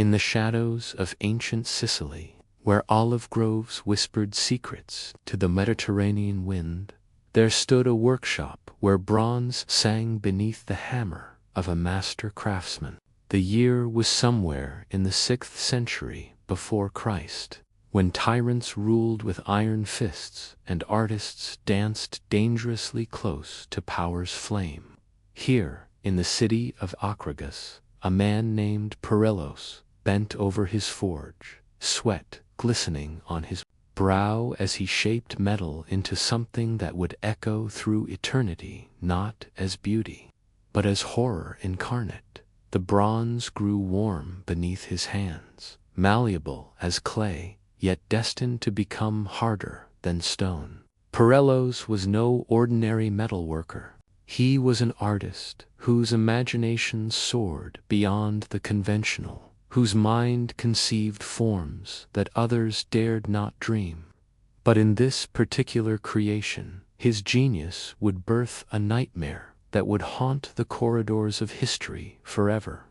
In the shadows of ancient Sicily, where olive groves whispered secrets to the Mediterranean wind, there stood a workshop where bronze sang beneath the hammer of a master craftsman. The year was somewhere in the 6th century before Christ, when tyrants ruled with iron fists and artists danced dangerously close to power's flame. Here, in the city of Acragas, a man named Perelos bent over his forge, sweat glistening on his brow as he shaped metal into something that would echo through eternity, not as beauty, but as horror incarnate. The bronze grew warm beneath his hands, malleable as clay, yet destined to become harder than stone. Perelos was no ordinary metalworker. He was an artist whose imagination soared beyond the conventional, whose mind conceived forms that others dared not dream. But in this particular creation, his genius would birth a nightmare that would haunt the corridors of history forever.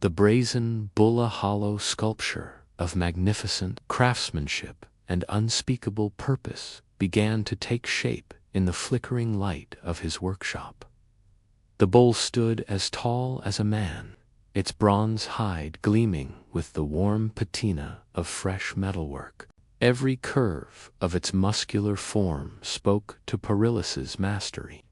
The Brazen Bull, a hollow sculpture of magnificent craftsmanship and unspeakable purpose, began to take shape in the flickering light of his workshop. The bull stood as tall as a man, its bronze hide gleaming with the warm patina of fresh metalwork. Every curve of its muscular form spoke to Perillos's mastery,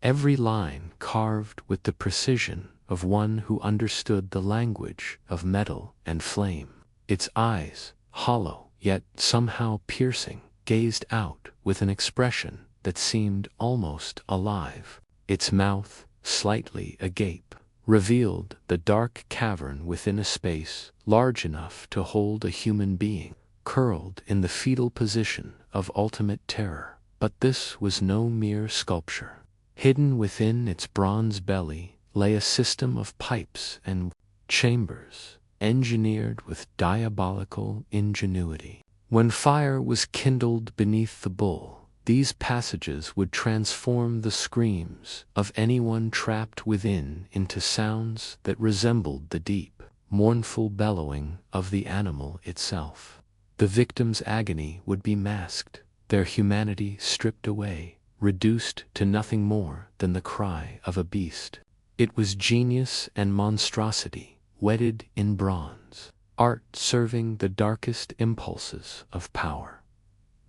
every line carved with the precision of one who understood the language of metal and flame. Its eyes, hollow yet somehow piercing, gazed out with an expression that seemed almost alive. Its mouth, slightly agape, revealed the dark cavern within a space large enough to hold a human being, curled in the fetal position of ultimate terror. But this was no mere sculpture. Hidden within its bronze belly lay a system of pipes and chambers, engineered with diabolical ingenuity. When fire was kindled beneath the bull, these passages would transform the screams of anyone trapped within into sounds that resembled the deep, mournful bellowing of the animal itself. The victim's agony would be masked, their humanity stripped away, reduced to nothing more than the cry of a beast. It was genius and monstrosity wedded in bronze, art serving the darkest impulses of power.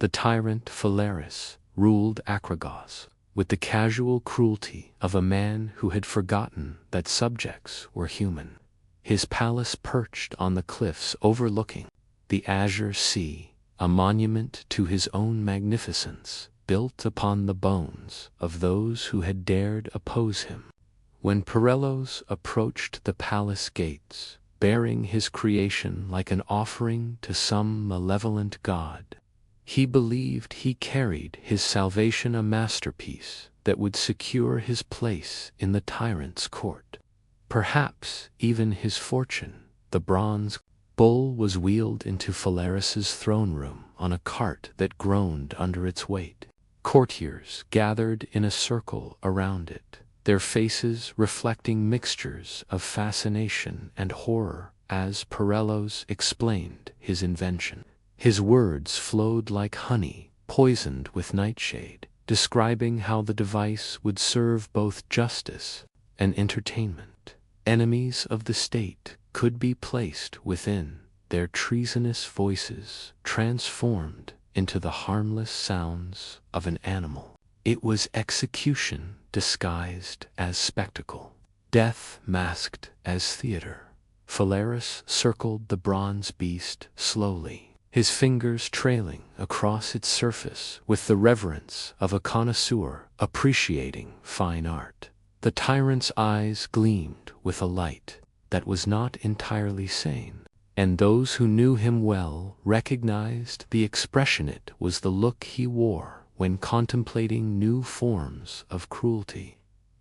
The tyrant Phalaris ruled Acragas with the casual cruelty of a man who had forgotten that subjects were human. His palace perched on the cliffs overlooking the azure sea, a monument to his own magnificence, built upon the bones of those who had dared oppose him. When Perelos approached the palace gates, bearing his creation like an offering to some malevolent god, he believed he carried his salvation, a masterpiece that would secure his place in the tyrant's court. Perhaps even his fortune. The bronze bull was wheeled into Phalaris's throne room on a cart that groaned under its weight. Courtiers gathered in a circle around it, their faces reflecting mixtures of fascination and horror as Perelos explained his invention. His words flowed like honey poisoned with nightshade, describing how the device would serve both justice and entertainment. Enemies of the state could be placed within, their treasonous voices transformed into the harmless sounds of an animal. It was execution disguised as spectacle, death masked as theater. Phalaris circled the bronze beast slowly, his fingers trailing across its surface with the reverence of a connoisseur appreciating fine art. The tyrant's eyes gleamed with a light that was not entirely sane, and those who knew him well recognized the expression. It was the look he wore when contemplating new forms of cruelty.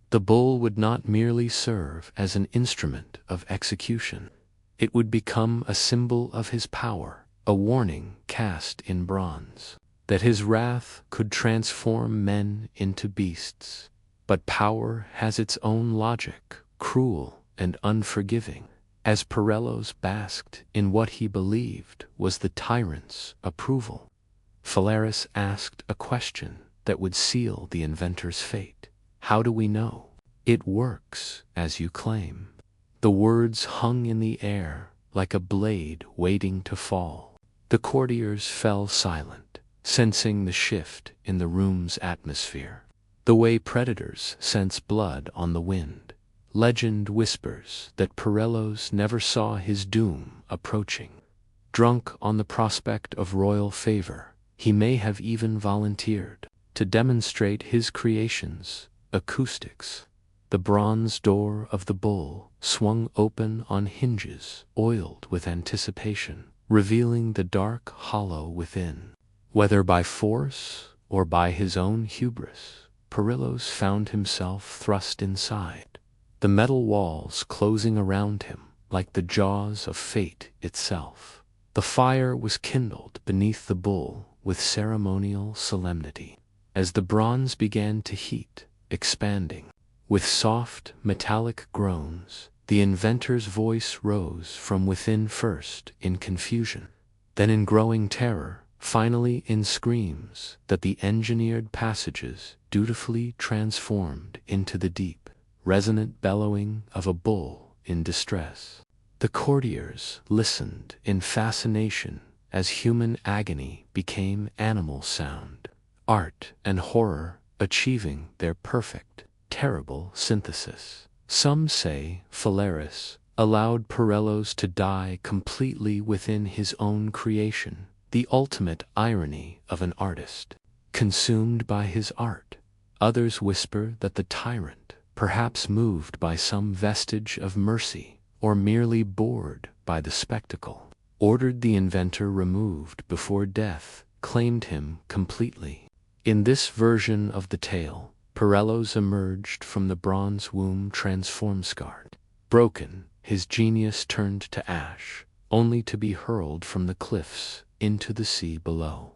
The bull would not merely serve as an instrument of execution. It would become a symbol of his power, a warning cast in bronze, that his wrath could transform men into beasts. But power has its own logic, cruel and unforgiving. as Parellos basked in what he believed was the tyrant's approval. Phalaris asked a question that would seal the inventor's fate. How do we know it works as you claim? The words hung in the air like a blade waiting to fall. The courtiers fell silent, sensing the shift in the room's atmosphere. The way predators sense blood on the wind. Legend whispers that Parellos never saw his doom approaching. Drunk on the prospect of royal favor, he may have even volunteered to demonstrate his creations' acoustics. The bronze door of the bull swung open on hinges oiled with anticipation, revealing the dark hollow within. Whether by force or by his own hubris, Parellos found himself thrust inside, the metal walls closing around him like the jaws of fate itself. The fire was kindled beneath the bull with ceremonial solemnity. As the bronze began to heat, expanding, with soft, metallic groans, the inventor's voice rose from within, first in confusion, then in growing terror, finally in screams that the engineered passages dutifully transformed into the deep, resonant bellowing of a bull in distress. The courtiers listened in fascination as human agony became animal sound, art and horror achieving their perfect, terrible synthesis. Some say Phalaris allowed Parellos to die completely within his own creation, the ultimate irony of an artist, consumed by his art. Others whisper that the tyrant, perhaps moved by some vestige of mercy, or merely bored by the spectacle, ordered the inventor removed before death claimed him completely. In this version of the tale, Parellos emerged from the bronze womb transform-scarred. Broken, his genius turned to ash, only to be hurled from the cliffs into the sea below.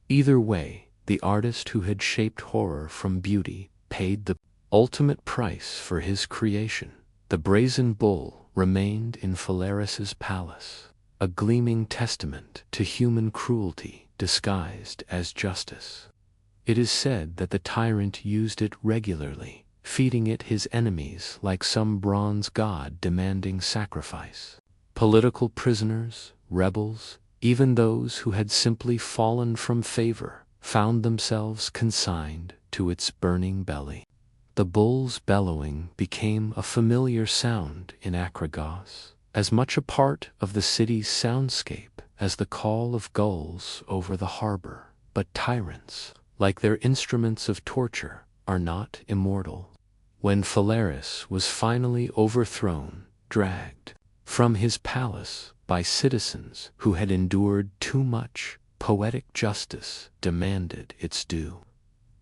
Either way, the artist who had shaped horror from beauty paid the ultimate price for his creation. The Brazen Bull remained in Phalaris's palace, a gleaming testament to human cruelty disguised as justice. It is said that the tyrant used it regularly, feeding it his enemies like some bronze god demanding sacrifice. Political prisoners, rebels, even those who had simply fallen from favor, found themselves consigned to its burning belly. The bull's bellowing became a familiar sound in Akragos, as much a part of the city's soundscape as the call of gulls over the harbor. But tyrants, like their instruments of torture, are not immortal. When Phalaris was finally overthrown, dragged from his palace by citizens who had endured too much, poetic justice demanded its due.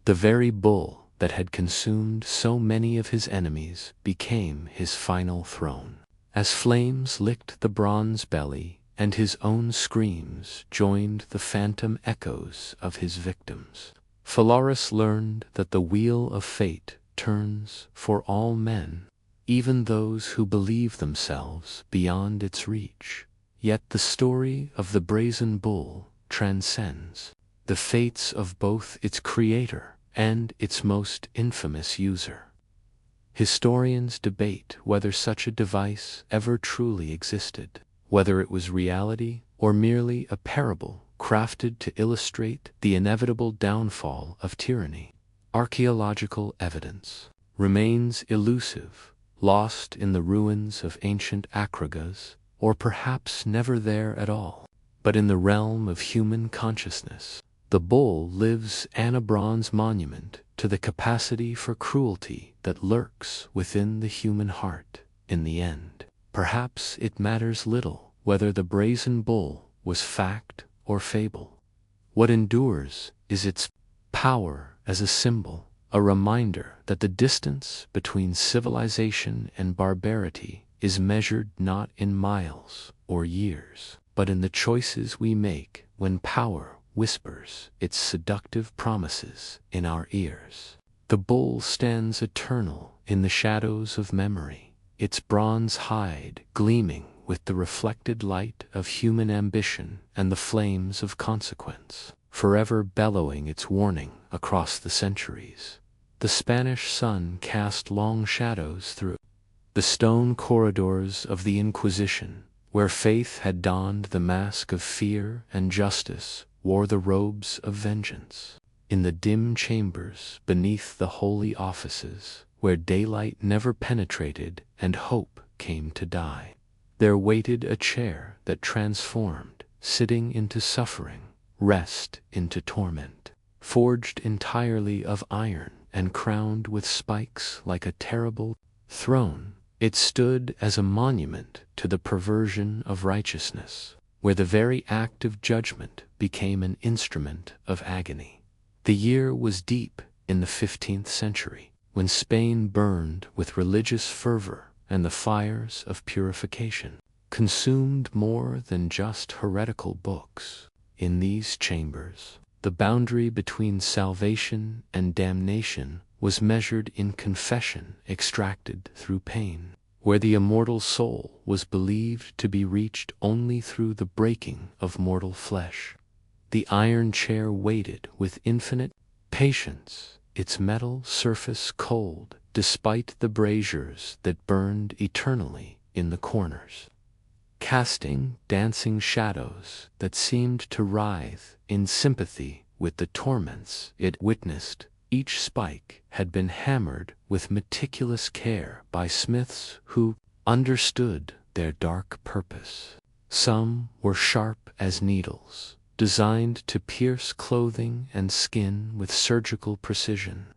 The very bull that had consumed so many of his enemies became his final throne. As flames licked the bronze belly and his own screams joined the phantom echoes of his victims, Phalaris learned that the wheel of fate turns for all men, even those who believe themselves beyond its reach. Yet the story of the Brazen Bull transcends the fates of both its creator and its most infamous user. Historians debate whether such a device ever truly existed, whether it was reality or merely a parable crafted to illustrate the inevitable downfall of tyranny. Archaeological evidence remains elusive, lost in the ruins of ancient Akragos, or perhaps never there at all. But in the realm of human consciousness, the bull lives an a bronze monument to the capacity for cruelty that lurks within the human heart. In the end, perhaps it matters little whether the Brazen Bull was fact or fable. What endures is its power as a symbol, a reminder that the distance between civilization and barbarity is measured not in miles or years, but in the choices we make when power whispers its seductive promises in our ears. The bull stands eternal in the shadows of memory, its bronze hide gleaming with the reflected light of human ambition and the flames of consequence, forever bellowing its warning across the centuries. The Spanish sun cast long shadows through the stone corridors of the Inquisition, where faith had donned the mask of fear and justice wore the robes of vengeance. In the dim chambers beneath the holy offices, where daylight never penetrated and hope came to die, there waited a chair that transformed sitting into suffering, rest into torment. Forged entirely of iron and crowned with spikes like a terrible throne, it stood as a monument to the perversion of righteousness, where the very act of judgment became an instrument of agony. The year was deep in the 15th century, when Spain burned with religious fervor and the fires of purification consumed more than just heretical books. In these chambers, the boundary between salvation and damnation was measured in confession extracted through pain, where the immortal soul was believed to be reached only through the breaking of mortal flesh. The iron chair waited with infinite patience, its metal surface cold despite the braziers that burned eternally in the corners, casting dancing shadows that seemed to writhe in sympathy with the torments it witnessed. Each spike had been hammered with meticulous care by smiths who understood their dark purpose. Some were sharp as needles, designed to pierce clothing and skin with surgical precision.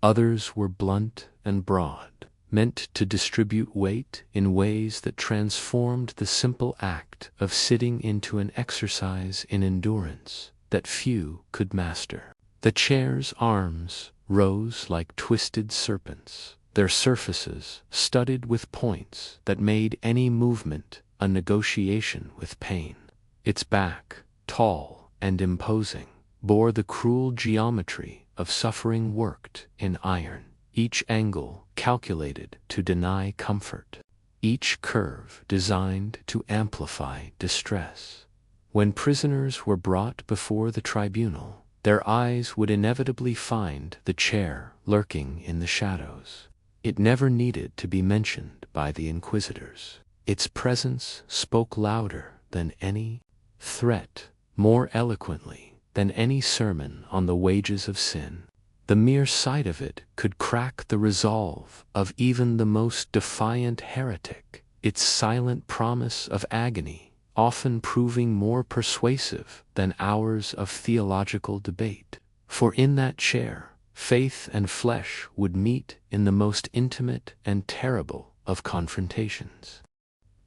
Others were blunt and broad, meant to distribute weight in ways that transformed the simple act of sitting into an exercise in endurance that few could master. The chair's arms rose like twisted serpents, their surfaces studded with points that made any movement a negotiation with pain. Its back, tall and imposing, bore the cruel geometry of suffering worked in iron, each angle calculated to deny comfort, each curve designed to amplify distress. When prisoners were brought before the tribunal, their eyes would inevitably find the chair lurking in the shadows. It never needed to be mentioned by the inquisitors. Its presence spoke louder than any threat, more eloquently than any sermon on the wages of sin. The mere sight of it could crack the resolve of even the most defiant heretic, its silent promise of agony often proving more persuasive than hours of theological debate. For in that chair, faith and flesh would meet in the most intimate and terrible of confrontations.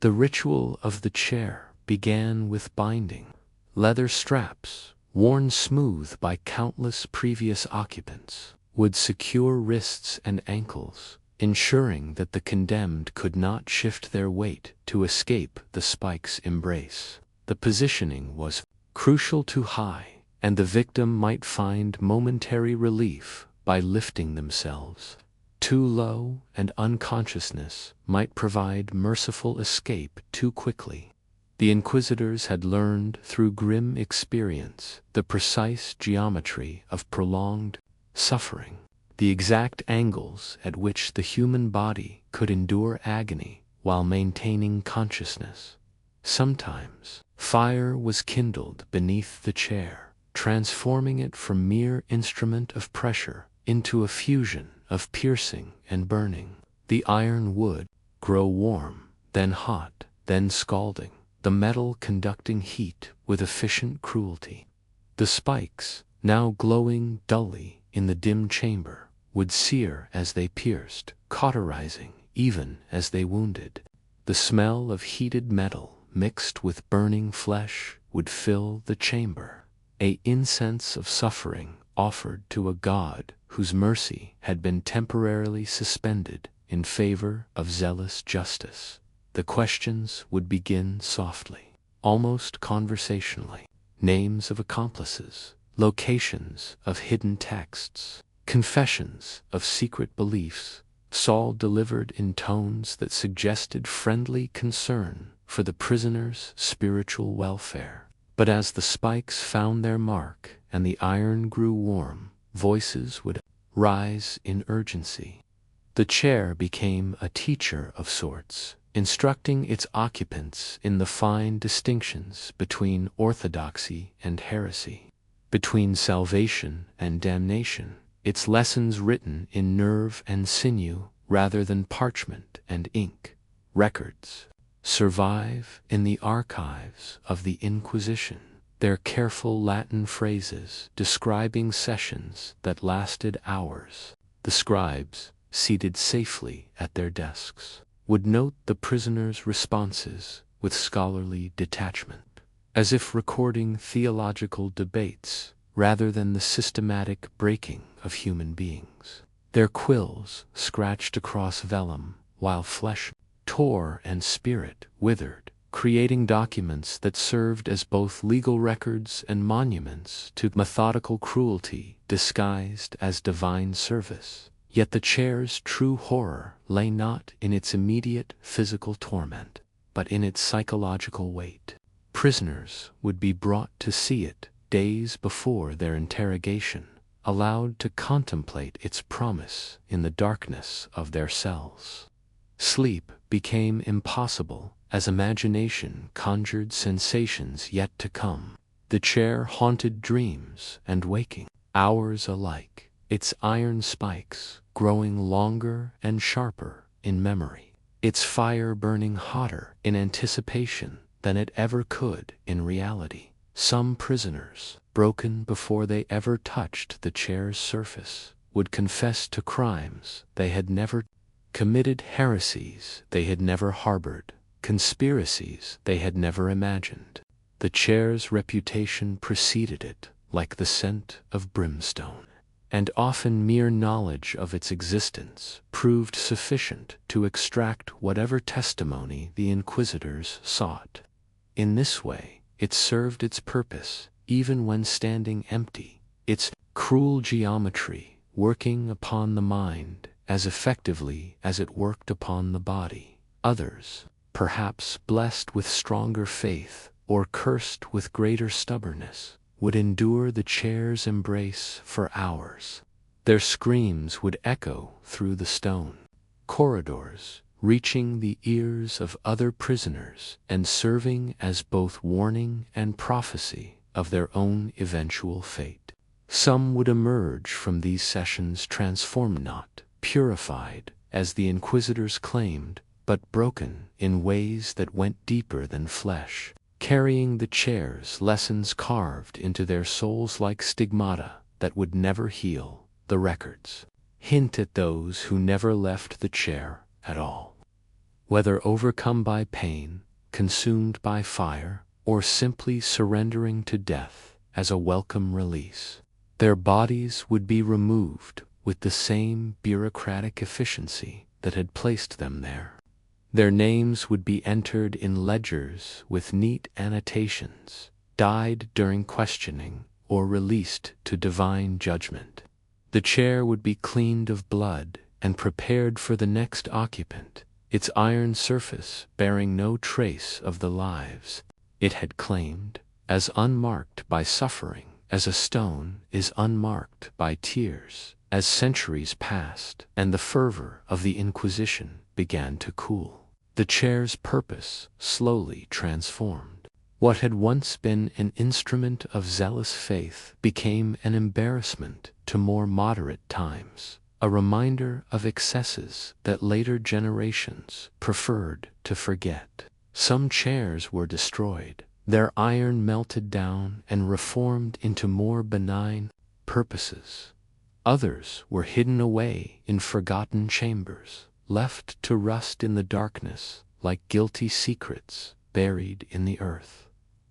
The ritual of the chair began with binding. Leather straps, worn smooth by countless previous occupants, would secure wrists and ankles, ensuring that the condemned could not shift their weight to escape the spike's embrace. The positioning was crucial too high, and the victim might find momentary relief by lifting themselves. Too low, and unconsciousness might provide merciful escape too quickly. The inquisitors had learned through grim experience the precise geometry of prolonged suffering, the exact angles at which the human body could endure agony while maintaining consciousness. Sometimes, fire was kindled beneath the chair, transforming it from mere instrument of pressure into a fusion of piercing and burning. The iron would grow warm, then hot, then scalding, the metal conducting heat with efficient cruelty. The spikes, now glowing dully in the dim chamber, would sear as they pierced, cauterizing even as they wounded. The smell of heated metal mixed with burning flesh would fill the chamber, an incense of suffering offered to a god whose mercy had been temporarily suspended in favor of zealous justice. The questions would begin softly, almost conversationally. Names of accomplices, locations of hidden texts, confessions of secret beliefs, Saul delivered in tones that suggested friendly concern for the prisoner's spiritual welfare. But as the spikes found their mark and the iron grew warm, voices would rise in urgency. The chair became a teacher of sorts, instructing its occupants in the fine distinctions between orthodoxy and heresy, between salvation and damnation, its lessons written in nerve and sinew rather than parchment and ink. Records survive in the archives of the Inquisition, their careful Latin phrases describing sessions that lasted hours. The scribes, seated safely at their desks, would note the prisoners' responses with scholarly detachment, as if recording theological debates rather than the systematic breaking of human beings. Their quills scratched across vellum, while flesh tore and spirit withered, creating documents that served as both legal records and monuments to methodical cruelty disguised as divine service. Yet the chair's true horror lay not in its immediate physical torment, but in its psychological weight. Prisoners would be brought to see it days before their interrogation, allowed to contemplate its promise in the darkness of their cells. Sleep became impossible as imagination conjured sensations yet to come. The chair haunted dreams and waking hours alike, its iron spikes growing longer and sharper in memory, its fire burning hotter in anticipation than it ever could in reality. Some prisoners, broken before they ever touched the chair's surface, would confess to crimes they had never committed, heresies they had never harbored, conspiracies they had never imagined. The chair's reputation preceded it like the scent of brimstone, and often mere knowledge of its existence proved sufficient to extract whatever testimony the inquisitors sought. In this way, it served its purpose even when standing empty, its cruel geometry working upon the mind as effectively as it worked upon the body. Others, perhaps blessed with stronger faith or cursed with greater stubbornness, would endure the chair's embrace for hours. Their screams would echo through the stone corridors, reaching the ears of other prisoners and serving as both warning and prophecy of their own eventual fate. Some would emerge from these sessions transformed, not purified, as the inquisitors claimed, but broken in ways that went deeper than flesh, carrying the chair's lessons carved into their souls like stigmata that would never heal. The records hint at those who never left the chair at all. Whether overcome by pain, consumed by fire, or simply surrendering to death as a welcome release, their bodies would be removed with the same bureaucratic efficiency that had placed them there. Their names would be entered in ledgers with neat annotations, died during questioning or released to divine judgment. The chair would be cleaned of blood and prepared for the next occupant, its iron surface bearing no trace of the lives it had claimed, as unmarked by suffering as a stone is unmarked by tears. As centuries passed and the fervor of the Inquisition began to cool, the chair's purpose slowly transformed. What had once been an instrument of zealous faith became an embarrassment to more moderate times, a reminder of excesses that later generations preferred to forget. Some chairs were destroyed, their iron melted down and reformed into more benign purposes. Others were hidden away in forgotten chambers, left to rust in the darkness like guilty secrets buried in the earth.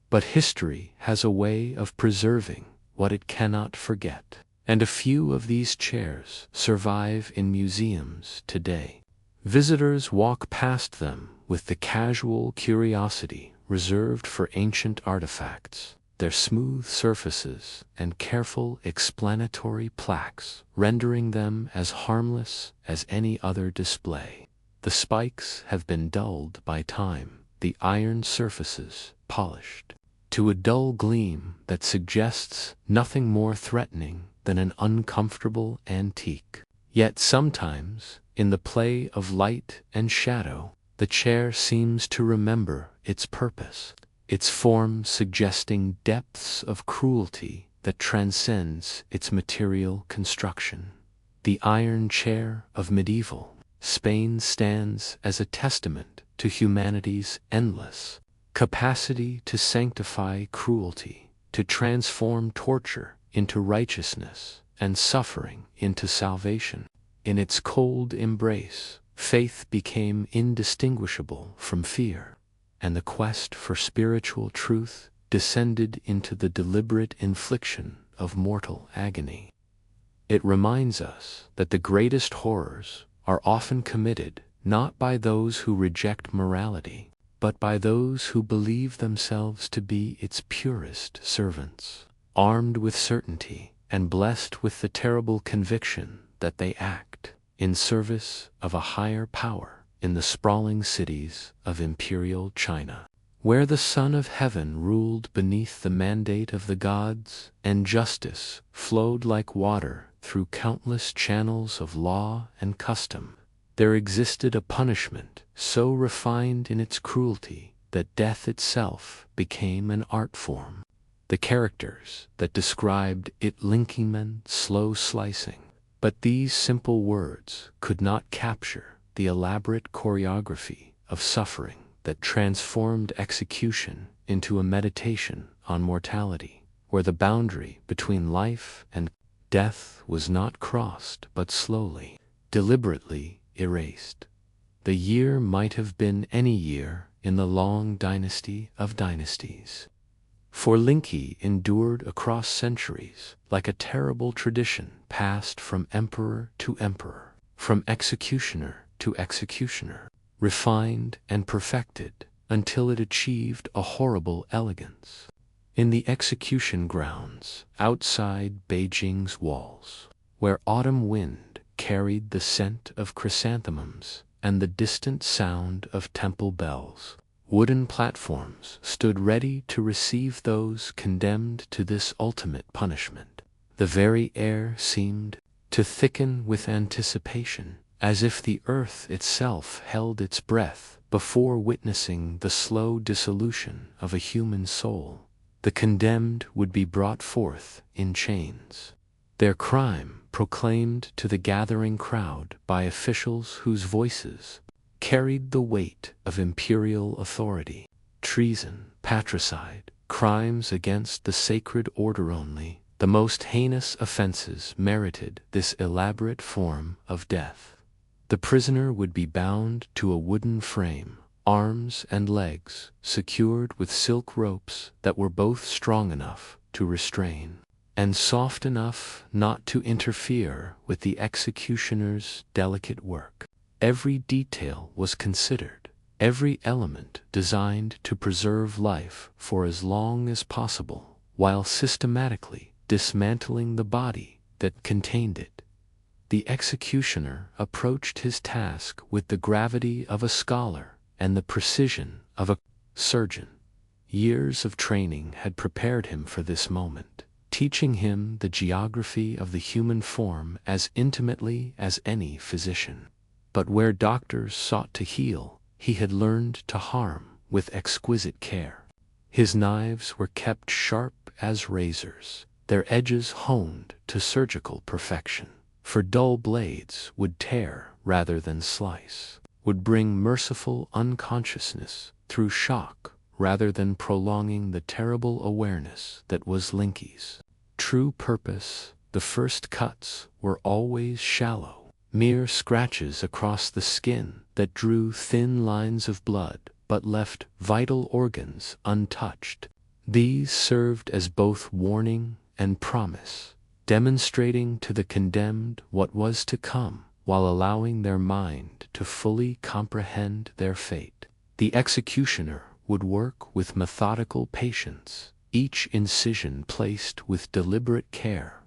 But history has a way of preserving what it cannot forget, and a few of these chairs survive in museums today. Visitors walk past them with the casual curiosity reserved for ancient artifacts, their smooth surfaces and careful explanatory plaques rendering them as harmless as any other display. The spikes have been dulled by time, the iron surfaces polished to a dull gleam that suggests nothing more threatening than an uncomfortable antique. Yet sometimes, in the play of light and shadow, the chair seems to remember its purpose, its form suggesting depths of cruelty that transcends its material construction. The iron chair of medieval Spain stands as a testament to humanity's endless capacity to sanctify cruelty, to transform torture into righteousness and suffering into salvation. In its cold embrace, faith became indistinguishable from fear, and the quest for spiritual truth descended into the deliberate infliction of mortal agony. It reminds us that the greatest horrors are often committed not by those who reject morality, but by those who believe themselves to be its purest servants, armed with certainty and blessed with the terrible conviction that they act in service of a higher power. In the sprawling cities of imperial China, where the Son of Heaven ruled beneath the mandate of the gods, and justice flowed like water through countless channels of law and custom, there existed a punishment so refined in its cruelty that death itself became an art form. The characters that described it Lingchi slow slicing, but these simple words could not capture the elaborate choreography of suffering that transformed execution into a meditation on mortality, where the boundary between life and death was not crossed but slowly, deliberately erased. The year might have been any year in the long dynasty of dynasties, for Lingchi endured across centuries like a terrible tradition passed from emperor to emperor, from executioner to executioner, refined and perfected until it achieved a horrible elegance. In the execution grounds outside Beijing's walls, where autumn wind carried the scent of chrysanthemums and the distant sound of temple bells, wooden platforms stood ready to receive those condemned to this ultimate punishment. The very air seemed to thicken with anticipation, as if the earth itself held its breath before witnessing the slow dissolution of a human soul. The condemned would be brought forth in chains, their crime proclaimed to the gathering crowd by officials whose voices carried the weight of imperial authority. Treason, patricide, crimes against the sacred order, only the most heinous offenses merited this elaborate form of death. The prisoner would be bound to a wooden frame, arms and legs secured with silk ropes that were both strong enough to restrain and soft enough not to interfere with the executioner's delicate work. Every detail was considered, every element designed to preserve life for as long as possible, while systematically dismantling the body that contained it. The executioner approached his task with the gravity of a scholar and the precision of a surgeon. Years of training had prepared him for this moment, teaching him the geography of the human form as intimately as any physician. But where doctors sought to heal, he had learned to harm with exquisite care. His knives were kept sharp as razors, their edges honed to surgical perfection. For dull blades would tear rather than slice, would bring merciful unconsciousness through shock rather than prolonging the terrible awareness that was Lingchi's true purpose. The first cuts were always shallow, mere scratches across the skin that drew thin lines of blood but left vital organs untouched. These served as both warning and promise, demonstrating to the condemned what was to come, while allowing their mind to fully comprehend their fate. The executioner would work with methodical patience, each incision placed with deliberate care,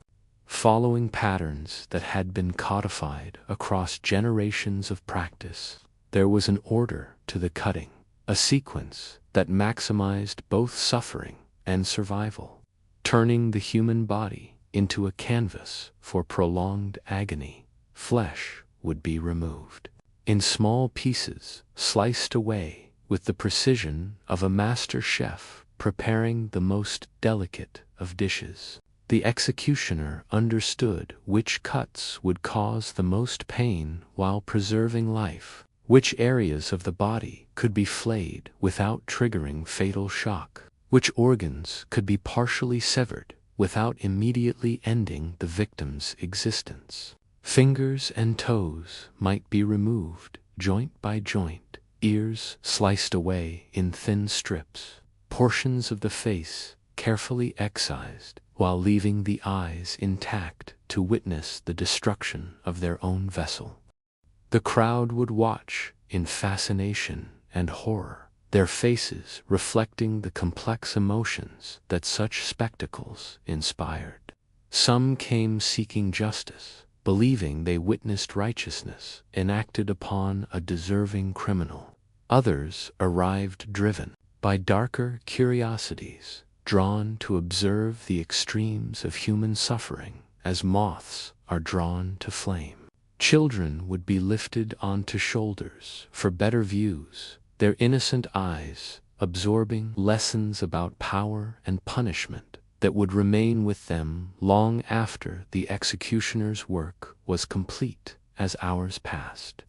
following patterns that had been codified across generations of practice. There was an order to the cutting, a sequence that maximized both suffering and survival, turning the human body into a canvas for prolonged agony. Flesh would be removed in small pieces, sliced away with the precision of a master chef preparing the most delicate of dishes. The executioner understood which cuts would cause the most pain while preserving life, which areas of the body could be flayed without triggering fatal shock, which organs could be partially severed without immediately ending the victim's existence. Fingers and toes might be removed joint by joint, ears sliced away in thin strips, portions of the face carefully excised, while leaving the eyes intact to witness the destruction of their own vessel. The crowd would watch in fascination and horror, their faces reflecting the complex emotions that such spectacles inspired. Some came seeking justice, believing they witnessed righteousness enacted upon a deserving criminal. Others arrived driven by darker curiosities, drawn to observe the extremes of human suffering as moths are drawn to flame. Children would be lifted onto shoulders for better views, their innocent eyes absorbing lessons about power and punishment that would remain with them long after the executioner's work was complete as hours passed.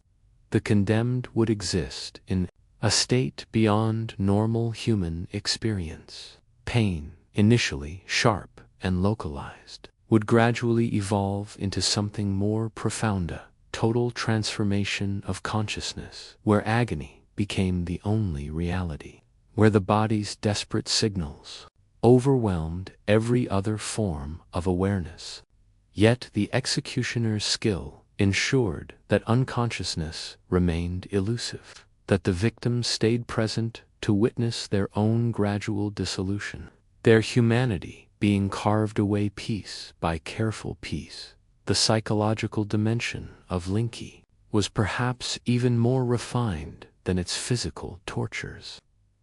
The condemned would exist in a state beyond normal human experience. Pain, initially sharp and localized, would gradually evolve into something more profound, a total transformation of consciousness, where agony became the only reality, where the body's desperate signals overwhelmed every other form of awareness. Yet the executioner's skill ensured that unconsciousness remained elusive, that the victims stayed present to witness their own gradual dissolution, their humanity being carved away piece by careful piece. The psychological dimension of Lingchi was perhaps even more refined than its physical tortures.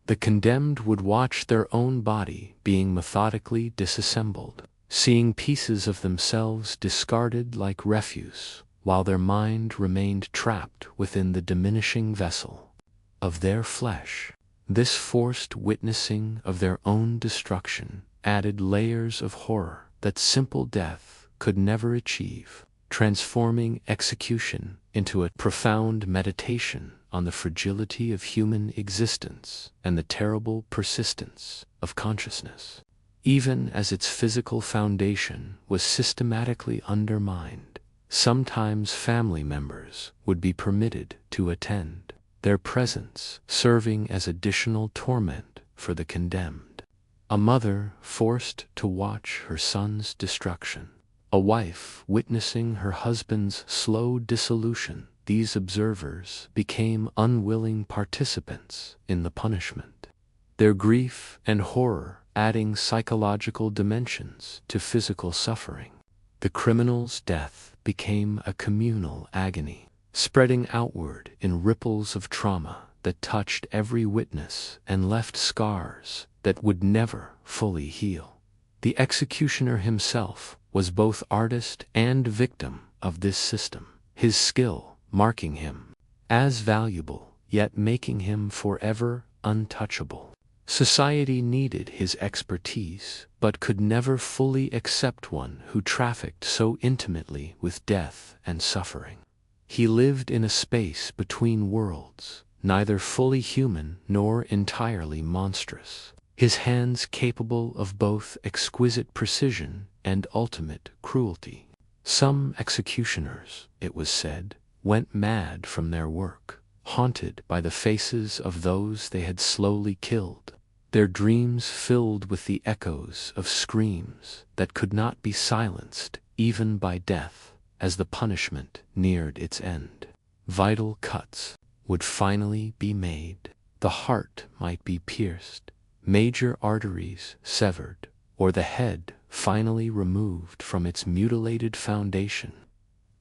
The condemned would watch their own body being methodically disassembled, seeing pieces of themselves discarded like refuse, while their mind remained trapped within the diminishing vessel of their flesh. This forced witnessing of their own destruction added layers of horror that simple death could never achieve, transforming execution into a profound meditation on the fragility of human existence and the terrible persistence of consciousness. Even as its physical foundation was systematically undermined, sometimes family members would be permitted to attend, their presence serving as additional torment for the condemned. A mother forced to watch her son's destruction, a wife witnessing her husband's slow dissolution. These observers became unwilling participants in the punishment, their grief and horror adding psychological dimensions to physical suffering. The criminal's death became a communal agony, spreading outward in ripples of trauma that touched every witness and left scars that would never fully heal. The executioner himself was both artist and victim of this system, his skill marking him as valuable, yet making him forever untouchable. Society needed his expertise, but could never fully accept one who trafficked so intimately with death and suffering. He lived in a space between worlds, neither fully human nor entirely monstrous, his hands capable of both exquisite precision and ultimate cruelty. Some executioners, it was said, went mad from their work, haunted by the faces of those they had slowly killed, their dreams filled with the echoes of screams that could not be silenced even by death. As the punishment neared its end, vital cuts would finally be made. The heart might be pierced, major arteries severed, or the head finally removed from its mutilated foundation.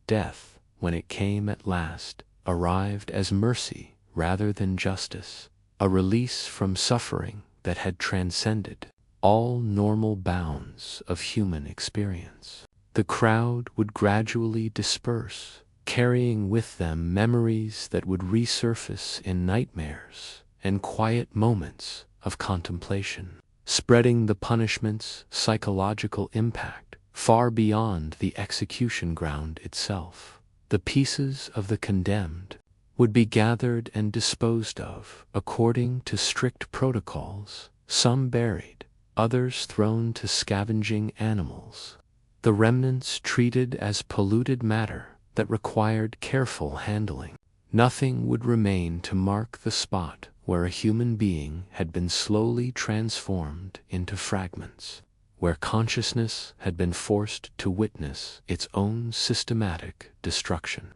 Death, when it came at last, arrived as mercy rather than justice, a release from suffering that had transcended all normal bounds of human experience. The crowd would gradually disperse, carrying with them memories that would resurface in nightmares and quiet moments of contemplation, spreading the punishment's psychological impact far beyond the execution ground itself. The pieces of the condemned would be gathered and disposed of according to strict protocols, some buried, others thrown to scavenging animals, the remnants treated as polluted matter that required careful handling. Nothing would remain to mark the spot where a human being had been slowly transformed into fragments, where consciousness had been forced to witness its own systematic destruction.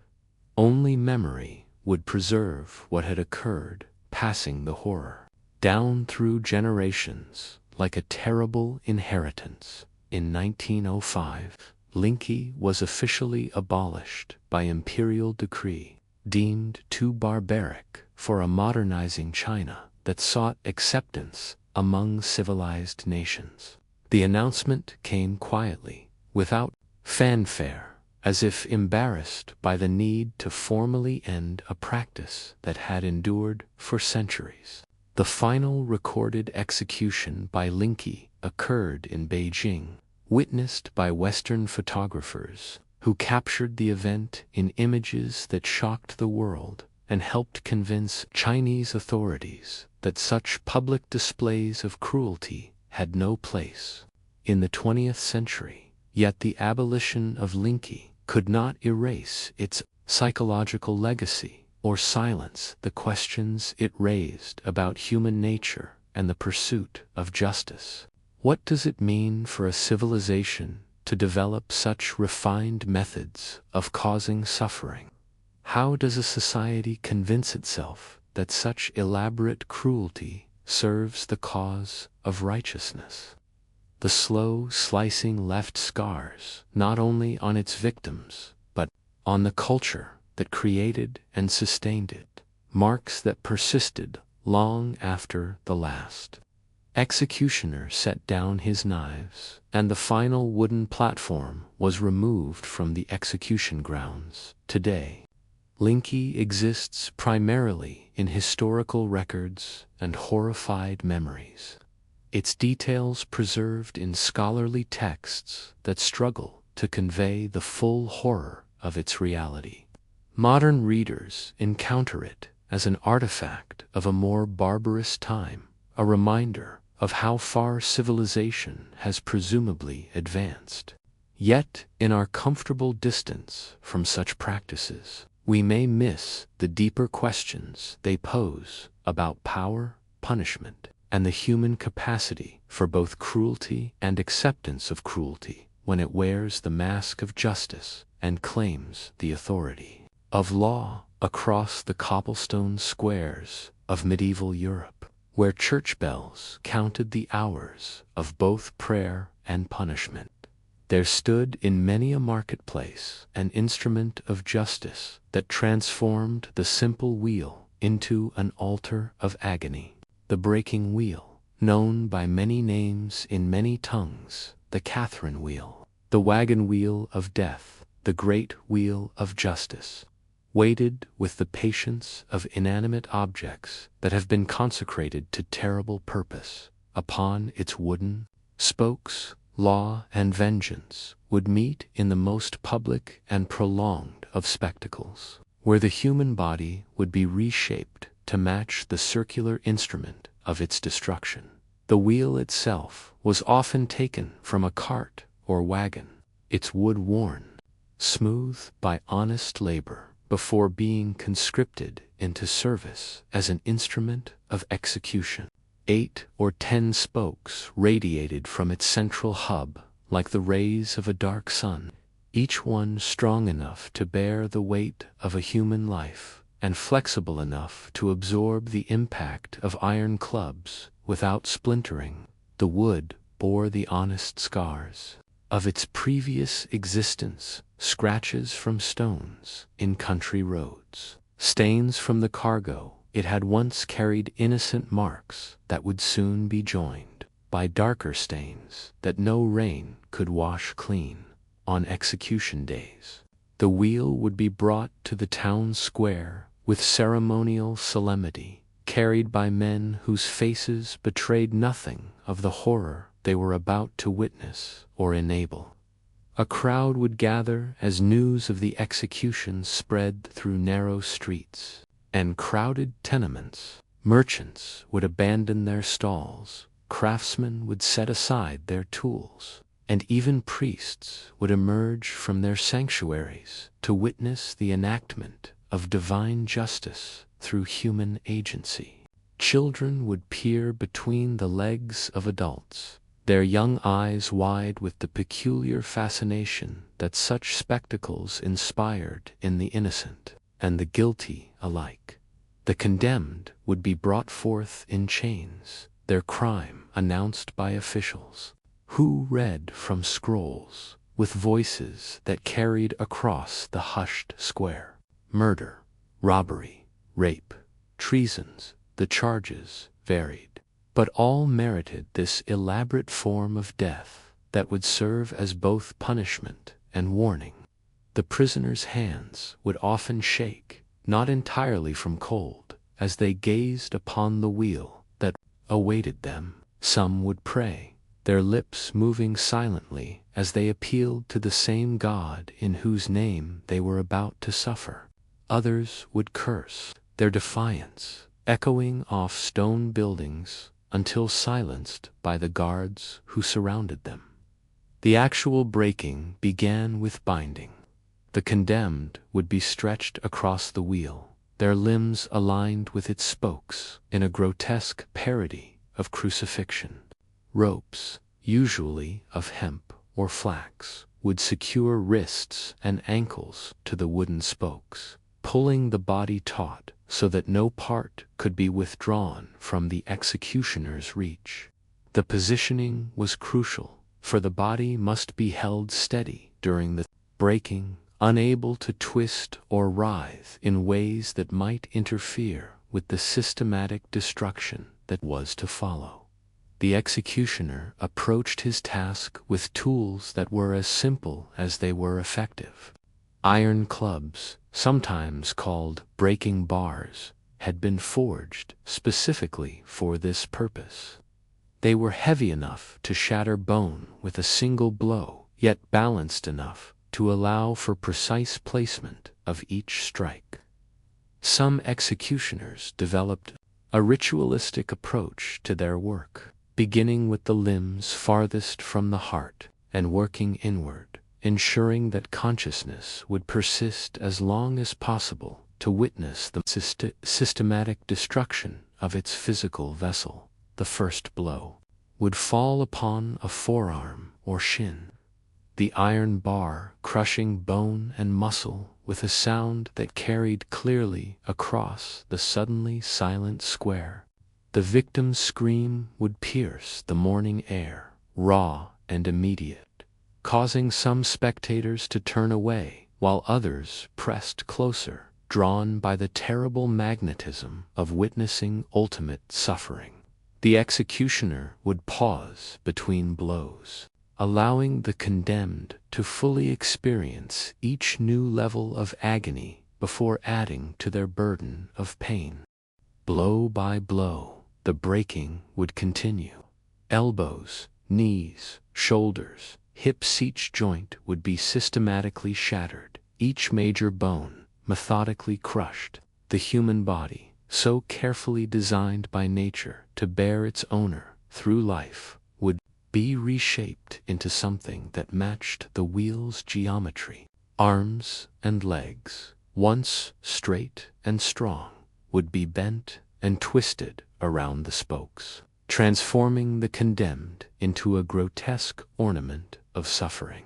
Only memory would preserve what had occurred, passing the horror down through generations like a terrible inheritance. In 1905, Lingchi was officially abolished by imperial decree, deemed too barbaric for a modernizing China that sought acceptance among civilized nations. The announcement came quietly, without fanfare, as if embarrassed by the need to formally end a practice that had endured for centuries. The final recorded execution by Lingchi occurred in Beijing, witnessed by Western photographers who captured the event in images that shocked the world and helped convince Chinese authorities that such public displays of cruelty had no place in the 20th century. Yet the abolition of Lingchi could not erase its psychological legacy or silence the questions it raised about human nature and the pursuit of justice. What does it mean for a civilization to develop such refined methods of causing suffering? How does a society convince itself that such elaborate cruelty serves the cause of righteousness? The slow slicing left scars not only on its victims, but on the culture that created and sustained it, marks that persisted long after the last executioner set down his knives, and the final wooden platform was removed from the execution grounds. Today, Lingchi exists primarily in historical records and horrified memories, its details preserved in scholarly texts that struggle to convey the full horror of its reality. Modern readers encounter it as an artifact of a more barbarous time, a reminder of how far civilization has presumably advanced. Yet, in our comfortable distance from such practices, we may miss the deeper questions they pose about power, punishment, and the human capacity for both cruelty and acceptance of cruelty when it wears the mask of justice and claims the authority of law across the cobblestone squares of medieval Europe, where church bells counted the hours of both prayer and punishment. There stood in many a marketplace an instrument of justice that transformed the simple wheel into an altar of agony. The breaking wheel, known by many names in many tongues, the Catherine wheel, the wagon wheel of death, the great wheel of justice, weighted with the patience of inanimate objects that have been consecrated to terrible purpose. Upon its wooden spokes, law and vengeance would meet in the most public and prolonged of spectacles, where the human body would be reshaped to match the circular instrument of its destruction. The wheel itself was often taken from a cart or wagon, its wood worn smooth by honest labor, before being conscripted into service as an instrument of execution. 8 or 10 spokes radiated from its central hub like the rays of a dark sun, each one strong enough to bear the weight of a human life and flexible enough to absorb the impact of iron clubs without splintering. The wood bore the honest scars of its previous existence, scratches from stones in country roads, stains from the cargo It had once carried innocent marks that would soon be joined by darker stains that no rain could wash clean. On execution days, the wheel would be brought to the town square with ceremonial solemnity, carried by men whose faces betrayed nothing of the horror they were about to witness or enable. A crowd would gather as news of the execution spread through narrow streets and crowded tenements. Merchants would abandon their stalls, craftsmen would set aside their tools, and even priests would emerge from their sanctuaries to witness the enactment of divine justice through human agency. Children would peer between the legs of adults, their young eyes wide with the peculiar fascination that such spectacles inspired in the innocent and the guilty alike. The condemned would be brought forth in chains, their crime announced by officials, who read from scrolls with voices that carried across the hushed square. Murder, robbery, rape, treasons, the charges varied, but all merited this elaborate form of death that would serve as both punishment and warning. The prisoners' hands would often shake, not entirely from cold, as they gazed upon the wheel that awaited them. Some would pray, their lips moving silently as they appealed to the same God in whose name they were about to suffer. Others would curse, their defiance echoing off stone buildings until silenced by the guards who surrounded them. The actual breaking began with binding. The condemned would be stretched across the wheel, their limbs aligned with its spokes in a grotesque parody of crucifixion. Ropes, usually of hemp or flax, would secure wrists and ankles to the wooden spokes, pulling the body taut so that no part could be withdrawn from the executioner's reach. The positioning was crucial, for the body must be held steady during the breaking, unable to twist or writhe in ways that might interfere with the systematic destruction that was to follow. The executioner approached his task with tools that were as simple as they were effective. Iron clubs, sometimes called breaking bars, had been forged specifically for this purpose. They were heavy enough to shatter bone with a single blow, yet balanced enough to allow for precise placement of each strike. Some executioners developed a ritualistic approach to their work, beginning with the limbs farthest from the heart and working inward, ensuring that consciousness would persist as long as possible to witness the systematic destruction of its physical vessel. The first blow would fall upon a forearm or shin, the iron bar crushing bone and muscle with a sound that carried clearly across the suddenly silent square. The victim's scream would pierce the morning air, raw and immediate, causing some spectators to turn away while others pressed closer, drawn by the terrible magnetism of witnessing ultimate suffering. The executioner would pause between blows, allowing the condemned to fully experience each new level of agony before adding to their burden of pain. Blow by blow, the breaking would continue. Elbows, knees, shoulders, hips, each joint would be systematically shattered, each major bone methodically crushed. The human body, so carefully designed by nature to bear its owner through life, would be reshaped into something that matched the wheel's geometry. Arms and legs, once straight and strong, would be bent and twisted around the spokes, transforming the condemned into a grotesque ornament of suffering.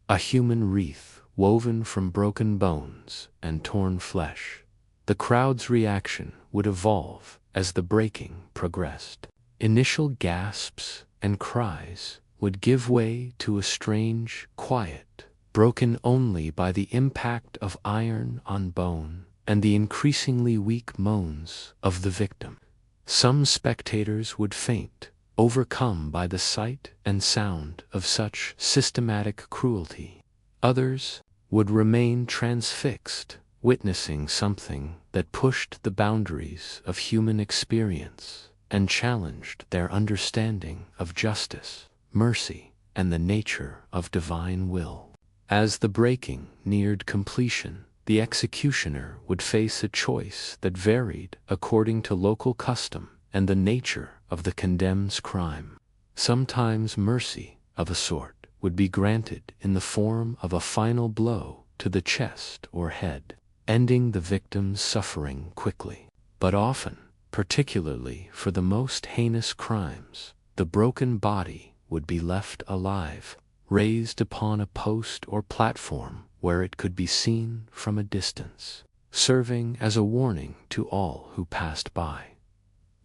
A human wreath woven from broken bones and torn flesh. The crowd's reaction would evolve as the breaking progressed. Initial gasps and cries would give way to a strange quiet, broken only by the impact of iron on bone and the increasingly weak moans of the victim. Some spectators would faint, overcome by the sight and sound of such systematic cruelty. Others would remain transfixed, witnessing something that pushed the boundaries of human experience and challenged their understanding of justice, mercy, and the nature of divine will. As the breaking neared completion, the executioner would face a choice that varied according to local custom and the nature of the condemned's crime. Sometimes mercy, of a sort, would be granted in the form of a final blow to the chest or head, ending the victim's suffering quickly. But often, particularly for the most heinous crimes, the broken body would be left alive, raised upon a post or platform where it could be seen from a distance, serving as a warning to all who passed by.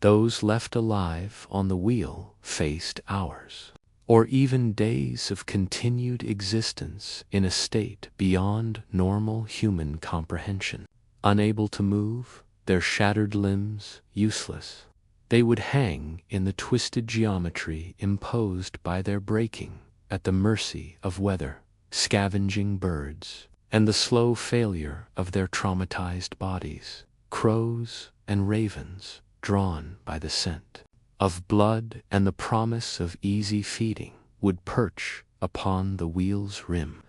Those left alive on the wheel faced hours, or even days of continued existence in a state beyond normal human comprehension. Unable to move, their shattered limbs useless, they would hang in the twisted geometry imposed by their breaking, at the mercy of weather, scavenging birds, and the slow failure of their traumatized bodies. Crows and ravens, drawn by the scent of blood and the promise of easy feeding, would perch upon the wheel's rim,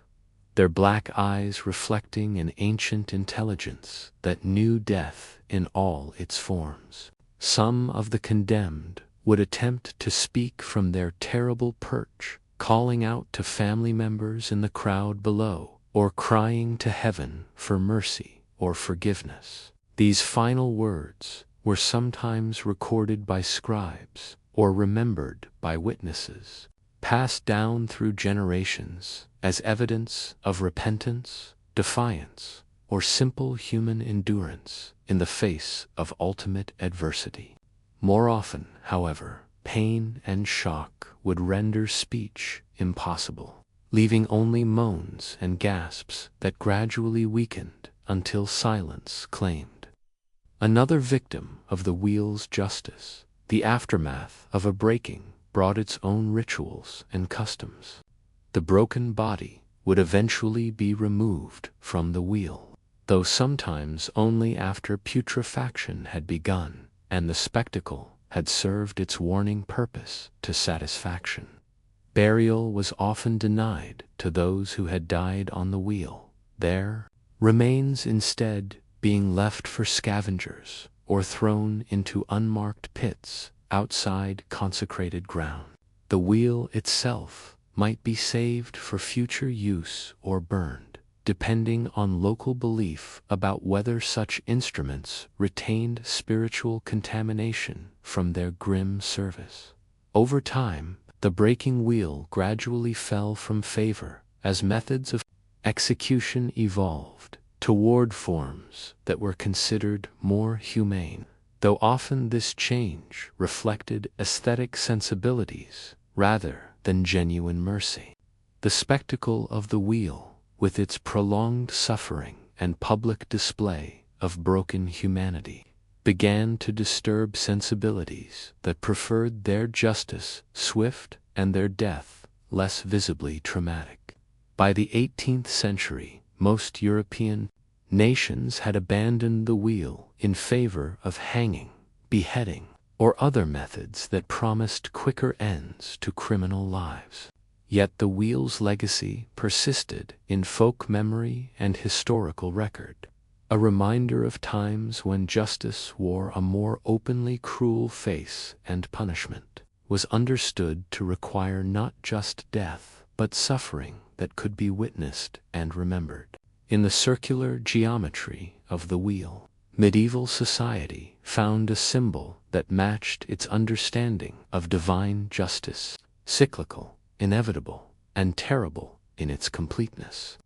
their black eyes reflecting an ancient intelligence that knew death in all its forms. Some of the condemned would attempt to speak from their terrible perch, calling out to family members in the crowd below, or crying to heaven for mercy or forgiveness. These final words were sometimes recorded by scribes or remembered by witnesses, passed down through generations as evidence of repentance, defiance, or simple human endurance in the face of ultimate adversity. More often, however, pain and shock would render speech impossible, leaving only moans and gasps that gradually weakened until silence claimed. Another victim of the wheel's justice, the aftermath of a breaking brought its own rituals and customs. The broken body would eventually be removed from the wheel, though sometimes only after putrefaction had begun and the spectacle had served its warning purpose to satisfaction. Burial was often denied to those who had died on the wheel, their remains instead being left for scavengers or thrown into unmarked pits outside consecrated ground. The wheel itself might be saved for future use or burned, depending on local belief about whether such instruments retained spiritual contamination from their grim service. Over time, the breaking wheel gradually fell from favor as methods of execution evolved toward forms that were considered more humane, though often this change reflected aesthetic sensibilities rather than genuine mercy. The spectacle of the wheel, with its prolonged suffering and public display of broken humanity, began to disturb sensibilities that preferred their justice swift and their death less visibly traumatic. By the 18th century, most European nations had abandoned the wheel in favor of hanging, beheading, or other methods that promised quicker ends to criminal lives. Yet the wheel's legacy persisted in folk memory and historical record, a reminder of times when justice wore a more openly cruel face and punishment was understood to require not just death, but suffering that could be witnessed and remembered. In the circular geometry of the wheel, medieval society found a symbol that matched its understanding of divine justice, cyclical, inevitable, and terrible in its completeness.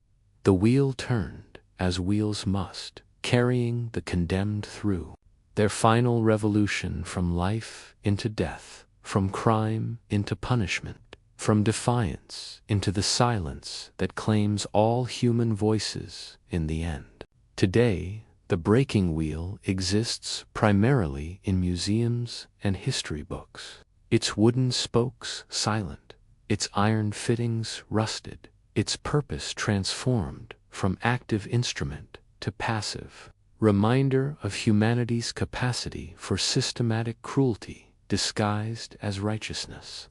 The wheel turned, as wheels must, carrying the condemned through their final revolution from life into death, from crime into punishment, from defiance into the silence that claims all human voices in the end. Today, The breaking wheel exists primarily in museums and history books. Its wooden spokes silent, its iron fittings rusted, its purpose transformed from active instrument to passive. Reminder of humanity's capacity for systematic cruelty disguised as righteousness.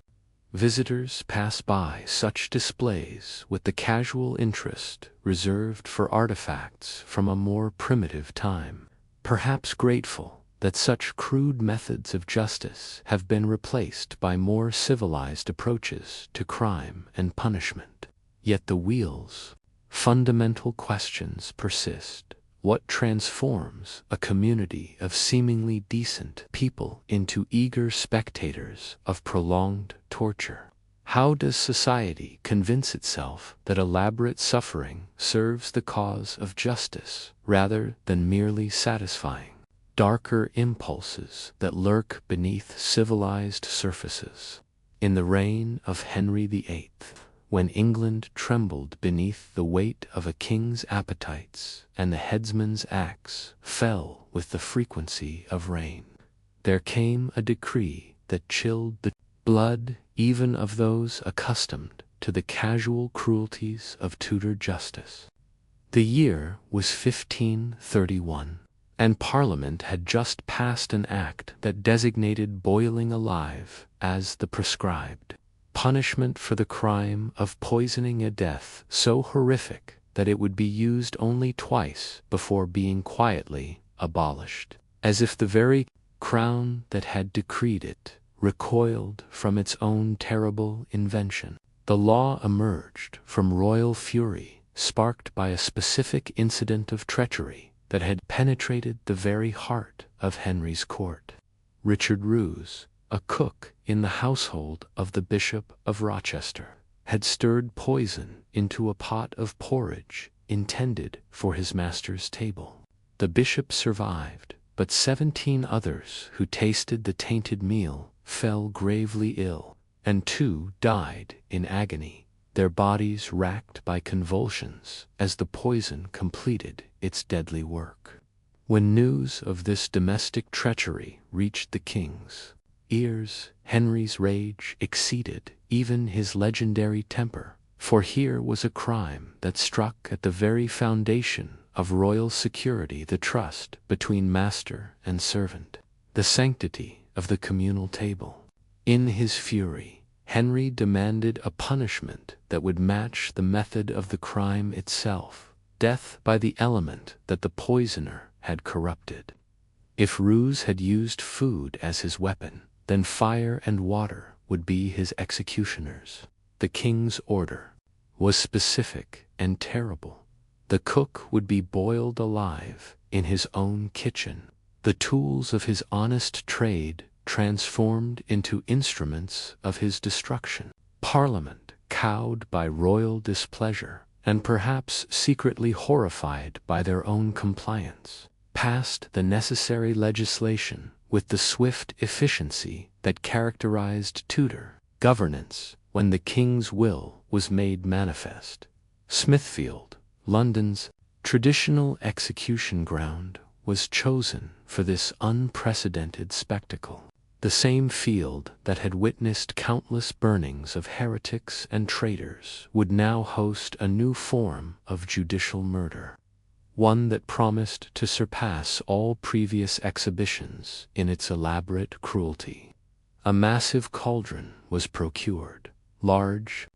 Visitors pass by such displays with the casual interest reserved for artifacts from a more primitive time, perhaps grateful that such crude methods of justice have been replaced by more civilized approaches to crime and punishment. Yet the wheel's fundamental questions persist. What transforms a community of seemingly decent people into eager spectators of prolonged torture? How does society convince itself that elaborate suffering serves the cause of justice rather than merely satisfying darker impulses that lurk beneath civilized surfaces? In the reign of Henry VIII, when England trembled beneath the weight of a king's appetites and the headsman's axe fell with the frequency of rain, there came a decree that chilled the blood even of those accustomed to the casual cruelties of Tudor justice. The year was 1531, and Parliament had just passed an act that designated boiling alive as the prescribed punishment for the crime of poisoning, a death so horrific that it would be used only twice before being quietly abolished, as if the very crown that had decreed it recoiled from its own terrible invention. The law emerged from royal fury, sparked by a specific incident of treachery that had penetrated the very heart of Henry's court. Richard Roos, a cook in the household of the Bishop of Rochester, had stirred poison into a pot of porridge intended for his master's table. The bishop survived, but 17 others who tasted the tainted meal fell gravely ill, and 2 died in agony, their bodies racked by convulsions as the poison completed its deadly work. When news of this domestic treachery reached the king's ears, Henry's rage exceeded even his legendary temper, for here was a crime that struck at the very foundation of royal security, the trust between master and servant, the sanctity of the communal table. In his fury, Henry demanded a punishment that would match the method of the crime itself, death by the element that the poisoner had corrupted. If Roos had used food as his weapon, then fire and water would be his executioners. The king's order was specific and terrible. The cook would be boiled alive in his own kitchen, the tools of his honest trade transformed into instruments of his destruction. Parliament, cowed by royal displeasure, and perhaps secretly horrified by their own compliance, passed the necessary legislation with the swift efficiency that characterized Tudor governance when the king's will was made manifest. Smithfield, London's traditional execution ground, was chosen for this unprecedented spectacle. The same field that had witnessed countless burnings of heretics and traitors would now host a new form of judicial murder, one that promised to surpass all previous exhibitions in its elaborate cruelty. A massive cauldron was procured, large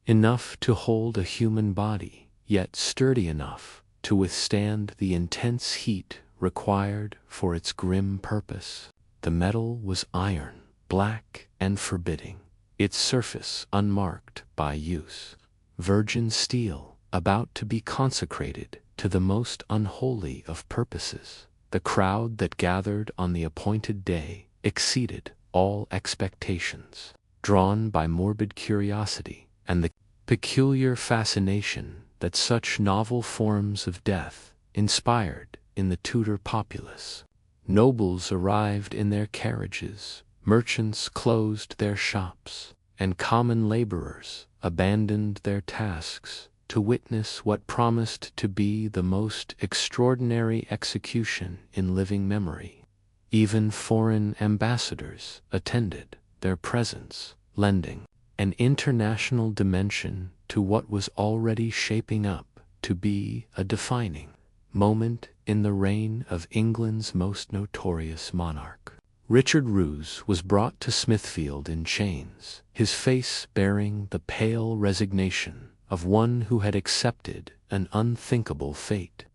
enough to hold a human body, yet sturdy enough to withstand the intense heat required for its grim purpose. The metal was iron, black and forbidding, its surface unmarked by use. Virgin steel, about to be consecrated to the most unholy of purposes. The crowd that gathered on the appointed day exceeded all expectations, drawn by morbid curiosity and the peculiar fascination that such novel forms of death inspired in the Tudor populace. Nobles arrived in their carriages, merchants closed their shops, and common laborers abandoned their tasks to witness what promised to be the most extraordinary execution in living memory. Even foreign ambassadors attended, their presence lending an international dimension to what was already shaping up to be a defining moment in the reign of England's most notorious monarch. Richard Roos was brought to Smithfield in chains, his face bearing the pale resignation of one who had accepted an unthinkable fate.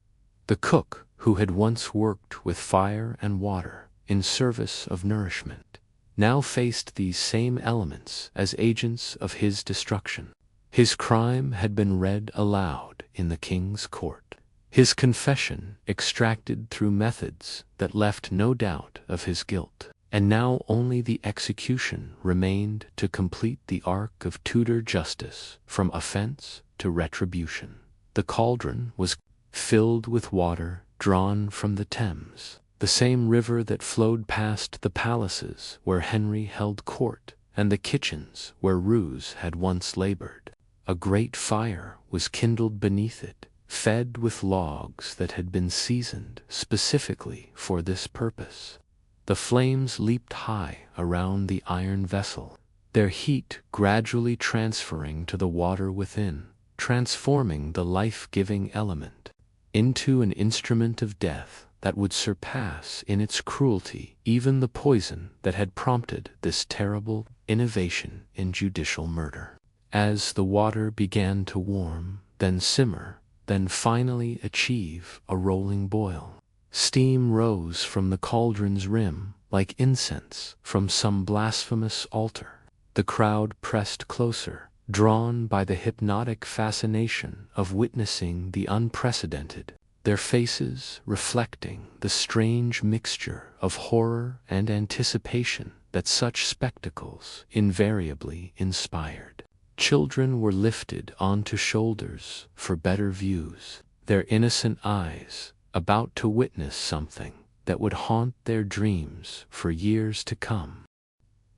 The cook, who had once worked with fire and water in service of nourishment, now faced these same elements as agents of his destruction. His crime had been read aloud in the king's court, his confession extracted through methods that left no doubt of his guilt, and now only the execution remained to complete the arc of Tudor justice from offense to retribution. The cauldron was filled with water drawn from the Thames, the same river that flowed past the palaces where Henry held court and the kitchens where Roos had once labored. A great fire was kindled beneath it, fed with logs that had been seasoned specifically for this purpose. The flames leaped high around the iron vessel, their heat gradually transferring to the water within, transforming the life-giving element into an instrument of death that would surpass in its cruelty even the poison that had prompted this terrible innovation in judicial murder. As the water began to warm, then simmer, then finally achieve a rolling boil, steam rose from the cauldron's rim like incense from some blasphemous altar. The crowd pressed closer, drawn by the hypnotic fascination of witnessing the unprecedented, their faces reflecting the strange mixture of horror and anticipation that such spectacles invariably inspired. Children were lifted onto shoulders for better views, their innocent eyes about to witness something that would haunt their dreams for years to come.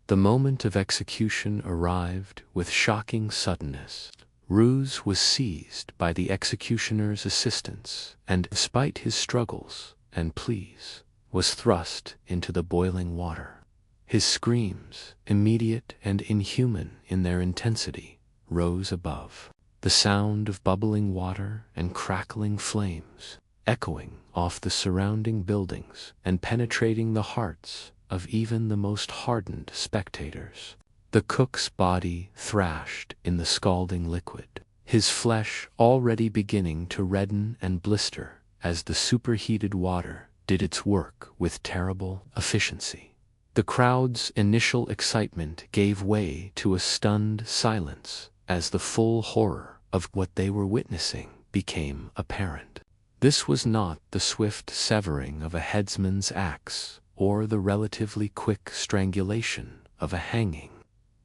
The moment of execution arrived with shocking suddenness. Roos was seized by the executioner's assistants and, despite his struggles and pleas, was thrust into the boiling water. His screams, immediate and inhuman in their intensity, rose above the sound of bubbling water and crackling flames, echoing off the surrounding buildings and penetrating the hearts of even the most hardened spectators. The cook's body thrashed in the scalding liquid, his flesh already beginning to redden and blister as the superheated water did its work with terrible efficiency. The crowd's initial excitement gave way to a stunned silence as the full horror of what they were witnessing became apparent. This was not the swift severing of a headsman's axe or the relatively quick strangulation of a hanging.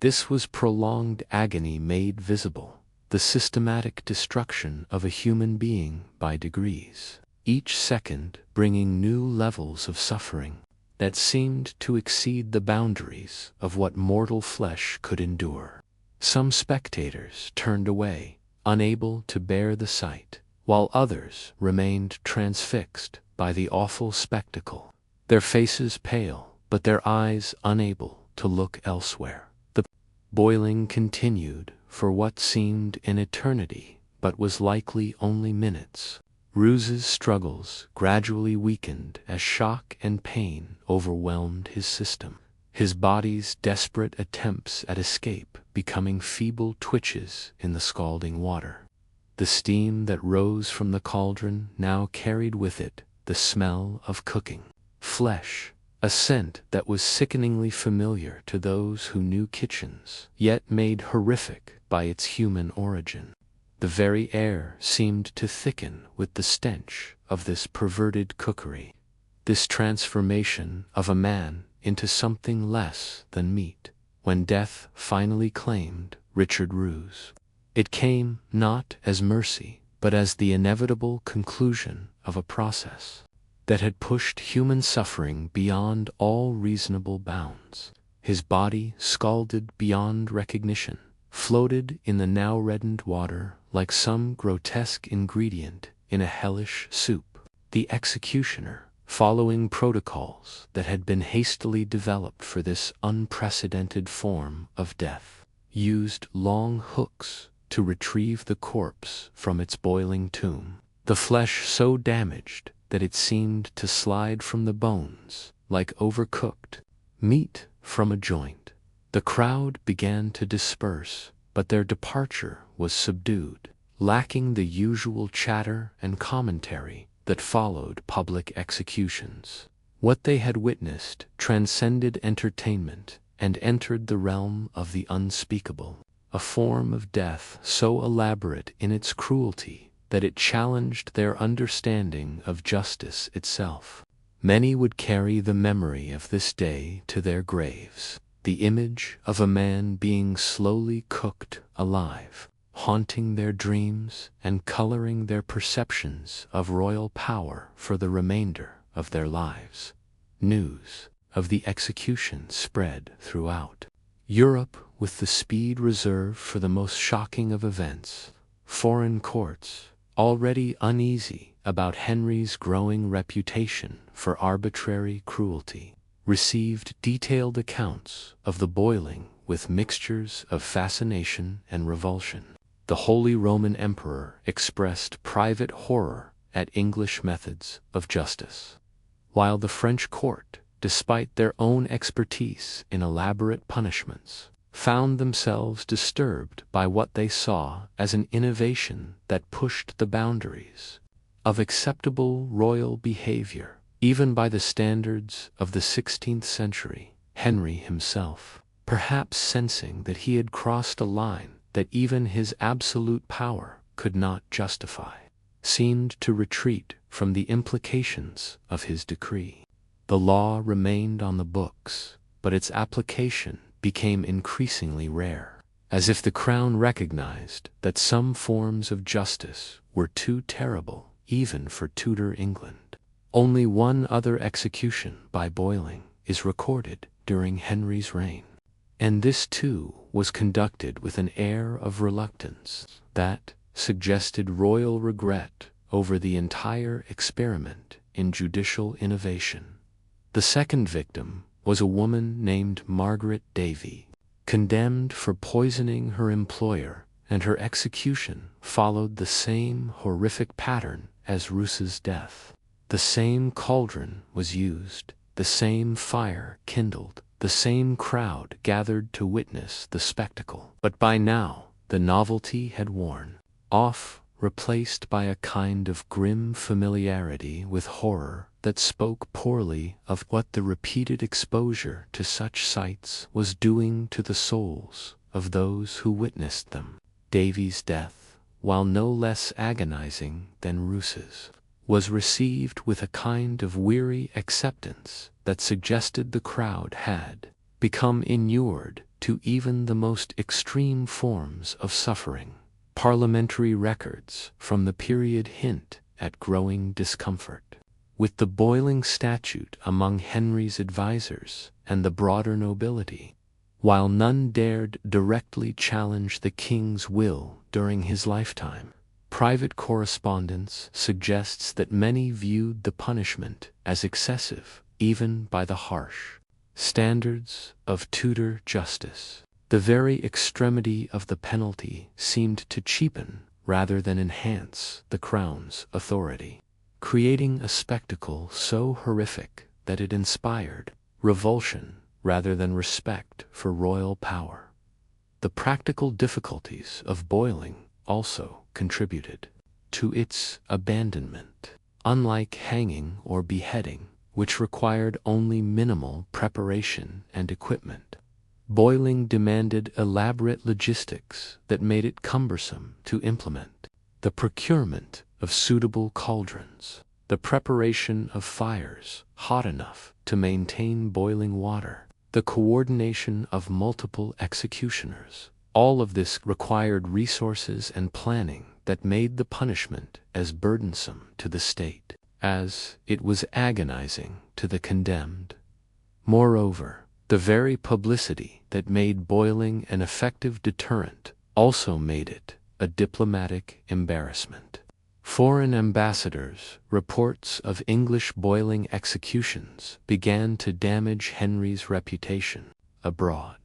This was prolonged agony made visible, the systematic destruction of a human being by degrees, each second bringing new levels of suffering that seemed to exceed the boundaries of what mortal flesh could endure. Some spectators turned away, unable to bear the sight, while others remained transfixed by the awful spectacle, their faces pale, but their eyes unable to look elsewhere. The boiling continued for what seemed an eternity, but was likely only minutes. Roos's struggles gradually weakened as shock and pain overwhelmed his system, his body's desperate attempts at escape becoming feeble twitches in the scalding water. The steam that rose from the cauldron now carried with it the smell of cooking flesh, a scent that was sickeningly familiar to those who knew kitchens, yet made horrific by its human origin. The very air seemed to thicken with the stench of this perverted cookery, this transformation of a man into something less than meat. When death finally claimed Richard Roos, it came not as mercy, but as the inevitable conclusion of a process that had pushed human suffering beyond all reasonable bounds. His body, scalded beyond recognition, floated in the now reddened water like some grotesque ingredient in a hellish soup. The executioner, following protocols that had been hastily developed for this unprecedented form of death, used long hooks to retrieve the corpse from its boiling tomb, the flesh so damaged that it seemed to slide from the bones like overcooked meat from a joint. The crowd began to disperse, but their departure was subdued, lacking the usual chatter and commentary that followed public executions. What they had witnessed transcended entertainment and entered the realm of the unspeakable, a form of death so elaborate in its cruelty that it challenged their understanding of justice itself. Many would carry the memory of this day to their graves, the image of a man being slowly cooked alive, haunting their dreams and coloring their perceptions of royal power for the remainder of their lives. News of the execution spread throughout Europe with the speed reserved for the most shocking of events. Foreign courts, already uneasy about Henry's growing reputation for arbitrary cruelty, received detailed accounts of the boiling with mixtures of fascination and revulsion. The Holy Roman Emperor expressed private horror at English methods of justice, while the French court, despite their own expertise in elaborate punishments, found themselves disturbed by what they saw as an innovation that pushed the boundaries of acceptable royal behavior, even by the standards of the 16th century. Henry himself, perhaps sensing that he had crossed a line that even his absolute power could not justify, seemed to retreat from the implications of his decree. The law remained on the books, but its application became increasingly rare, as if the crown recognized that some forms of justice were too terrible even for Tudor England. Only one other execution by boiling is recorded during Henry's reign, and this too was conducted with an air of reluctance that suggested royal regret over the entire experiment in judicial innovation. The second victim was a woman named Margaret Davy, condemned for poisoning her employer, and her execution followed the same horrific pattern as Roos's death. The same cauldron was used, the same fire kindled, the same crowd gathered to witness the spectacle. But by now, the novelty had worn off, replaced by a kind of grim familiarity with horror that spoke poorly of what the repeated exposure to such sights was doing to the souls of those who witnessed them. Davy's death, while no less agonizing than Roos's, was received with a kind of weary acceptance that suggested the crowd had become inured to even the most extreme forms of suffering. Parliamentary records from the period hint at growing discomfort with the boiling statute among Henry's advisers and the broader nobility. While none dared directly challenge the king's will during his lifetime, private correspondence suggests that many viewed the punishment as excessive even by the harsh standards of Tudor justice. The very extremity of the penalty seemed to cheapen rather than enhance the crown's authority, creating a spectacle so horrific that it inspired revulsion rather than respect for royal power. The practical difficulties of boiling also contributed to its abandonment. Unlike hanging or beheading, which required only minimal preparation and equipment, boiling demanded elaborate logistics that made it cumbersome to implement. The procurement of suitable cauldrons, the preparation of fires hot enough to maintain boiling water, the coordination of multiple executioners, all of this required resources and planning that made the punishment as burdensome to the state as it was agonizing to the condemned. Moreover, the very publicity that made boiling an effective deterrent also made it a diplomatic embarrassment. Foreign ambassadors' reports of English boiling executions began to damage Henry's reputation abroad,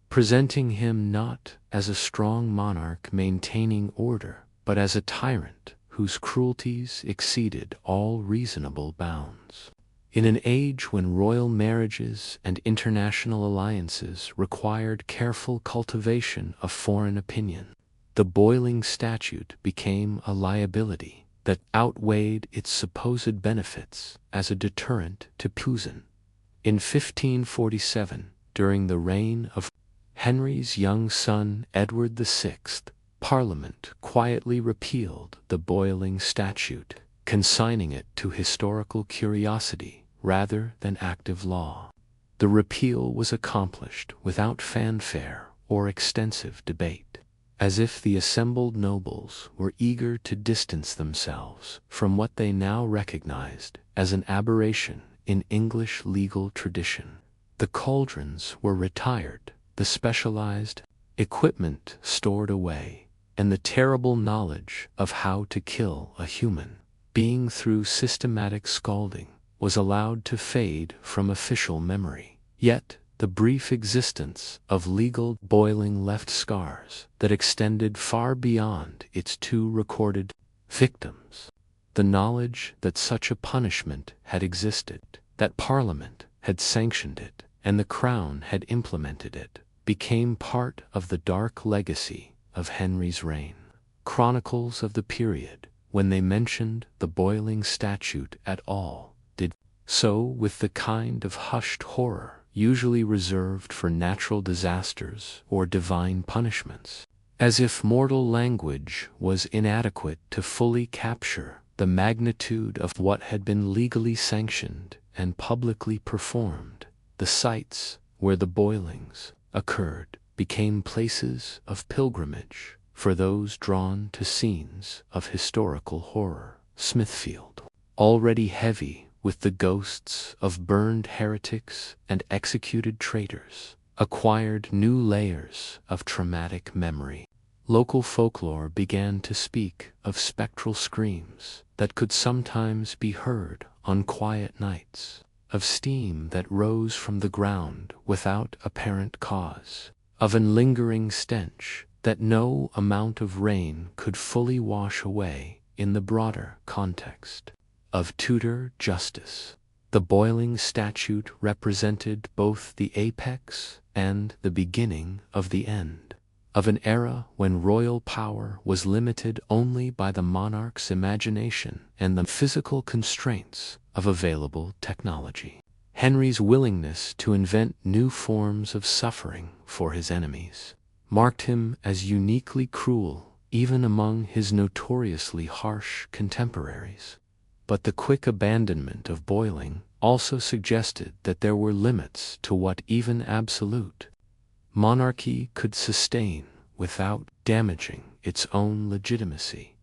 presenting him not as a strong monarch maintaining order, but as a tyrant whose cruelties exceeded all reasonable bounds. In an age when royal marriages and international alliances required careful cultivation of foreign opinion, the boiling statute became a liability that outweighed its supposed benefits as a deterrent to treason. In 1547, during the reign of Henry's young son Edward VI, Parliament quietly repealed the boiling statute, consigning it to historical curiosity rather than active law. The repeal was accomplished without fanfare or extensive debate, as if the assembled nobles were eager to distance themselves from what they now recognized as an aberration in English legal tradition. The cauldrons were retired, the specialized equipment stored away, and the terrible knowledge of how to kill a human being through systematic scalding was allowed to fade from official memory. Yet, the brief existence of legal boiling left scars that extended far beyond its two recorded victims. The knowledge that such a punishment had existed, that Parliament had sanctioned it, and the Crown had implemented it, became part of the dark legacy of Henry's reign. Chronicles of the period, when they mentioned the boiling statute at all, did so with the kind of hushed horror usually reserved for natural disasters or divine punishments, as if mortal language was inadequate to fully capture the magnitude of what had been legally sanctioned and publicly performed. The sites where the boilings occurred became places of pilgrimage for those drawn to scenes of historical horror. Smithfield, already heavy with the ghosts of burned heretics and executed traitors, acquired new layers of traumatic memory. Local folklore began to speak of spectral screams that could sometimes be heard on quiet nights, of steam that rose from the ground without apparent cause, of a lingering stench that no amount of rain could fully wash away in the broader context of Tudor justice. The boiling statute represented both the apex and the beginning of the end, of an era when royal power was limited only by the monarch's imagination and the physical constraints of available technology. Henry's willingness to invent new forms of suffering for his enemies marked him as uniquely cruel even among his notoriously harsh contemporaries. But the quick abandonment of boiling also suggested that there were limits to what even absolute monarchy could sustain without damaging its own legitimacy.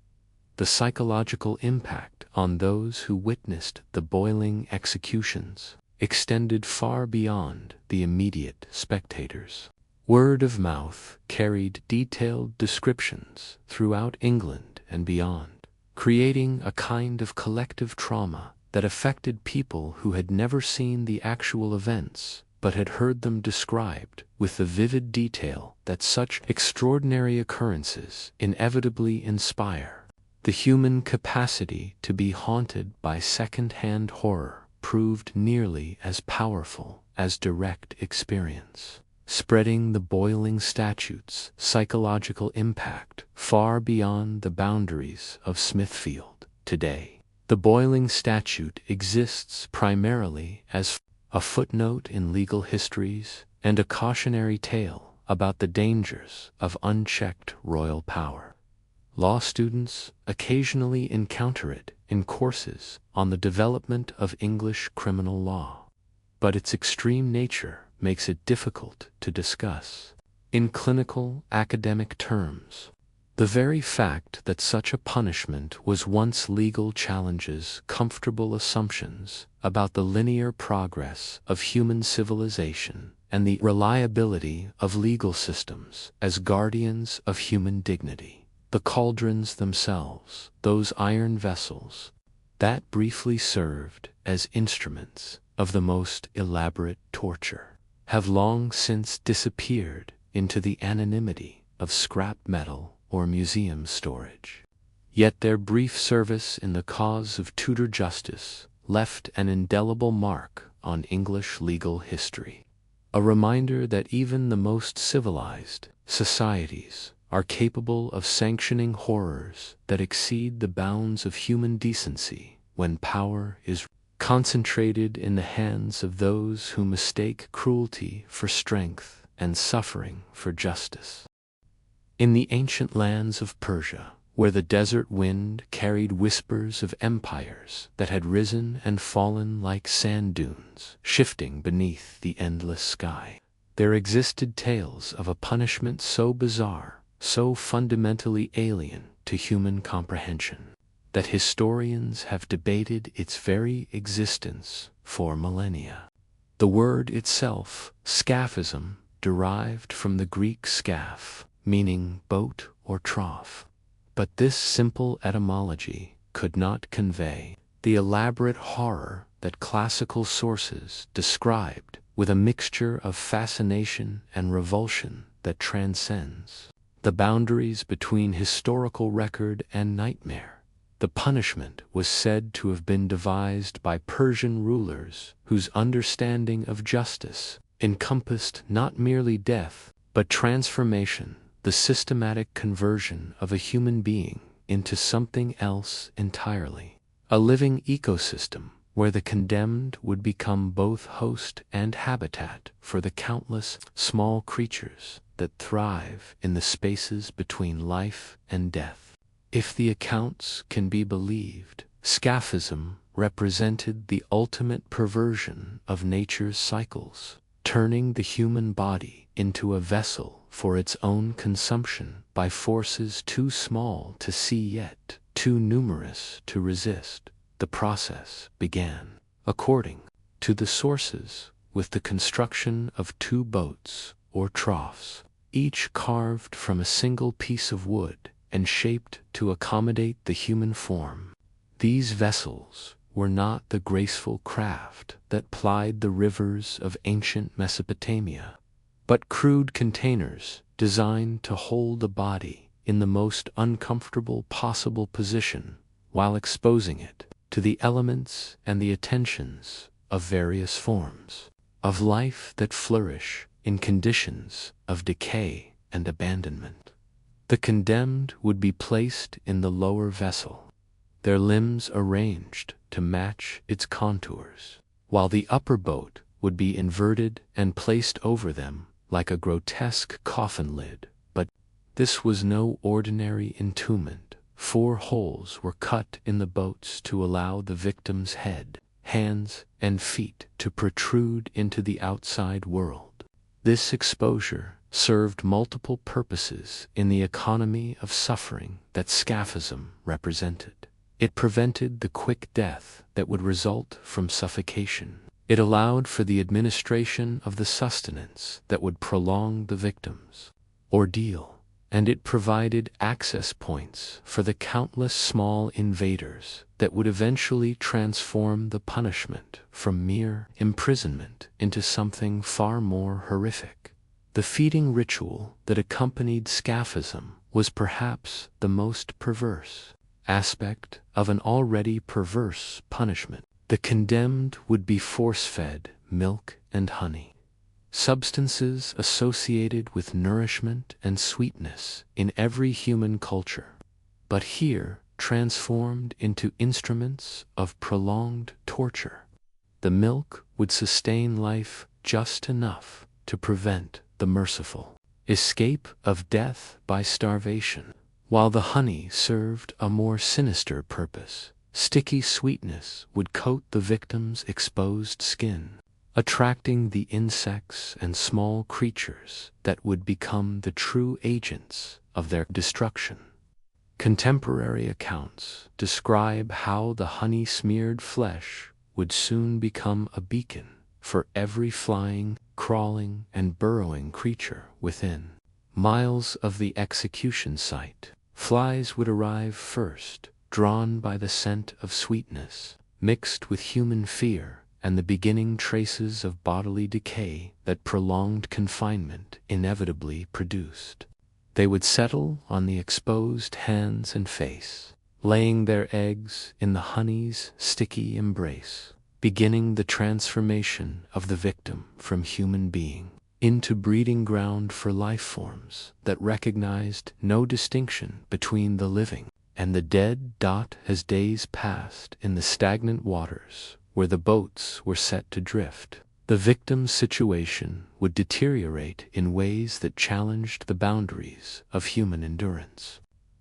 The psychological impact on those who witnessed the boiling executions extended far beyond the immediate spectators. Word of mouth carried detailed descriptions throughout England and beyond, creating a kind of collective trauma that affected people who had never seen the actual events but had heard them described with the vivid detail that such extraordinary occurrences inevitably inspire. The human capacity to be haunted by second-hand horror proved nearly as powerful as direct experience, spreading the boiling statute's psychological impact far beyond the boundaries of Smithfield. Today, the boiling statute exists primarily as a footnote in legal histories and a cautionary tale about the dangers of unchecked royal power. Law students occasionally encounter it in courses on the development of English criminal law, but its extreme nature makes it difficult to discuss in clinical academic terms. The very fact that such a punishment was once legal challenges comfortable assumptions about the linear progress of human civilization and the reliability of legal systems as guardians of human dignity. The cauldrons themselves, those iron vessels that briefly served as instruments of the most elaborate torture, have long since disappeared into the anonymity of scrap metal or museum storage. Yet their brief service in the cause of Tudor justice left an indelible mark on English legal history. A reminder that even the most civilized societies are capable of sanctioning horrors that exceed the bounds of human decency when power is concentrated in the hands of those who mistake cruelty for strength and suffering for justice. In the ancient lands of Persia, where the desert wind carried whispers of empires that had risen and fallen like sand dunes, shifting beneath the endless sky, there existed tales of a punishment so bizarre, so fundamentally alien to human comprehension, that historians have debated its very existence for millennia. The word itself, Scaphism, derived from the Greek scaph, meaning boat or trough. But this simple etymology could not convey the elaborate horror that classical sources described with a mixture of fascination and revulsion that transcends the boundaries between historical record and nightmare. The punishment was said to have been devised by Persian rulers whose understanding of justice encompassed not merely death, but transformation, the systematic conversion of a human being into something else entirely, a living ecosystem where the condemned would become both host and habitat for the countless small creatures that thrive in the spaces between life and death. If the accounts can be believed, Scaphism represented the ultimate perversion of nature's cycles, turning the human body into a vessel for its own consumption by forces too small to see yet too numerous to resist. The process began, according to the sources, with the construction of 2 boats or troughs, each carved from a single piece of wood and shaped to accommodate the human form. These vessels were not the graceful craft that plied the rivers of ancient Mesopotamia, but crude containers designed to hold a body in the most uncomfortable possible position while exposing it to the elements and the attentions of various forms of life that flourish in conditions of decay and abandonment. The condemned would be placed in the lower vessel, their limbs arranged to match its contours, while the upper boat would be inverted and placed over them like a grotesque coffin lid. But this was no ordinary entombment. 4 holes were cut in the boats to allow the victim's head, hands, and feet to protrude into the outside world. This exposure served multiple purposes in the economy of suffering that Scaphism represented. It prevented the quick death that would result from suffocation. It allowed for the administration of the sustenance that would prolong the victim's ordeal. And it provided access points for the countless small invaders that would eventually transform the punishment from mere imprisonment into something far more horrific. The feeding ritual that accompanied Scaphism was perhaps the most perverse aspect of an already perverse punishment. The condemned would be force-fed milk and honey, substances associated with nourishment and sweetness in every human culture, but here transformed into instruments of prolonged torture. The milk would sustain life just enough to prevent the merciful escape of death by starvation, while the honey served a more sinister purpose. Sticky sweetness would coat the victim's exposed skin, attracting the insects and small creatures that would become the true agents of their destruction. Contemporary accounts describe how the honey-smeared flesh would soon become a beacon for every flying, crawling, and burrowing creature within miles of the execution site. Flies would arrive first, drawn by the scent of sweetness, mixed with human fear and the beginning traces of bodily decay that prolonged confinement inevitably produced. They would settle on the exposed hands and face, laying their eggs in the honey's sticky embrace, beginning the transformation of the victim from human being into breeding ground for life forms that recognized no distinction between the living and the dead. As days passed in the stagnant waters where the boats were set to drift, the victim's situation would deteriorate in ways that challenged the boundaries of human endurance.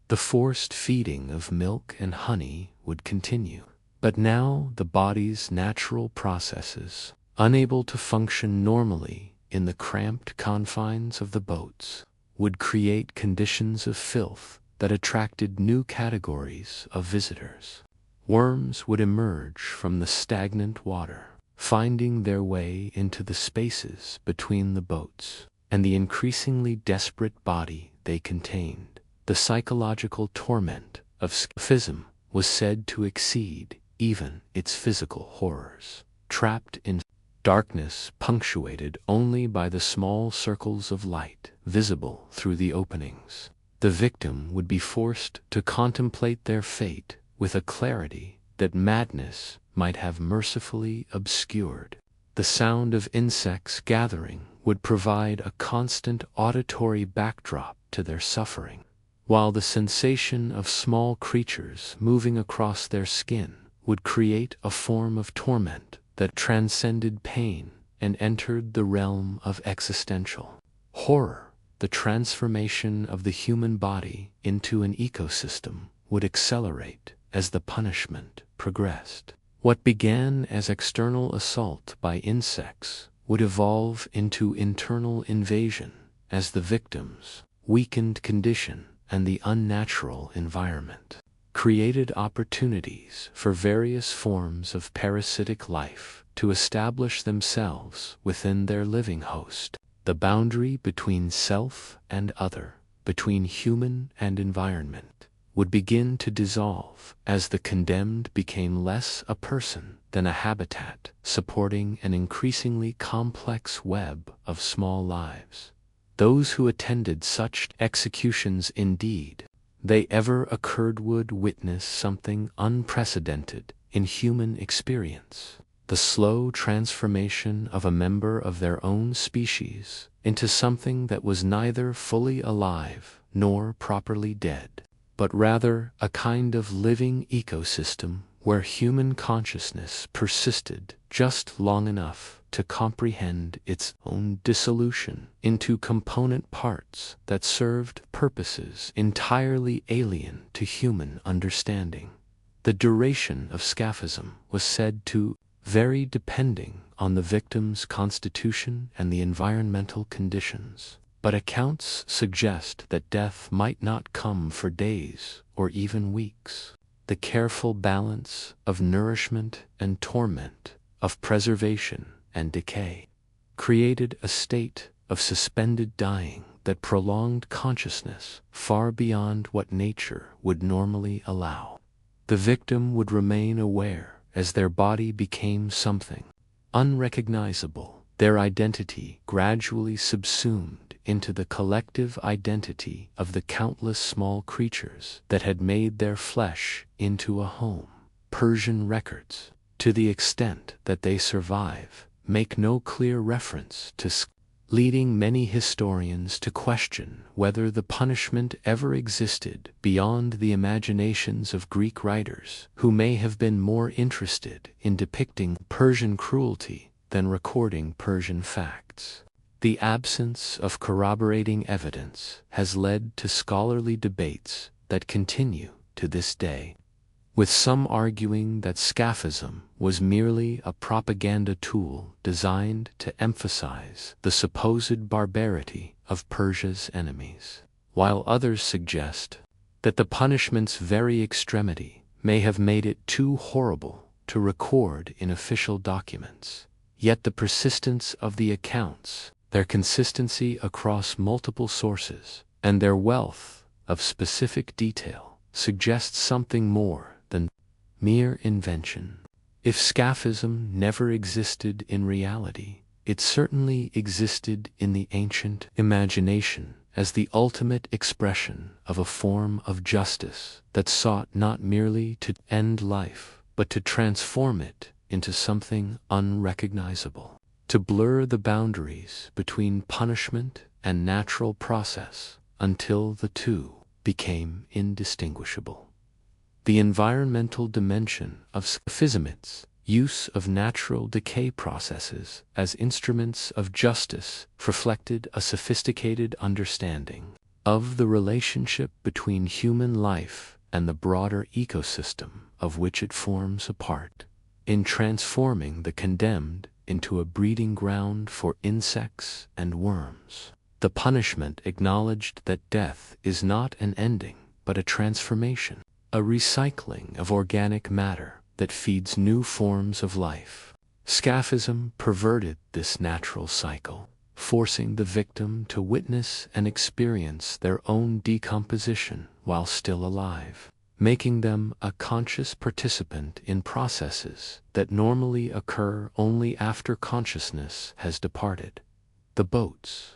The forced feeding of milk and honey would continue, but now the body's natural processes, unable to function normally in the cramped confines of the boats, would create conditions of filth that attracted new categories of visitors. Worms would emerge from the stagnant water, finding their way into the spaces between the boats and the increasingly desperate body they contained. The psychological torment of Scaphism was said to exceed even its physical horrors. Trapped in darkness punctuated only by the small circles of light visible through the openings, the victim would be forced to contemplate their fate with a clarity that madness might have mercifully obscured. The sound of insects gathering would provide a constant auditory backdrop to their suffering, while the sensation of small creatures moving across their skin would create a form of torment that transcended pain and entered the realm of existential horror. The transformation of the human body into an ecosystem would accelerate as the punishment progressed. What began as external assault by insects would evolve into internal invasion as the victim's weakened condition and the unnatural environment created opportunities for various forms of parasitic life to establish themselves within their living host. The boundary between self and other, between human and environment, would begin to dissolve as the condemned became less a person than a habitat supporting an increasingly complex web of small lives. Those who attended such executions, indeed they ever occurred, would witness something unprecedented in human experience: the slow transformation of a member of their own species into something that was neither fully alive nor properly dead, but rather a kind of living ecosystem where human consciousness persisted just long enough to comprehend its own dissolution into component parts that served purposes entirely alien to human understanding. The duration of Scaphism was said to vary depending on the victim's constitution and the environmental conditions, but accounts suggest that death might not come for days or even weeks. The careful balance of nourishment and torment, of preservation and decay, created a state of suspended dying that prolonged consciousness far beyond what nature would normally allow. The victim would remain aware as their body became something unrecognizable, their identity gradually subsumed into the collective identity of the countless small creatures that had made their flesh into a home. Persian records, to the extent that they survive, make no clear reference to leading many historians to question whether the punishment ever existed beyond the imaginations of Greek writers, who may have been more interested in depicting Persian cruelty than recording Persian facts. The absence of corroborating evidence has led to scholarly debates that continue to this day, with some arguing that Scaphism was merely a propaganda tool designed to emphasize the supposed barbarity of Persia's enemies, while others suggest that the punishment's very extremity may have made it too horrible to record in official documents. Yet the persistence of the accounts, their consistency across multiple sources, and their wealth of specific detail suggests something more than mere invention. If Scaphism never existed in reality, it certainly existed in the ancient imagination as the ultimate expression of a form of justice that sought not merely to end life, but to transform it into something unrecognizable, to blur the boundaries between punishment and natural process until the two became indistinguishable. The environmental dimension of Scaphism's use of natural decay processes as instruments of justice reflected a sophisticated understanding of the relationship between human life and the broader ecosystem of which it forms a part. In transforming the condemned into a breeding ground for insects and worms, the punishment acknowledged that death is not an ending but a transformation, a recycling of organic matter that feeds new forms of life. Scaphism perverted this natural cycle, forcing the victim to witness and experience their own decomposition while still alive, making them a conscious participant in processes that normally occur only after consciousness has departed. The boats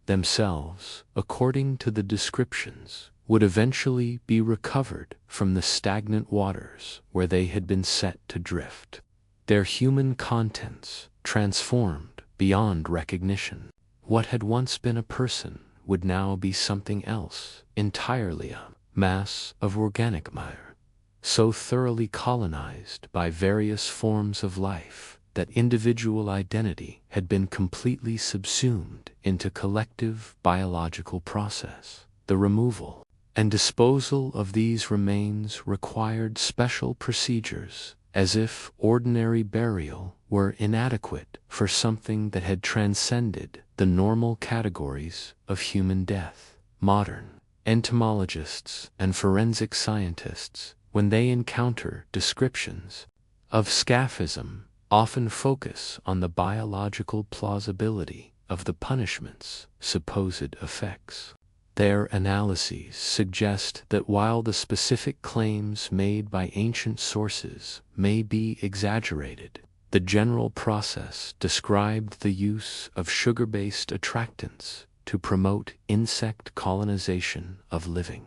themselves, according to the descriptions, would eventually be recovered from the stagnant waters where they had been set to drift, their human contents transformed beyond recognition. What had once been a person would now be something else entirely, a mass of organic matter, so thoroughly colonized by various forms of life that individual identity had been completely subsumed into collective biological process. The removal and disposal of these remains required special procedures, as if ordinary burial were inadequate for something that had transcended the normal categories of human death. Modern entomologists and forensic scientists, when they encounter descriptions of Scaphism, often focus on the biological plausibility of the punishment's supposed effects. Their analyses suggest that while the specific claims made by ancient sources may be exaggerated, the general process described the use of sugar-based attractants to promote insect colonization of living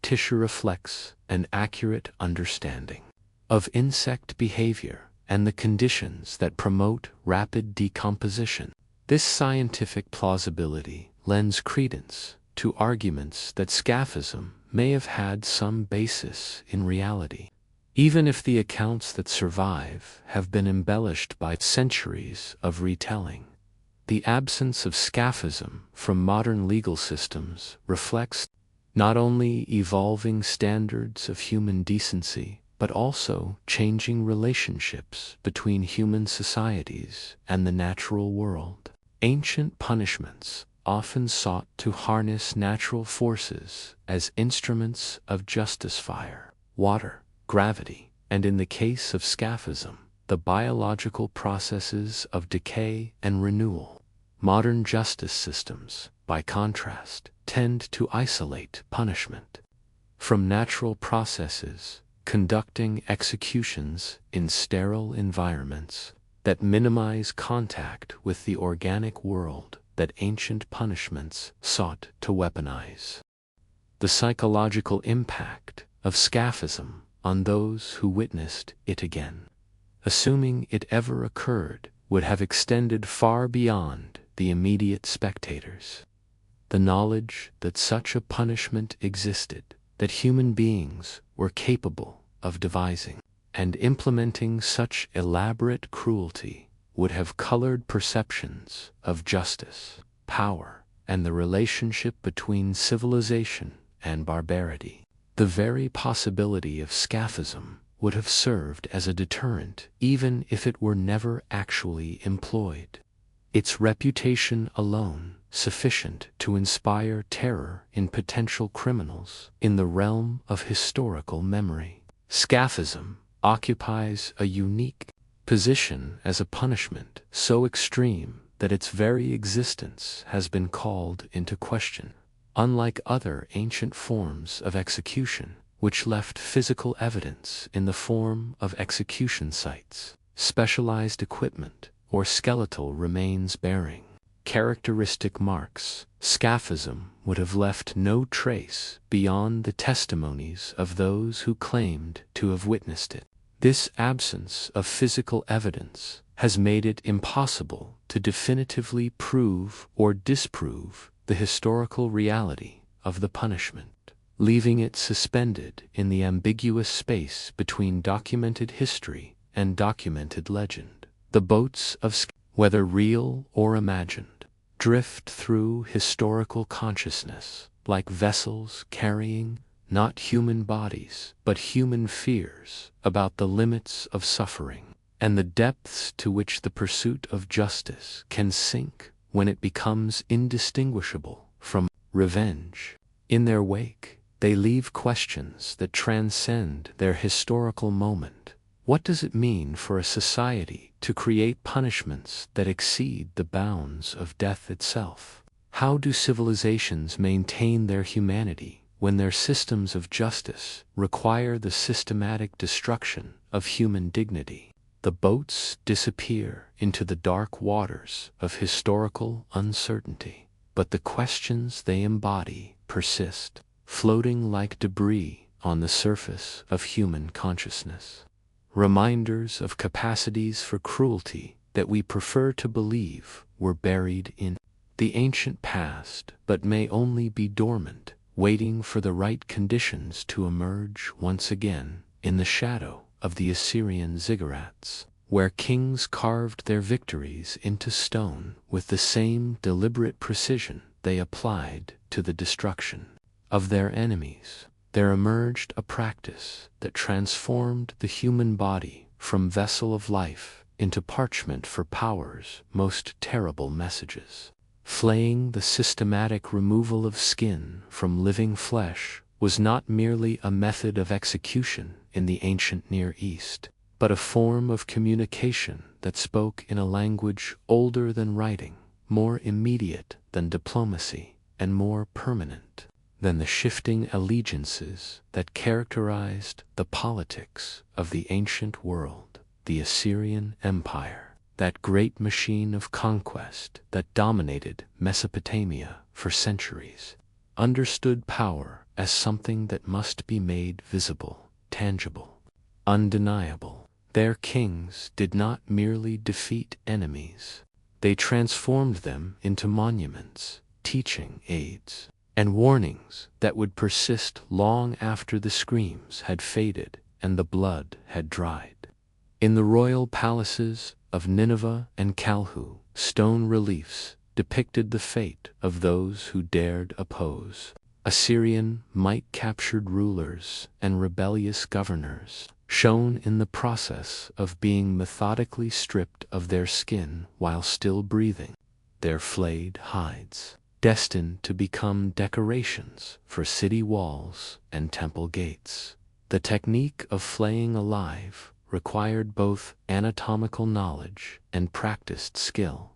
tissue reflects an accurate understanding of insect behavior and the conditions that promote rapid decomposition. This scientific plausibility lends credence to arguments that Scaphism may have had some basis in reality, even if the accounts that survive have been embellished by centuries of retelling. The absence of Scaphism from modern legal systems reflects not only evolving standards of human decency, but also changing relationships between human societies and the natural world. Ancient punishments often sought to harness natural forces as instruments of justice: fire, water, gravity, and in the case of Scaphism, the biological processes of decay and renewal. Modern justice systems, by contrast, tend to isolate punishment from natural processes, conducting executions in sterile environments that minimize contact with the organic world that ancient punishments sought to weaponize. The psychological impact of Scaphism on those who witnessed it again, assuming it ever occurred, would have extended far beyond the immediate spectators. The knowledge that such a punishment existed, that human beings were capable of devising and implementing such elaborate cruelty, would have colored perceptions of justice, power, and the relationship between civilization and barbarity. The very possibility of Scaphism would have served as a deterrent even if it were never actually employed. Its reputation alone sufficient to inspire terror in potential criminals in the realm of historical memory. Scaphism occupies a unique position as a punishment so extreme that its very existence has been called into question. Unlike other ancient forms of execution, which left physical evidence in the form of execution sites, specialized equipment, or skeletal remains bearing characteristic marks, Scaphism would have left no trace beyond the testimonies of those who claimed to have witnessed it. This absence of physical evidence has made it impossible to definitively prove or disprove the historical reality of the punishment, leaving it suspended in the ambiguous space between documented history and documented legend. The boats of whether real or imagined, drift through historical consciousness like vessels carrying not human bodies but human fears about the limits of suffering and the depths to which the pursuit of justice can sink when it becomes indistinguishable from revenge. In their wake, they leave questions that transcend their historical moment. What does it mean for a society to create punishments that exceed the bounds of death itself? How do civilizations maintain their humanity when their systems of justice require the systematic destruction of human dignity? The boats disappear into the dark waters of historical uncertainty, but the questions they embody persist, floating like debris on the surface of human consciousness. Reminders of capacities for cruelty that we prefer to believe were buried in the ancient past but may only be dormant, waiting for the right conditions to emerge once again in the shadow of the Assyrian ziggurats, where kings carved their victories into stone with the same deliberate precision they applied to the destruction of their enemies. There emerged a practice that transformed the human body from vessel of life into parchment for power's most terrible messages. Flaying, the systematic removal of skin from living flesh, was not merely a method of execution in the ancient Near East, but a form of communication that spoke in a language older than writing, more immediate than diplomacy, and more permanent than the shifting allegiances that characterized the politics of the ancient world. The Assyrian Empire, that great machine of conquest that dominated Mesopotamia for centuries, understood power as something that must be made visible, tangible, undeniable. Their kings did not merely defeat enemies, they transformed them into monuments, teaching aids, and warnings that would persist long after the screams had faded and the blood had dried. In the royal palaces of Nineveh and Kalhu, stone reliefs depicted the fate of those who dared oppose. Assyrian might-captured rulers and rebellious governors, shown in the process of being methodically stripped of their skin while still breathing, their flayed hides destined to become decorations for city walls and temple gates. The technique of flaying alive required both anatomical knowledge and practiced skill,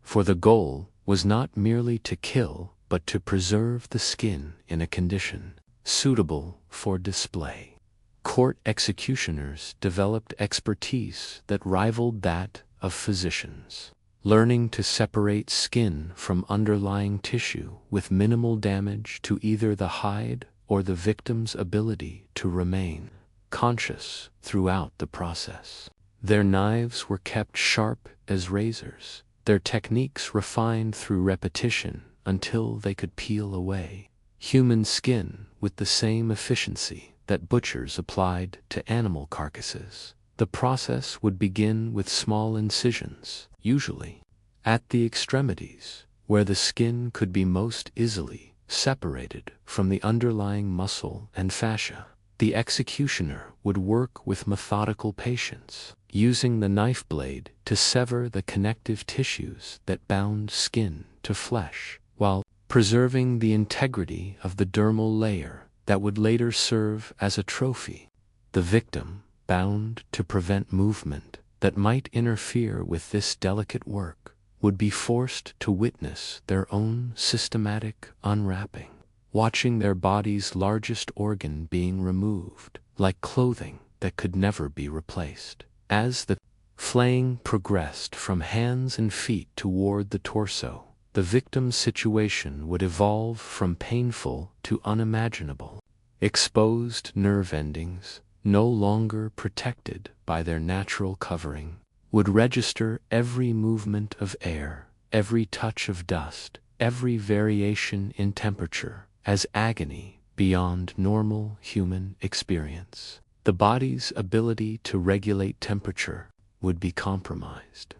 for the goal was not merely to kill but to preserve the skin in a condition suitable for display. Court executioners developed expertise that rivaled that of physicians, learning to separate skin from underlying tissue with minimal damage to either the hide or the victim's ability to remain conscious throughout the process. Their knives were kept sharp as razors, their techniques refined through repetition until they could peel away human skin with the same efficiency that butchers applied to animal carcasses. The process would begin with small incisions, usually at the extremities, where the skin could be most easily separated from the underlying muscle and fascia. The executioner would work with methodical patience, using the knife blade to sever the connective tissues that bound skin to flesh, while preserving the integrity of the dermal layer that would later serve as a trophy. The victim, bound to prevent movement that might interfere with this delicate work, would be forced to witness their own systematic unwrapping, watching their body's largest organ being removed, like clothing that could never be replaced. As the flaying progressed from hands and feet toward the torso, the victim's situation would evolve from painful to unimaginable. Exposed nerve endings, no longer protected by their natural covering, would register every movement of air, every touch of dust, every variation in temperature, as agony beyond normal human experience. The body's ability to regulate temperature would be compromised,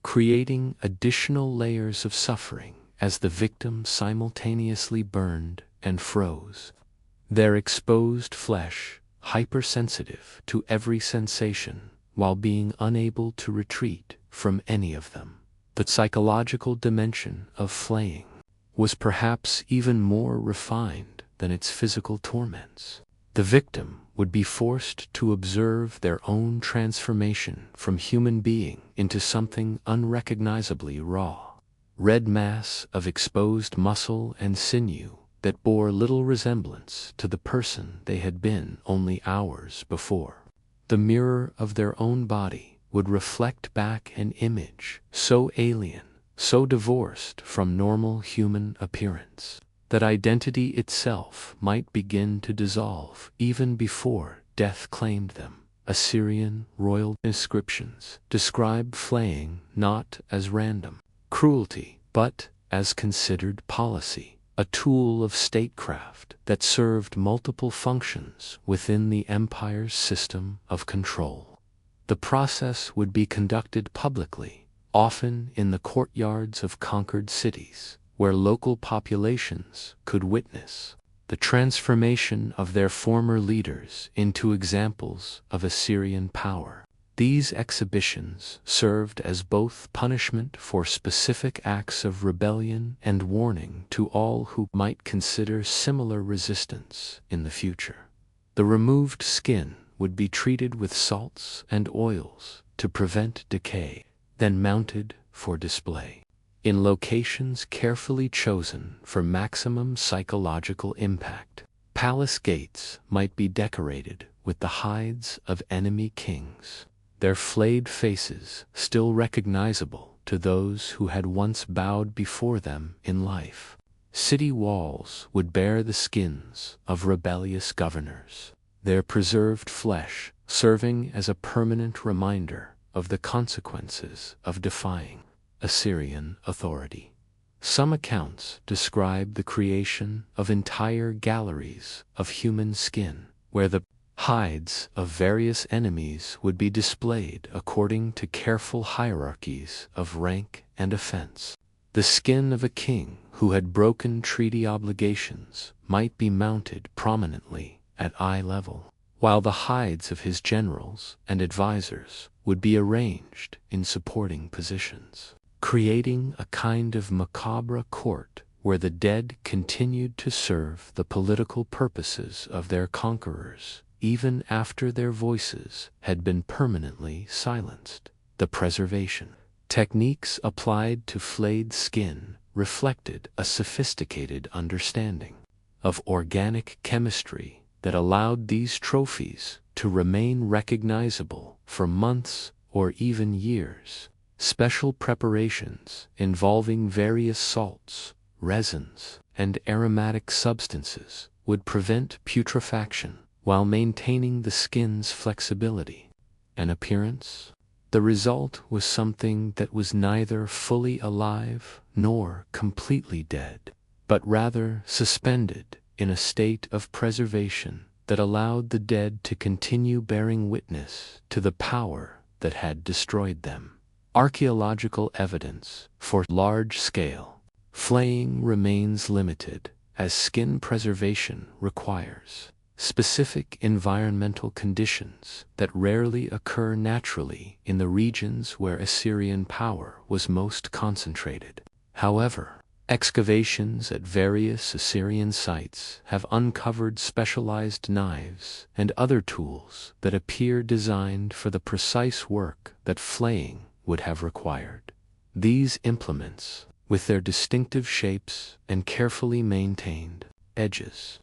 creating additional layers of suffering as the victim simultaneously burned and froze. Their exposed flesh, hypersensitive to every sensation, while being unable to retreat from any of them. The psychological dimension of flaying was perhaps even more refined than its physical torments. The victim would be forced to observe their own transformation from human being into something unrecognizably raw. Red mass of exposed muscle and sinew that bore little resemblance to the person they had been only hours before. The mirror of their own body would reflect back an image so alien, so divorced from normal human appearance, that identity itself might begin to dissolve even before death claimed them. Assyrian royal inscriptions describe flaying not as random cruelty, but as considered policy, a tool of statecraft that served multiple functions within the empire's system of control. The process would be conducted publicly, often in the courtyards of conquered cities, where local populations could witness the transformation of their former leaders into examples of Assyrian power. These exhibitions served as both punishment for specific acts of rebellion and warning to all who might consider similar resistance in the future. The removed skin would be treated with salts and oils to prevent decay, then mounted for display in locations carefully chosen for maximum psychological impact. Palace gates might be decorated with the hides of enemy kings, their flayed faces still recognizable to those who had once bowed before them in life. City walls would bear the skins of rebellious governors, their preserved flesh serving as a permanent reminder of the consequences of defying Assyrian authority. Some accounts describe the creation of entire galleries of human skin, where the hides of various enemies would be displayed according to careful hierarchies of rank and offense. The skin of a king who had broken treaty obligations might be mounted prominently at eye level, while the hides of his generals and advisors would be arranged in supporting positions, creating a kind of macabre court where the dead continued to serve the political purposes of their conquerors, even after their voices had been permanently silenced. The preservation techniques applied to flayed skin reflected a sophisticated understanding of organic chemistry that allowed these trophies to remain recognizable for months or even years. Special preparations involving various salts, resins, and aromatic substances would prevent putrefaction while maintaining the skin's flexibility and appearance. The result was something that was neither fully alive nor completely dead, but rather suspended in a state of preservation that allowed the dead to continue bearing witness to the power that had destroyed them. Archaeological evidence for large-scale flaying remains limited, as skin preservation requires specific environmental conditions that rarely occur naturally in the regions where Assyrian power was most concentrated. However, excavations at various Assyrian sites have uncovered specialized knives and other tools that appear designed for the precise work that flaying would have required. These implements, with their distinctive shapes and carefully maintained edges,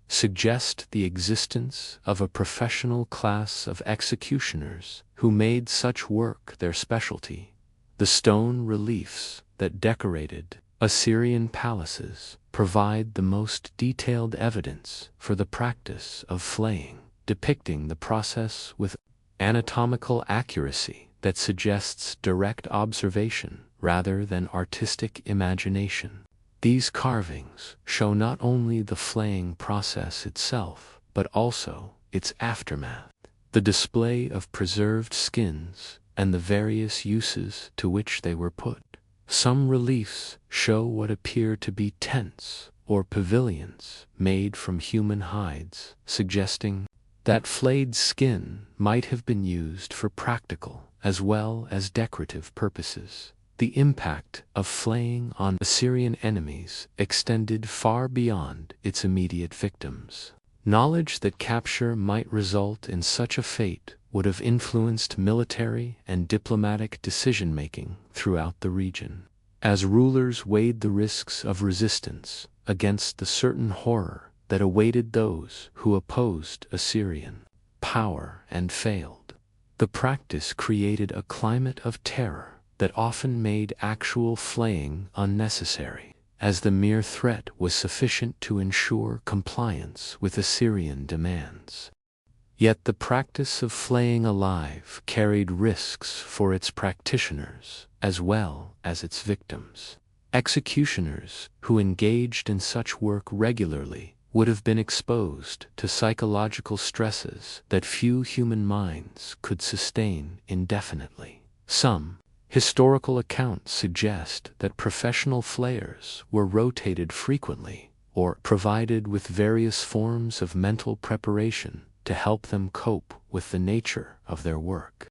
suggest the existence of a professional class of executioners who made such work their specialty. The stone reliefs that decorated Assyrian palaces provide the most detailed evidence for the practice of flaying, depicting the process with anatomical accuracy that suggests direct observation rather than artistic imagination. These carvings show not only the flaying process itself, but also its aftermath, the display of preserved skins, and the various uses to which they were put. Some reliefs show what appear to be tents or pavilions made from human hides, suggesting that flayed skin might have been used for practical as well as decorative purposes. The impact of flaying on Assyrian enemies extended far beyond its immediate victims. Knowledge that capture might result in such a fate would have influenced military and diplomatic decision-making throughout the region. As rulers weighed the risks of resistance against the certain horror that awaited those who opposed Assyrian power and failed, the practice created a climate of terror that often made actual flaying unnecessary, as the mere threat was sufficient to ensure compliance with Assyrian demands. Yet the practice of flaying alive carried risks for its practitioners as well as its victims. Executioners who engaged in such work regularly would have been exposed to psychological stresses that few human minds could sustain indefinitely. Some historical accounts suggest that professional flayers were rotated frequently or provided with various forms of mental preparation to help them cope with the nature of their work.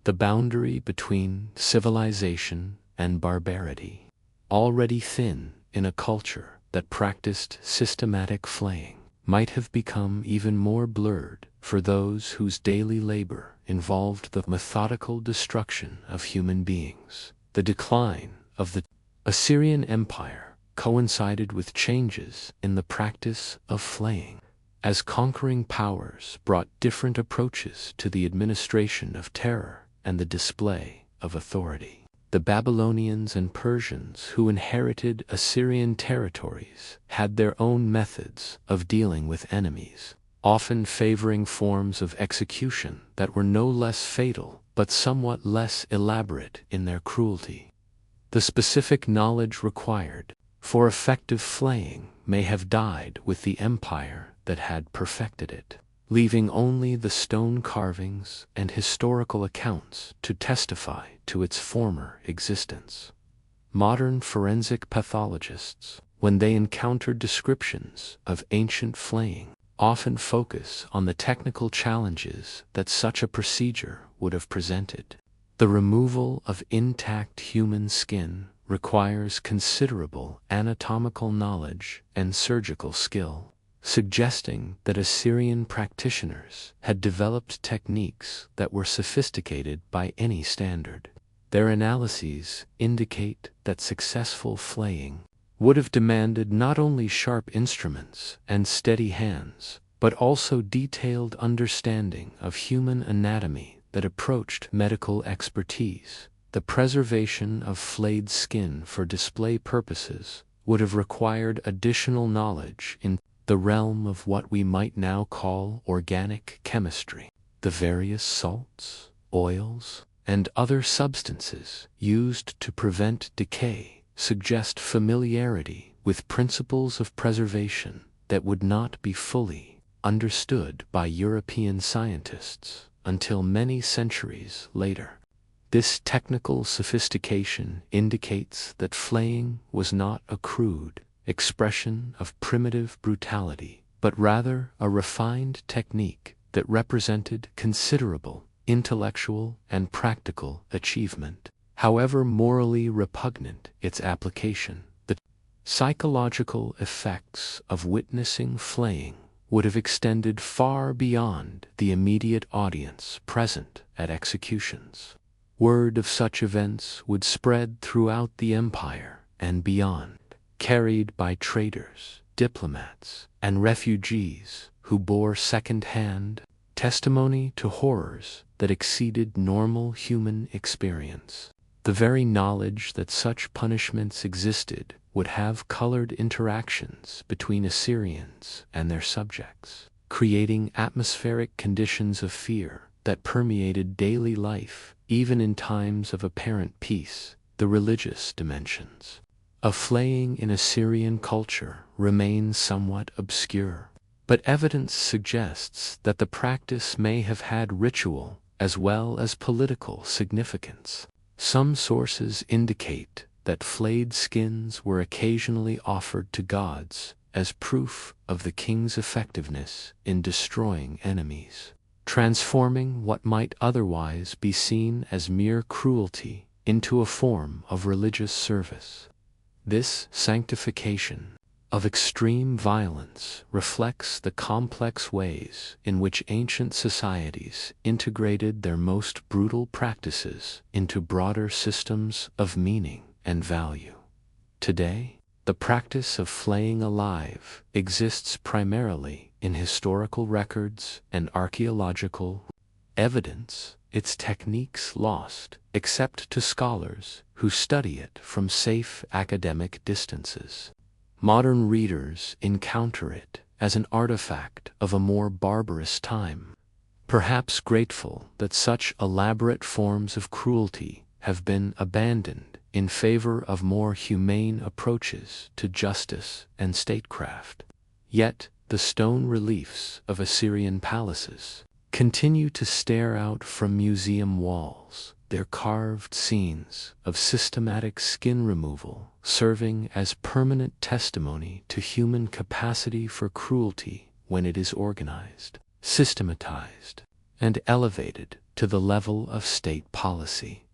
The boundary between civilization and barbarity, already thin in a culture that practiced systematic flaying, might have become even more blurred for those whose daily labor involved the methodical destruction of human beings. The decline of the Assyrian Empire coincided with changes in the practice of flaying, as conquering powers brought different approaches to the administration of terror and the display of authority. The Babylonians and Persians who inherited Assyrian territories had their own methods of dealing with enemies, often favoring forms of execution that were no less fatal but somewhat less elaborate in their cruelty. The specific knowledge required for effective flaying may have died with the empire that had perfected it, leaving only the stone carvings and historical accounts to testify to its former existence. Modern forensic pathologists, when they encounter descriptions of ancient flaying, often focus on the technical challenges that such a procedure would have presented. The removal of intact human skin requires considerable anatomical knowledge and surgical skill, suggesting that Assyrian practitioners had developed techniques that were sophisticated by any standard. Their analyses indicate that successful flaying would have demanded not only sharp instruments and steady hands, but also detailed understanding of human anatomy that approached medical expertise. The preservation of flayed skin for display purposes would have required additional knowledge in the realm of what we might now call organic chemistry. The various salts, oils, and other substances used to prevent decay suggest familiarity with principles of preservation that would not be fully understood by European scientists until many centuries later. This technical sophistication indicates that flaying was not a crude expression of primitive brutality, but rather a refined technique that represented considerable intellectual and practical achievement. However morally repugnant its application, the psychological effects of witnessing flaying would have extended far beyond the immediate audience present at executions. Word of such events would spread throughout the empire and beyond, carried by traders, diplomats, and refugees who bore second-hand testimony to horrors that exceeded normal human experience. The very knowledge that such punishments existed would have colored interactions between Assyrians and their subjects, creating atmospheric conditions of fear that permeated daily life, even in times of apparent peace. The religious dimensions of flaying in Assyrian culture remain somewhat obscure, but evidence suggests that the practice may have had ritual as well as political significance. Some sources indicate that flayed skins were occasionally offered to gods as proof of the king's effectiveness in destroying enemies, transforming what might otherwise be seen as mere cruelty into a form of religious service. This sanctification of extreme violence reflects the complex ways in which ancient societies integrated their most brutal practices into broader systems of meaning and value. Today, the practice of flaying alive exists primarily in historical records and archaeological evidence, its techniques lost except to scholars who study it from safe academic distances. Modern readers encounter it as an artifact of a more barbarous time, perhaps grateful that such elaborate forms of cruelty have been abandoned in favor of more humane approaches to justice and statecraft. Yet, the stone reliefs of Assyrian palaces continue to stare out from museum walls, their carved scenes of systematic skin removal serving as permanent testimony to human capacity for cruelty when it is organized, systematized, and elevated to the level of state policy.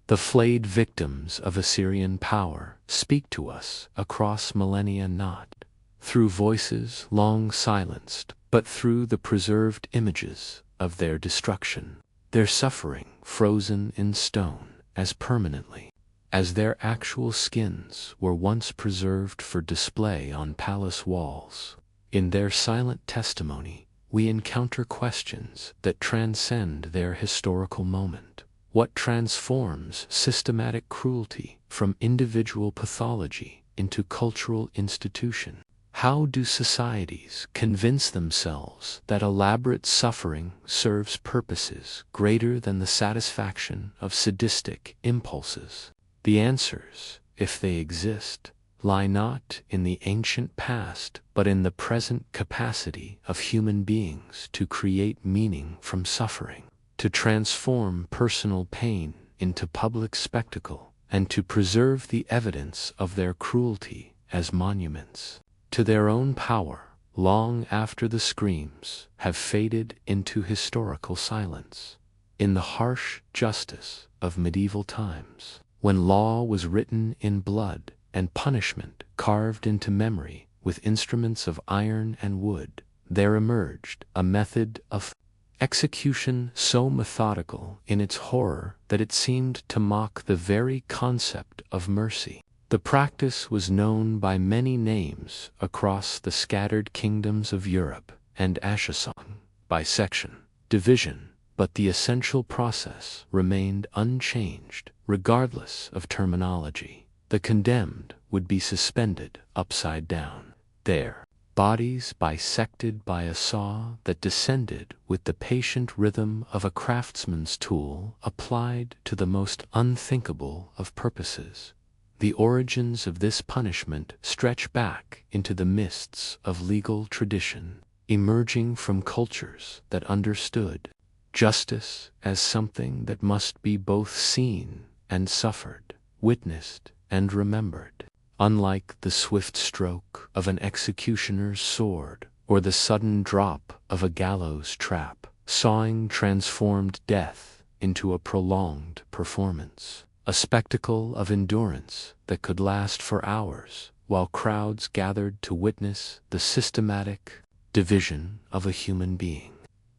The flayed victims of Assyrian power speak to us across millennia, not through voices long silenced, but through the preserved images of their destruction, their suffering frozen in stone as permanently as their actual skins were once preserved for display on palace walls. In their silent testimony, we encounter questions that transcend their historical moment. What transforms systematic cruelty from individual pathology into cultural institution? How do societies convince themselves that elaborate suffering serves purposes greater than the satisfaction of sadistic impulses? The answers, if they exist, lie not in the ancient past but in the present capacity of human beings to create meaning from suffering, to transform personal pain into public spectacle, and to preserve the evidence of their cruelty as monuments to their own power long after the screams have faded into historical silence. In the harsh justice of medieval times, when law was written in blood and punishment carved into memory with instruments of iron and wood, there emerged a method of execution so methodical in its horror that it seemed to mock the very concept of mercy. The practice was known by many names across the scattered kingdoms of Europe and Ashasong, bisection, division, but the essential process remained unchanged regardless of terminology. The condemned would be suspended upside down, their bodies bisected by a saw that descended with the patient rhythm of a craftsman's tool applied to the most unthinkable of purposes. The origins of this punishment stretch back into the mists of legal tradition, emerging from cultures that understood justice as something that must be both seen and suffered, witnessed and remembered. Unlike the swift stroke of an executioner's sword or the sudden drop of a gallows trap, sawing transformed death into a prolonged performance, a spectacle of endurance that could last for hours while crowds gathered to witness the systematic division of a human being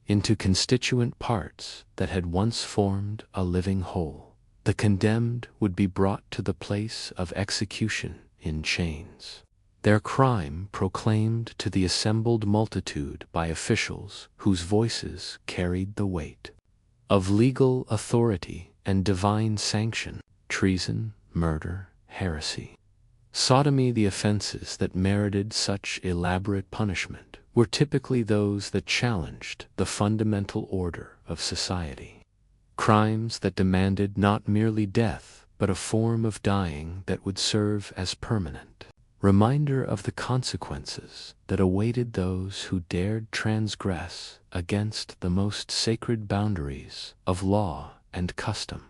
into constituent parts that had once formed a living whole. The condemned would be brought to the place of execution in chains, their crime proclaimed to the assembled multitude by officials whose voices carried the weight of legal authority and divine sanction. Treason, murder, heresy, sodomy. The offenses that merited such elaborate punishment were typically those that challenged the fundamental order of society. Crimes that demanded not merely death, but a form of dying that would serve as permanent reminder of the consequences that awaited those who dared transgress against the most sacred boundaries of law and custom.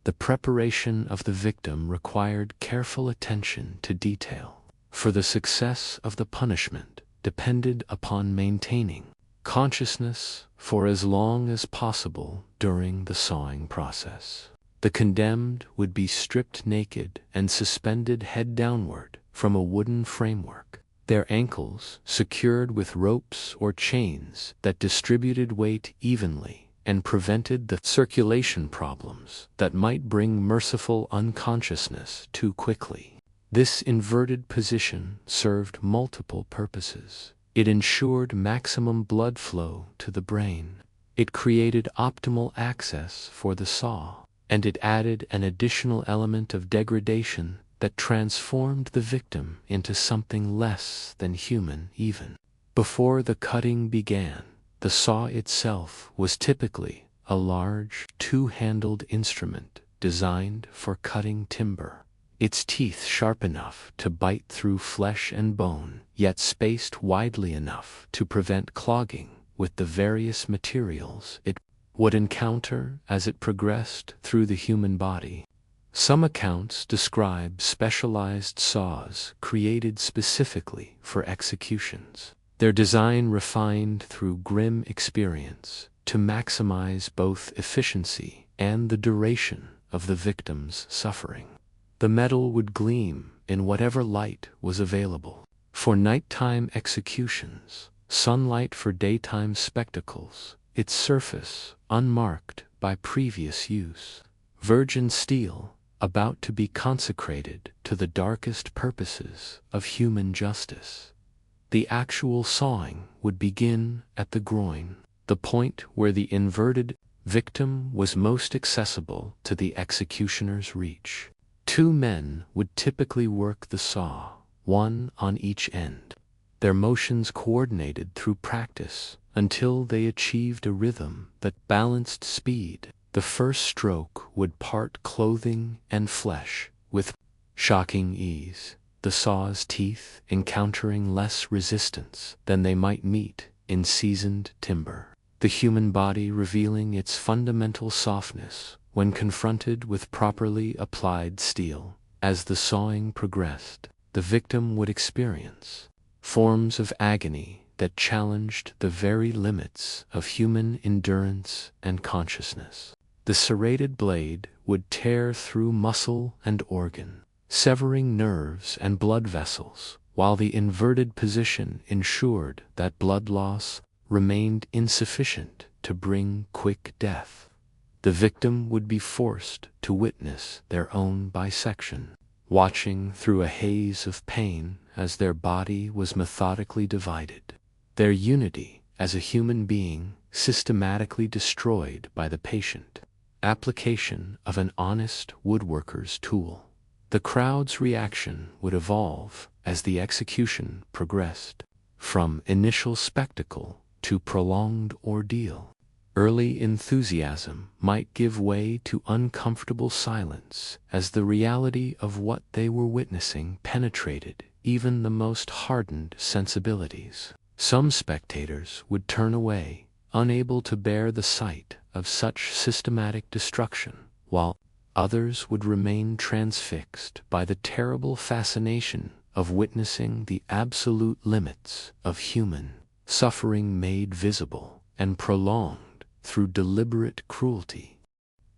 The preparation of the victim required careful attention to detail, for the success of the punishment depended upon maintaining consciousness for as long as possible during the sawing process. The condemned would be stripped naked and suspended head downward from a wooden framework, their ankles secured with ropes or chains that distributed weight evenly and prevented the circulation problems that might bring merciful unconsciousness too quickly. This inverted position served multiple purposes. It ensured maximum blood flow to the brain, it created optimal access for the saw, and it added an additional element of degradation that transformed the victim into something less than human. Even before the cutting began, the saw itself was typically a large, two-handled instrument designed for cutting timber, its teeth sharp enough to bite through flesh and bone, yet spaced widely enough to prevent clogging with the various materials it would encounter as it progressed through the human body. Some accounts describe specialized saws created specifically for executions, their design refined through grim experience to maximize both efficiency and the duration of the victim's suffering. The metal would gleam in whatever light was available. For nighttime executions, sunlight for daytime spectacles, its surface unmarked by previous use. Virgin steel, about to be consecrated to the darkest purposes of human justice. The actual sawing would begin at the groin, the point where the inverted victim was most accessible to the executioner's reach. Two men would typically work the saw, one on each end, their motions coordinated through practice until they achieved a rhythm that balanced speed. The first stroke would part clothing and flesh with shocking ease, the saw's teeth encountering less resistance than they might meet in seasoned timber, the human body revealing its fundamental softness when confronted with properly applied steel. As the sawing progressed, the victim would experience forms of agony that challenged the very limits of human endurance and consciousness. The serrated blade would tear through muscle and organ, severing nerves and blood vessels, while the inverted position ensured that blood loss remained insufficient to bring quick death. The victim would be forced to witness their own bisection, watching through a haze of pain as their body was methodically divided, their unity as a human being systematically destroyed by the patient application of an honest woodworker's tool. The crowd's reaction would evolve as the execution progressed, from initial spectacle to prolonged ordeal. Early enthusiasm might give way to uncomfortable silence as the reality of what they were witnessing penetrated even the most hardened sensibilities. Some spectators would turn away, unable to bear the sight of such systematic destruction, while others would remain transfixed by the terrible fascination of witnessing the absolute limits of human suffering made visible and prolonged through deliberate cruelty.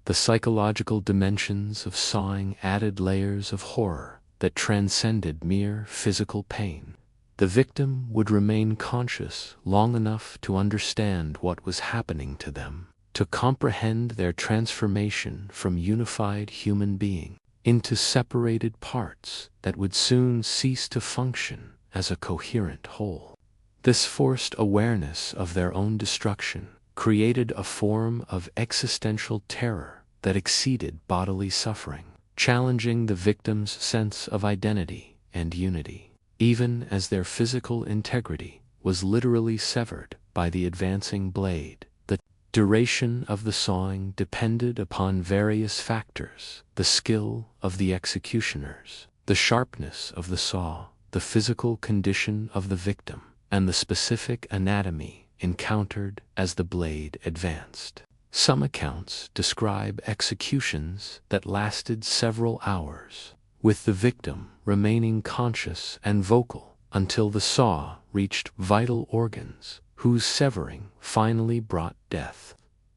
The psychological dimensions of sawing added layers of horror that transcended mere physical pain. The victim would remain conscious long enough to understand what was happening to them, to comprehend their transformation from unified human being into separated parts that would soon cease to function as a coherent whole. This forced awareness of their own destruction created a form of existential terror that exceeded bodily suffering, challenging the victim's sense of identity and unity, even as their physical integrity was literally severed by the advancing blade. The duration of the sawing depended upon various factors: the skill of the executioners, the sharpness of the saw, the physical condition of the victim, and the specific anatomy encountered as the blade advanced. Some accounts describe executions that lasted several hours, with the victim remaining conscious and vocal until the saw reached vital organs, whose severing finally brought death.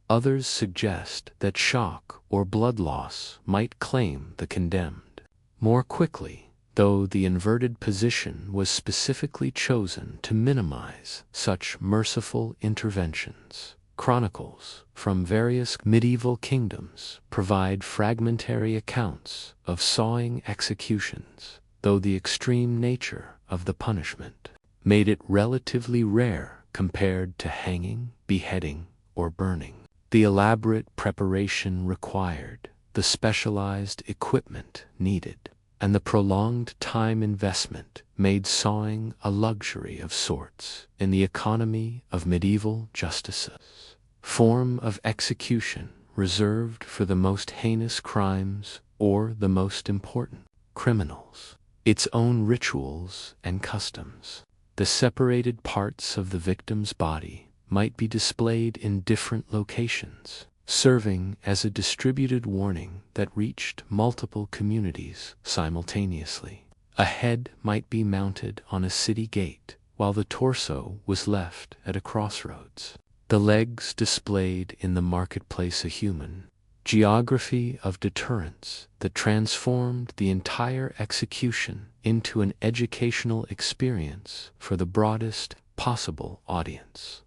Others suggest that shock or blood loss might claim the condemned more quickly, though the inverted position was specifically chosen to minimize such merciful interventions. Chronicles from various medieval kingdoms provide fragmentary accounts of sawing executions, though the extreme nature of the punishment made it relatively rare compared to hanging, beheading, or burning. The elaborate preparation required, the specialized equipment needed, and the prolonged time investment made sawing a luxury of sorts in the economy of medieval justice's form of execution reserved for the most heinous crimes or the most important criminals. Its own rituals and customs. The separated parts of the victim's body might be displayed in different locations, serving as a distributed warning that reached multiple communities simultaneously. A head might be mounted on a city gate, while the torso was left at a crossroads. The legs displayed in the marketplace, a human geography of deterrence that transformed the entire execution into an educational experience for the broadest possible audience.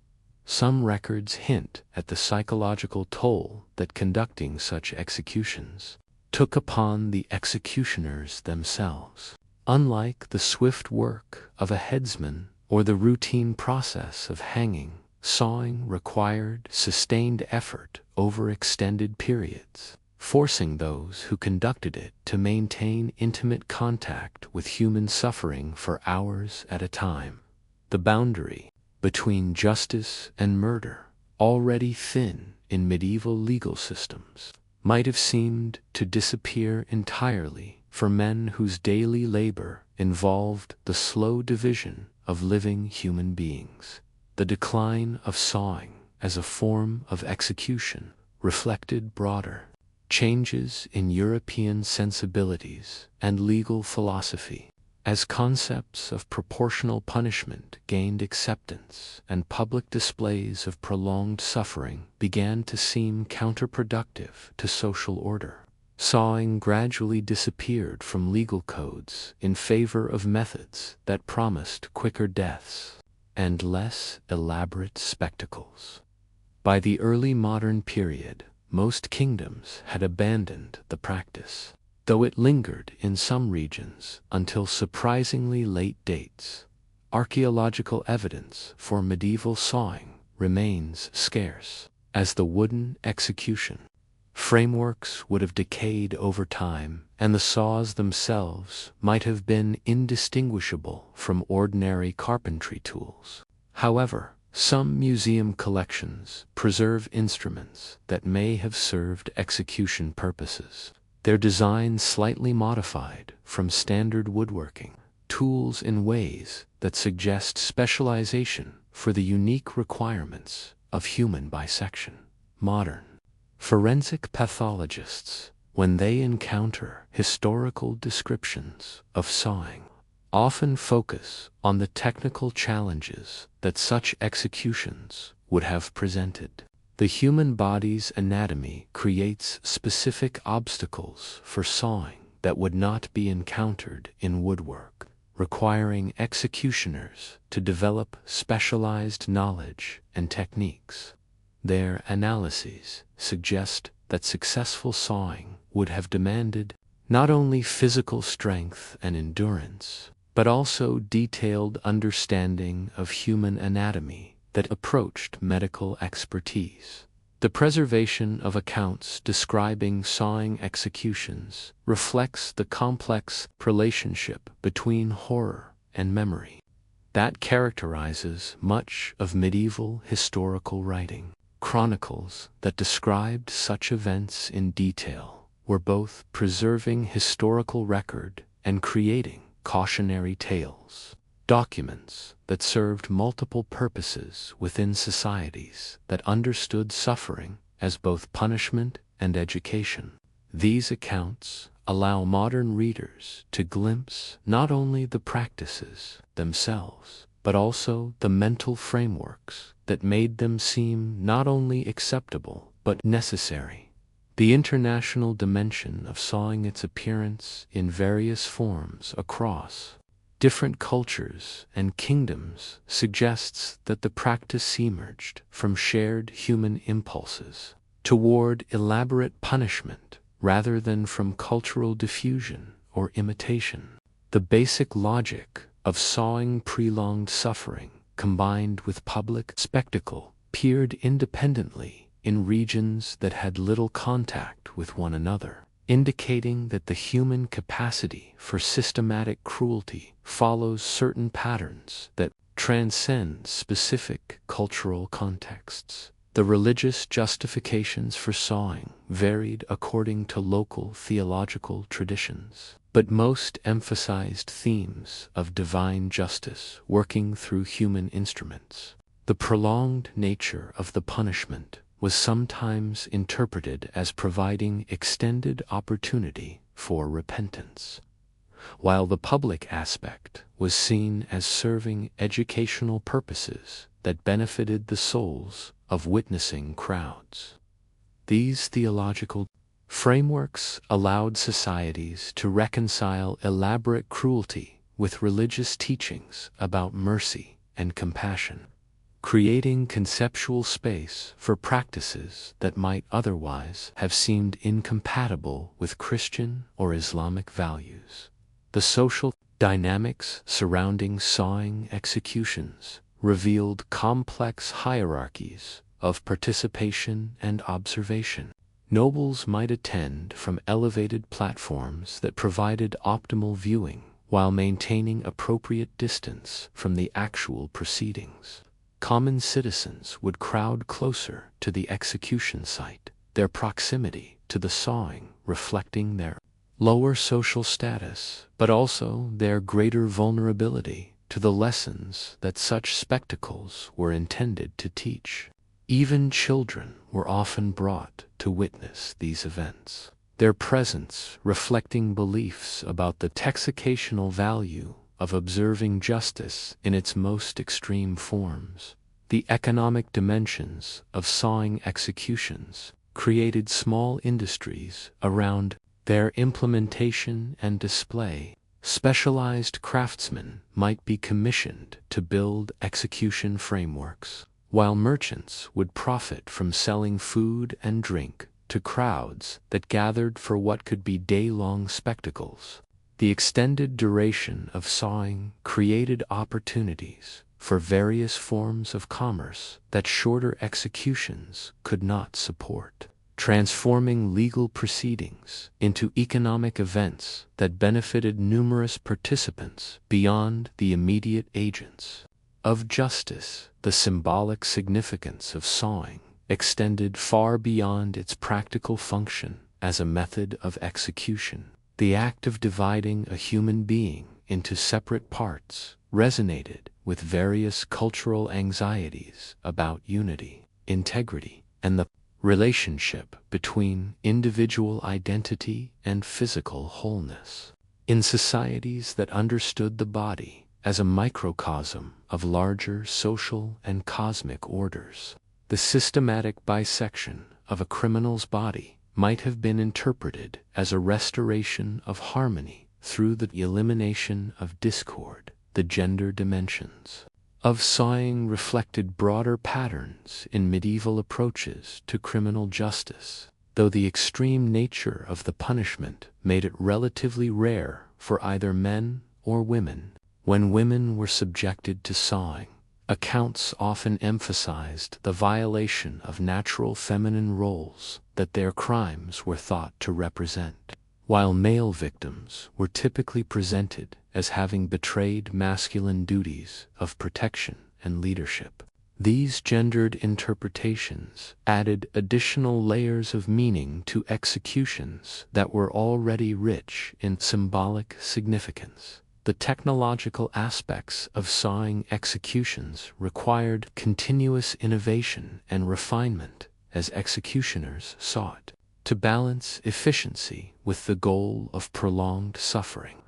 Some records hint at the psychological toll that conducting such executions took upon the executioners themselves. Unlike the swift work of a headsman or the routine process of hanging, sawing required sustained effort over extended periods, forcing those who conducted it to maintain intimate contact with human suffering for hours at a time. The boundary between justice and murder, already thin in medieval legal systems, might have seemed to disappear entirely for men whose daily labor involved the slow division of living human beings. The decline of sawing as a form of execution reflected broader changes in European sensibilities and legal philosophy. As concepts of proportional punishment gained acceptance and public displays of prolonged suffering began to seem counterproductive to social order, sawing gradually disappeared from legal codes in favor of methods that promised quicker deaths and less elaborate spectacles. By the early modern period, most kingdoms had abandoned the practice, though it lingered in some regions until surprisingly late dates. Archaeological evidence for medieval sawing remains scarce, as the wooden execution frameworks would have decayed over time, and the saws themselves might have been indistinguishable from ordinary carpentry tools. However, some museum collections preserve instruments that may have served execution purposes, their design slightly modified from standard woodworking tools in ways that suggest specialization for the unique requirements of human bisection. Modern forensic pathologists, when they encounter historical descriptions of sawing, often focus on the technical challenges that such executions would have presented. The human body's anatomy creates specific obstacles for sawing that would not be encountered in woodwork, requiring executioners to develop specialized knowledge and techniques. Their analyses suggest that successful sawing would have demanded not only physical strength and endurance, but also detailed understanding of human anatomy that approached medical expertise. The preservation of accounts describing sawing executions reflects the complex relationship between horror and memory that characterizes much of medieval historical writing. Chronicles that described such events in detail were both preserving historical record and creating cautionary tales. Documents that served multiple purposes within societies that understood suffering as both punishment and education. These accounts allow modern readers to glimpse not only the practices themselves, but also the mental frameworks that made them seem not only acceptable but necessary. The international dimension of sawing, its appearance in various forms across different cultures and kingdoms, suggests that the practice emerged from shared human impulses toward elaborate punishment rather than from cultural diffusion or imitation. The basic logic of sawing prolonged suffering combined with public spectacle appeared independently in regions that had little contact with one another, indicating that the human capacity for systematic cruelty follows certain patterns that transcend specific cultural contexts. The religious justifications for sawing varied according to local theological traditions, but most emphasized themes of divine justice working through human instruments. The prolonged nature of the punishment was sometimes interpreted as providing extended opportunity for repentance, while the public aspect was seen as serving educational purposes that benefited the souls of witnessing crowds. These theological frameworks allowed societies to reconcile elaborate cruelty with religious teachings about mercy and compassion, creating conceptual space for practices that might otherwise have seemed incompatible with Christian or Islamic values. The social dynamics surrounding sawing executions revealed complex hierarchies of participation and observation. Nobles might attend from elevated platforms that provided optimal viewing while maintaining appropriate distance from the actual proceedings. Common citizens would crowd closer to the execution site, their proximity to the sawing reflecting their lower social status, but also their greater vulnerability to the lessons that such spectacles were intended to teach. Even children were often brought to witness these events, their presence reflecting beliefs about the executional value of observing justice in its most extreme forms. The economic dimensions of sawing executions created small industries around their implementation and display. Specialized craftsmen might be commissioned to build execution frameworks, while merchants would profit from selling food and drink to crowds that gathered for what could be day-long spectacles. The extended duration of sawing created opportunities for various forms of commerce that shorter executions could not support, transforming legal proceedings into economic events that benefited numerous participants beyond the immediate agents of justice. The symbolic significance of sawing extended far beyond its practical function as a method of execution. The act of dividing a human being into separate parts resonated with various cultural anxieties about unity, integrity, and the relationship between individual identity and physical wholeness. In societies that understood the body as a microcosm of larger social and cosmic orders, the systematic bisection of a criminal's body might have been interpreted as a restoration of harmony through the elimination of discord. The gender dimensions of sawing reflected broader patterns in medieval approaches to criminal justice, though the extreme nature of the punishment made it relatively rare for either men or women When women were subjected to sawing, accounts often emphasized the violation of natural feminine roles that their crimes were thought to represent, while male victims were typically presented as having betrayed masculine duties of protection and leadership. These gendered interpretations added additional layers of meaning to executions that were already rich in symbolic significance. The technological aspects of sawing executions required continuous innovation and refinement as executioners sought to balance efficiency with the goal of prolonged suffering.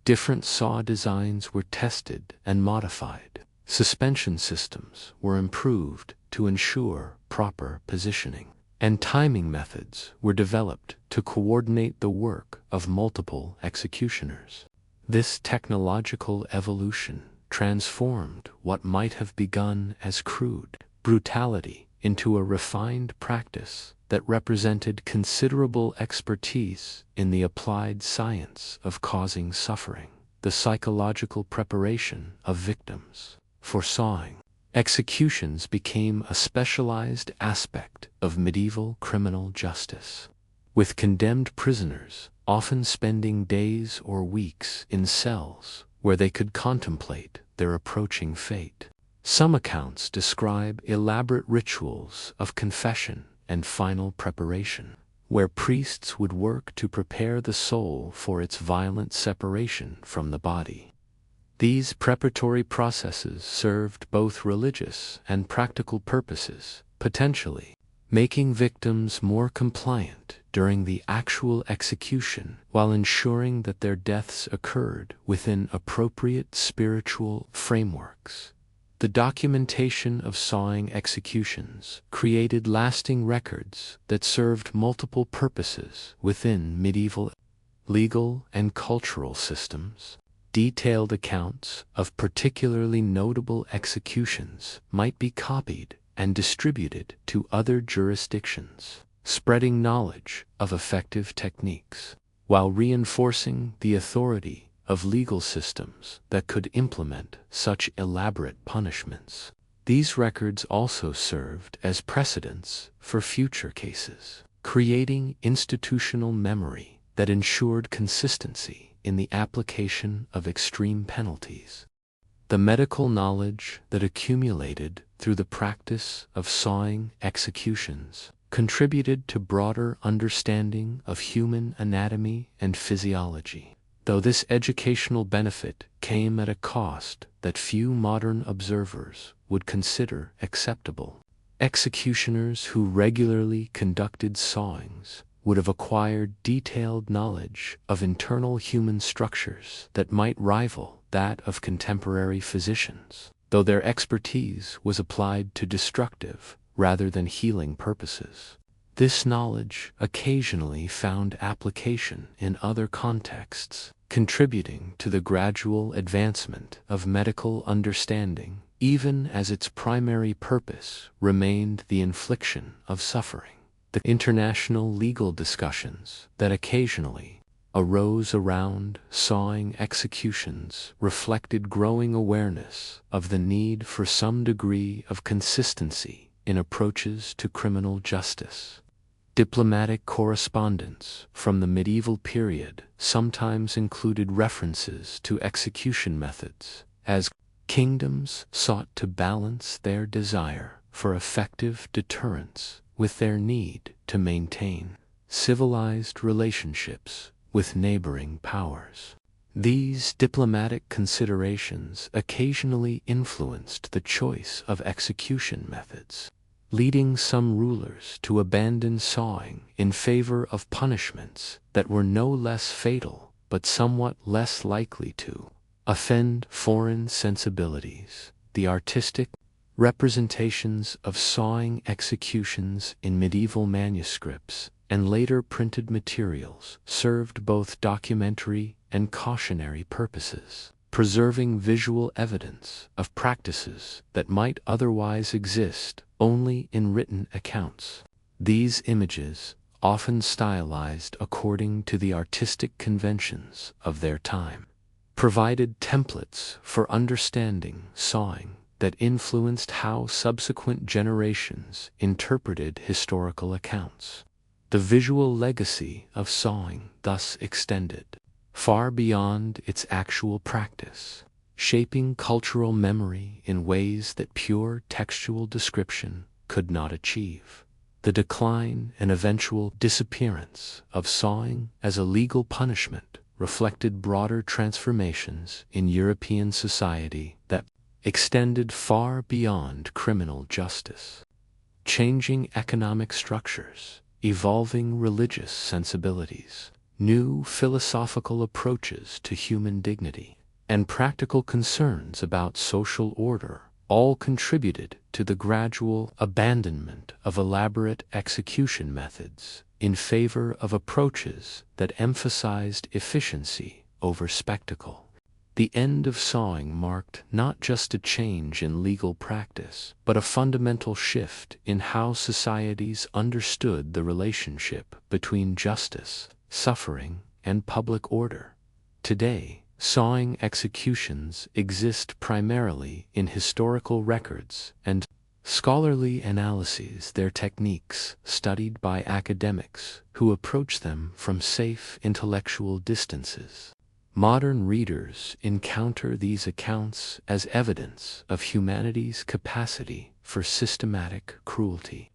Different saw designs were tested and modified. Suspension systems were improved to ensure proper positioning, and timing methods were developed to coordinate the work of multiple executioners. This technological evolution transformed what might have begun as crude brutality into a refined practice that represented considerable expertise in the applied science of causing suffering. The psychological preparation of victims for sawing executions became a specialized aspect of medieval criminal justice, with condemned prisoners often spending days or weeks in cells where they could contemplate their approaching fate. Some accounts describe elaborate rituals of confession and final preparation, where priests would work to prepare the soul for its violent separation from the body. These preparatory processes served both religious and practical purposes, potentially making victims more compliant during the actual execution while ensuring that their deaths occurred within appropriate spiritual frameworks. The documentation of sawing executions created lasting records that served multiple purposes within medieval legal and cultural systems. Detailed accounts of particularly notable executions might be copied and distributed to other jurisdictions, spreading knowledge of effective techniques, while reinforcing the authority of legal systems that could implement such elaborate punishments. These records also served as precedents for future cases, creating institutional memory that ensured consistency in the application of extreme penalties. The medical knowledge that accumulated through the practice of sawing executions contributed to broader understanding of human anatomy and physiology, though this educational benefit came at a cost that few modern observers would consider acceptable. Executioners who regularly conducted sawings would have acquired detailed knowledge of internal human structures that might rival that of contemporary physicians, though their expertise was applied to destructive rather than healing purposes. This knowledge occasionally found application in other contexts, contributing to the gradual advancement of medical understanding, even as its primary purpose remained the infliction of suffering. The international legal discussions that occasionally arose around sawing executions reflected growing awareness of the need for some degree of consistency in approaches to criminal justice. Diplomatic correspondence from the medieval period sometimes included references to execution methods, as kingdoms sought to balance their desire for effective deterrence with their need to maintain civilized relationships with neighboring powers. These diplomatic considerations occasionally influenced the choice of execution methods, leading some rulers to abandon sawing in favor of punishments that were no less fatal but somewhat less likely to offend foreign sensibilities. The artistic representations of sawing executions in medieval manuscripts and later printed materials served both documentary and cautionary purposes, preserving visual evidence of practices that might otherwise exist only in written accounts. These images, often stylized according to the artistic conventions of their time, provided templates for understanding sawing that influenced how subsequent generations interpreted historical accounts. The visual legacy of sawing thus extended far beyond its actual practice, shaping cultural memory in ways that pure textual description could not achieve. The decline and eventual disappearance of sawing as a legal punishment reflected broader transformations in European society that extended far beyond criminal justice. Changing economic structures, evolving religious sensibilities, new philosophical approaches to human dignity, and practical concerns about social order all contributed to the gradual abandonment of elaborate execution methods in favor of approaches that emphasized efficiency over spectacle. The end of sawing marked not just a change in legal practice, but a fundamental shift in how societies understood the relationship between justice, suffering, and public order. Today, sawing executions exist primarily in historical records and scholarly analyses, their techniques studied by academics who approach them from safe intellectual distances. Modern readers encounter these accounts as evidence of humanity's capacity for systematic cruelty,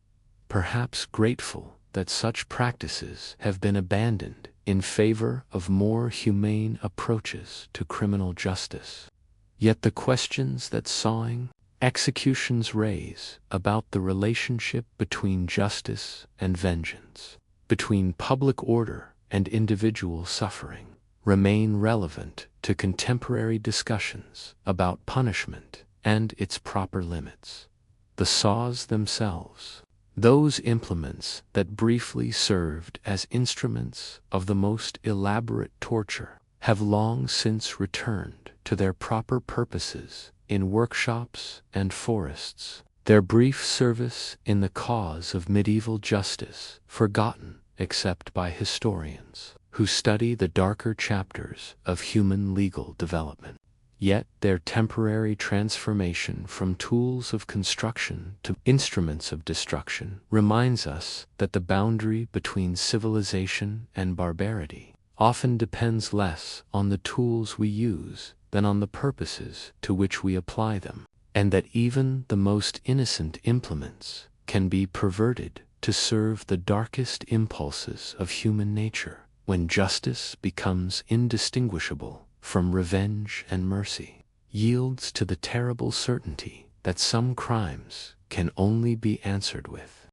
perhaps grateful that such practices have been abandoned in favor of more humane approaches to criminal justice. Yet the questions that sawing executions raise about the relationship between justice and vengeance, between public order and individual suffering, remain relevant to contemporary discussions about punishment and its proper limits. The saws themselves, those implements that briefly served as instruments of the most elaborate torture, have long since returned to their proper purposes in workshops and forests, their brief service in the cause of medieval justice forgotten except by historians who study the darker chapters of human legal development. Yet their temporary transformation from tools of construction to instruments of destruction reminds us that the boundary between civilization and barbarity often depends less on the tools we use than on the purposes to which we apply them, and that even the most innocent implements can be perverted to serve the darkest impulses of human nature, when justice becomes indistinguishable from revenge and mercy, yields to the terrible certainty that some crimes can only be answered with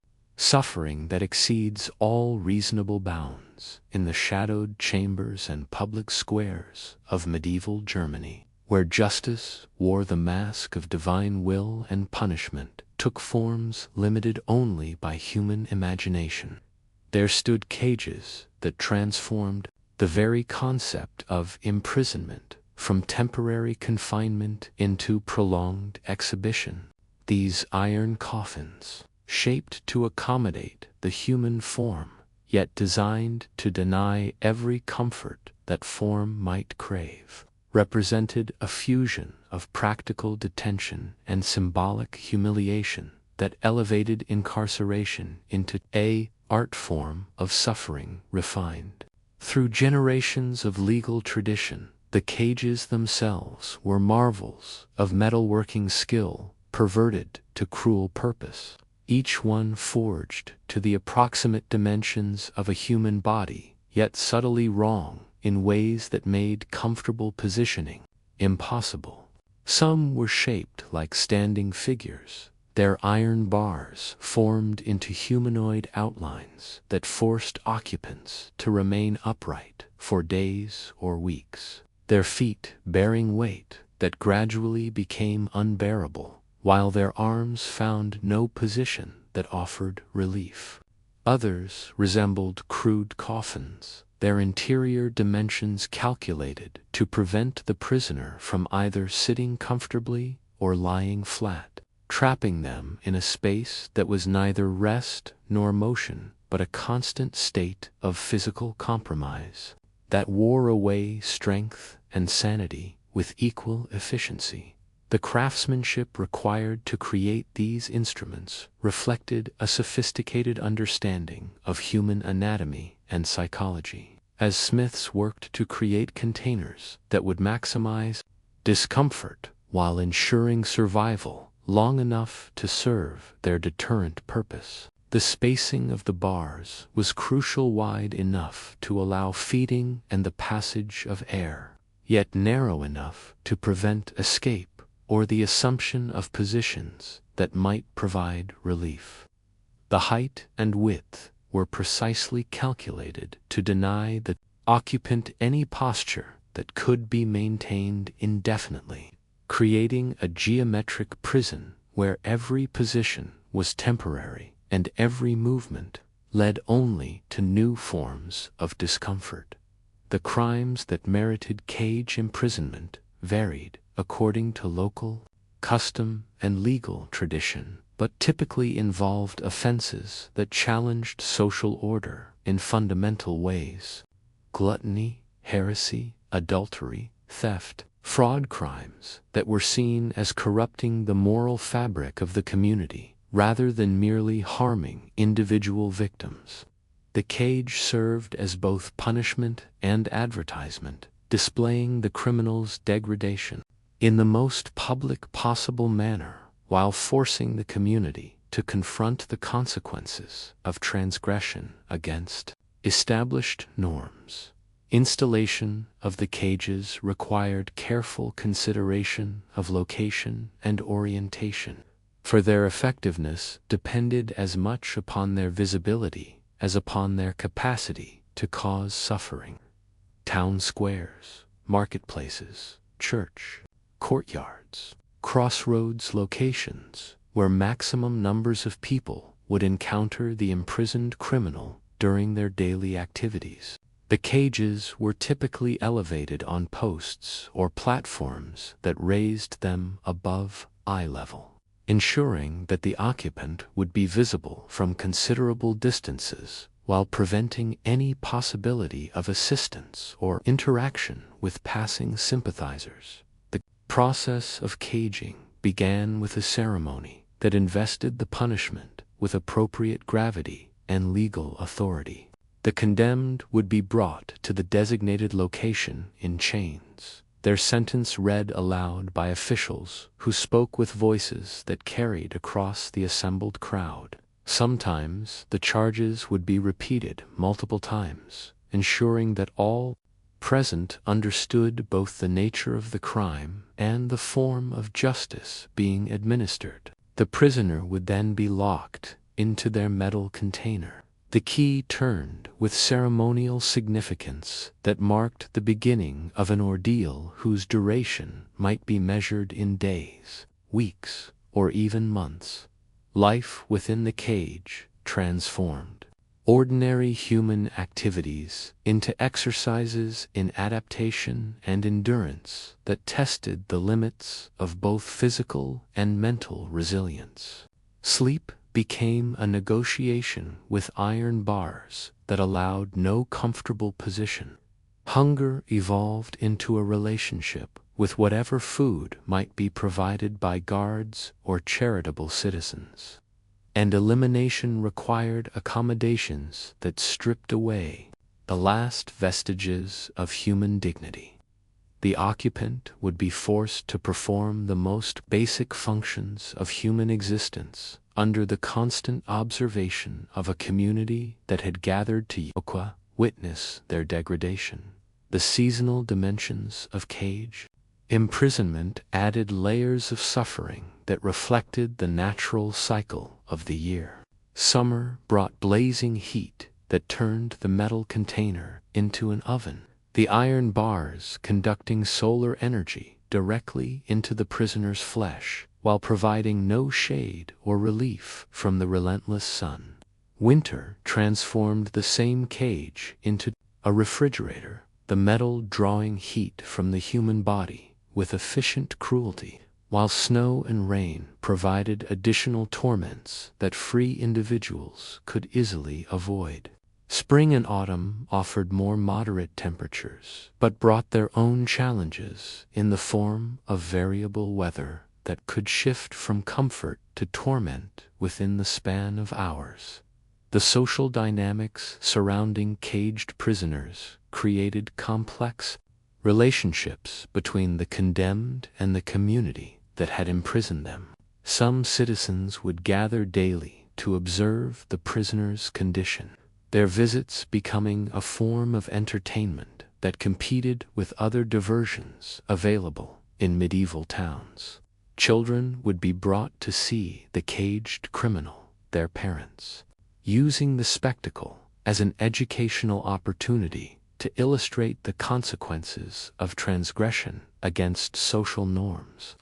suffering that exceeds all reasonable bounds. In the shadowed chambers and public squares of medieval Germany, where justice wore the mask of divine will and punishment took forms limited only by human imagination, there stood cages that transformed the very concept of imprisonment from temporary confinement into prolonged exhibition. These iron coffins, shaped to accommodate the human form, yet designed to deny every comfort that form might crave, represented a fusion of practical detention and symbolic humiliation that elevated incarceration into an art form of suffering refined. Through generations of legal tradition, the cages themselves were marvels of metalworking skill perverted to cruel purpose, each one forged to the approximate dimensions of a human body, yet subtly wrong in ways that made comfortable positioning impossible. Some were shaped like standing figures, their iron bars formed into humanoid outlines that forced occupants to remain upright for days or weeks, their feet bearing weight that gradually became unbearable, while their arms found no position that offered relief. Others resembled crude coffins, their interior dimensions calculated to prevent the prisoner from either sitting comfortably or lying flat, trapping them in a space that was neither rest nor motion, but a constant state of physical compromise that wore away strength and sanity with equal efficiency. The craftsmanship required to create these instruments reflected a sophisticated understanding of human anatomy and psychology. As smiths worked to create containers that would maximize discomfort while ensuring survival long enough to serve their deterrent purpose. The spacing of the bars was crucial, wide enough to allow feeding and the passage of air, yet narrow enough to prevent escape or the assumption of positions that might provide relief. The height and width were precisely calculated to deny the occupant any posture that could be maintained indefinitely, creating a geometric prison where every position was temporary and every movement led only to new forms of discomfort. The crimes that merited cage imprisonment varied according to local custom and legal tradition, but typically involved offenses that challenged social order in fundamental ways. Gluttony, heresy, adultery, theft, fraud, crimes that were seen as corrupting the moral fabric of the community rather than merely harming individual victims. The cage served as both punishment and advertisement, displaying the criminal's degradation in the most public possible manner while forcing the community to confront the consequences of transgression against established norms. Installation of the cages required careful consideration of location and orientation, for their effectiveness depended as much upon their visibility as upon their capacity to cause suffering. Town squares, marketplaces, church courtyards, crossroads locations where maximum numbers of people would encounter the imprisoned criminal during their daily activities. The cages were typically elevated on posts or platforms that raised them above eye level, ensuring that the occupant would be visible from considerable distances while preventing any possibility of assistance or interaction with passing sympathizers. The process of caging began with a ceremony that invested the punishment with appropriate gravity and legal authority. The condemned would be brought to the designated location in chains, their sentence read aloud by officials who spoke with voices that carried across the assembled crowd. Sometimes the charges would be repeated multiple times, ensuring that all present understood both the nature of the crime and the form of justice being administered. The prisoner would then be locked into their metal container, the key turned with ceremonial significance that marked the beginning of an ordeal whose duration might be measured in days, weeks, or even months. Life within the cage transformed ordinary human activities into exercises in adaptation and endurance that tested the limits of both physical and mental resilience. Sleep became a negotiation with iron bars that allowed no comfortable position. Hunger evolved into a relationship with whatever food might be provided by guards or charitable citizens. And elimination required accommodations that stripped away the last vestiges of human dignity. The occupant would be forced to perform the most basic functions of human existence under the constant observation of a community that had gathered to witness their degradation. The seasonal dimensions of cage imprisonment added layers of suffering that reflected the natural cycle of the year. Summer brought blazing heat that turned the metal container into an oven, the iron bars conducting solar energy directly into the prisoner's flesh while providing no shade or relief from the relentless sun. Winter transformed the same cage into a refrigerator, the metal drawing heat from the human body with efficient cruelty, while snow and rain provided additional torments that free individuals could easily avoid. Spring and autumn offered more moderate temperatures, but brought their own challenges in the form of variable weather that could shift from comfort to torment within the span of hours. The social dynamics surrounding caged prisoners created complex relationships between the condemned and the community that had imprisoned them. Some citizens would gather daily to observe the prisoners' condition, their visits becoming a form of entertainment that competed with other diversions available in medieval towns. Children would be brought to see the caged criminal, their parents, using the spectacle as an educational opportunity to illustrate the consequences of transgression against social norms.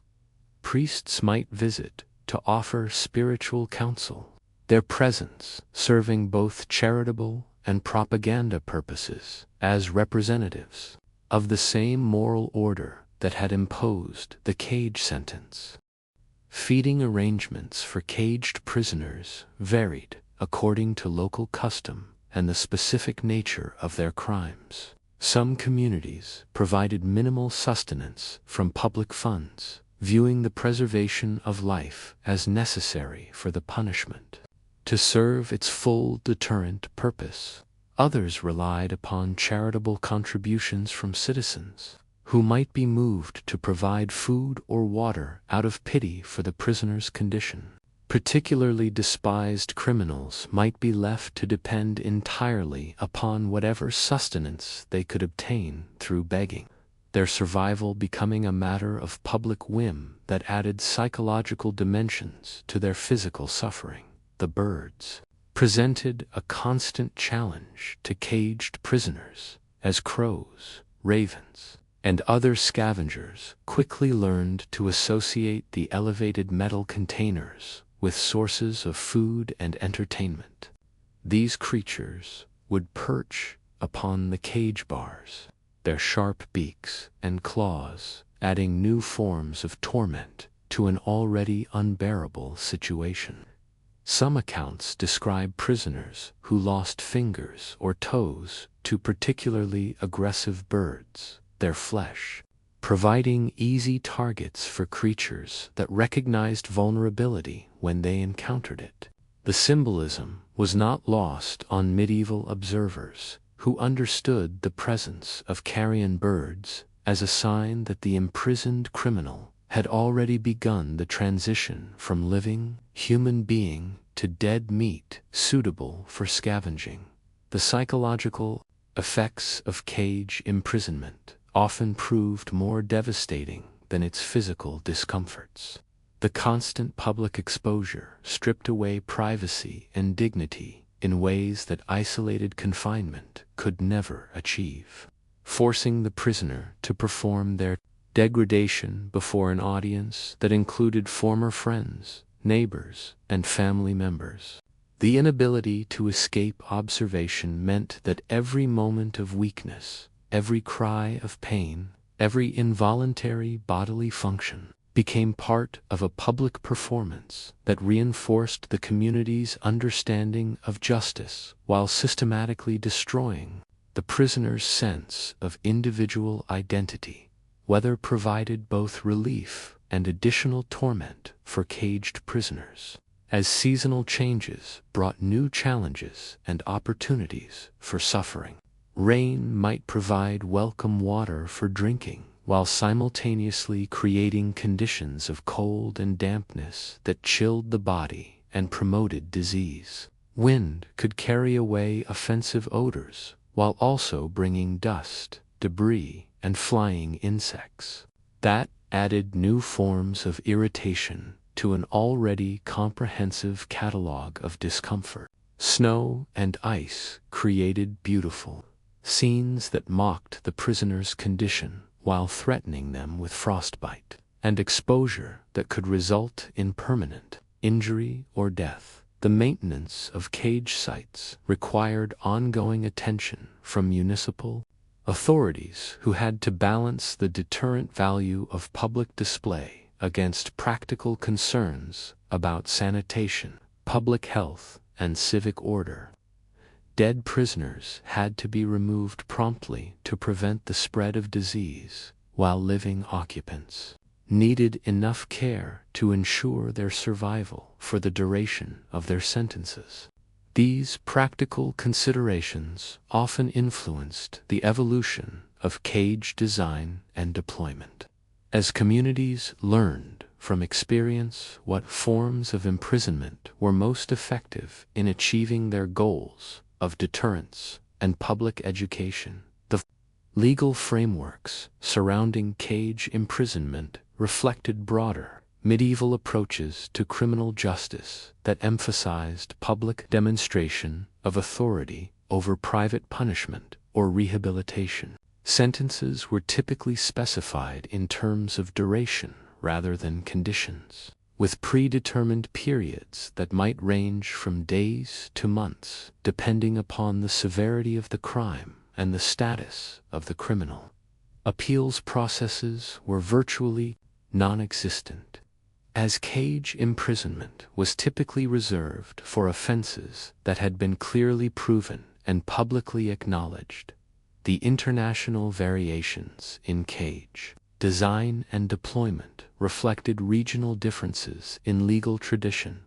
Priests might visit to offer spiritual counsel, their presence serving both charitable and propaganda purposes as representatives of the same moral order that had imposed the cage sentence. Feeding arrangements for caged prisoners varied according to local custom and the specific nature of their crimes. Some communities provided minimal sustenance from public funds, viewing the preservation of life as necessary for the punishment to serve its full deterrent purpose. Others relied upon charitable contributions from citizens, who might be moved to provide food or water out of pity for the prisoner's condition. Particularly despised criminals might be left to depend entirely upon whatever sustenance they could obtain through begging, their survival becoming a matter of public whim that added psychological dimensions to their physical suffering. The birds presented a constant challenge to caged prisoners, as crows, ravens, and other scavengers quickly learned to associate the elevated metal containers with sources of food and entertainment. These creatures would perch upon the cage bars, their sharp beaks and claws adding new forms of torment to an already unbearable situation. Some accounts describe prisoners who lost fingers or toes to particularly aggressive birds, their flesh providing easy targets for creatures that recognized vulnerability when they encountered it. The symbolism was not lost on medieval observers, who understood the presence of carrion birds as a sign that the imprisoned criminal had already begun the transition from living human being to dead meat suitable for scavenging. The psychological effects of cage imprisonment often proved more devastating than its physical discomforts. The constant public exposure stripped away privacy and dignity in ways that isolated confinement could never achieve, forcing the prisoner to perform their degradation before an audience that included former friends, neighbors, and family members. The inability to escape observation meant that every moment of weakness, every cry of pain, every involuntary bodily function became part of a public performance that reinforced the community's understanding of justice while systematically destroying the prisoner's sense of individual identity. Weather provided both relief and additional torment for caged prisoners, as seasonal changes brought new challenges and opportunities for suffering. Rain might provide welcome water for drinking, while simultaneously creating conditions of cold and dampness that chilled the body and promoted disease. Wind could carry away offensive odors, while also bringing dust, debris, and flying insects. That added new forms of irritation to an already comprehensive catalog of discomfort. Snow and ice created beautiful scenes that mocked the prisoner's condition while threatening them with frostbite and exposure that could result in permanent injury or death. The maintenance of cage sites required ongoing attention from municipal authorities, who had to balance the deterrent value of public display against practical concerns about sanitation, public health, and civic order. Dead prisoners had to be removed promptly to prevent the spread of disease, while living occupants needed enough care to ensure their survival for the duration of their sentences. These practical considerations often influenced the evolution of cage design and deployment. As communities learned from experience what forms of imprisonment were most effective in achieving their goals of deterrence and public education, the legal frameworks surrounding cage imprisonment reflected broader medieval approaches to criminal justice that emphasized public demonstration of authority over private punishment or rehabilitation. Sentences were typically specified in terms of duration rather than conditions, with predetermined periods that might range from days to months, depending upon the severity of the crime and the status of the criminal. Appeals processes were virtually non-existent, as cage imprisonment was typically reserved for offenses that had been clearly proven and publicly acknowledged. The international variations in cage design and deployment reflected regional differences in legal tradition,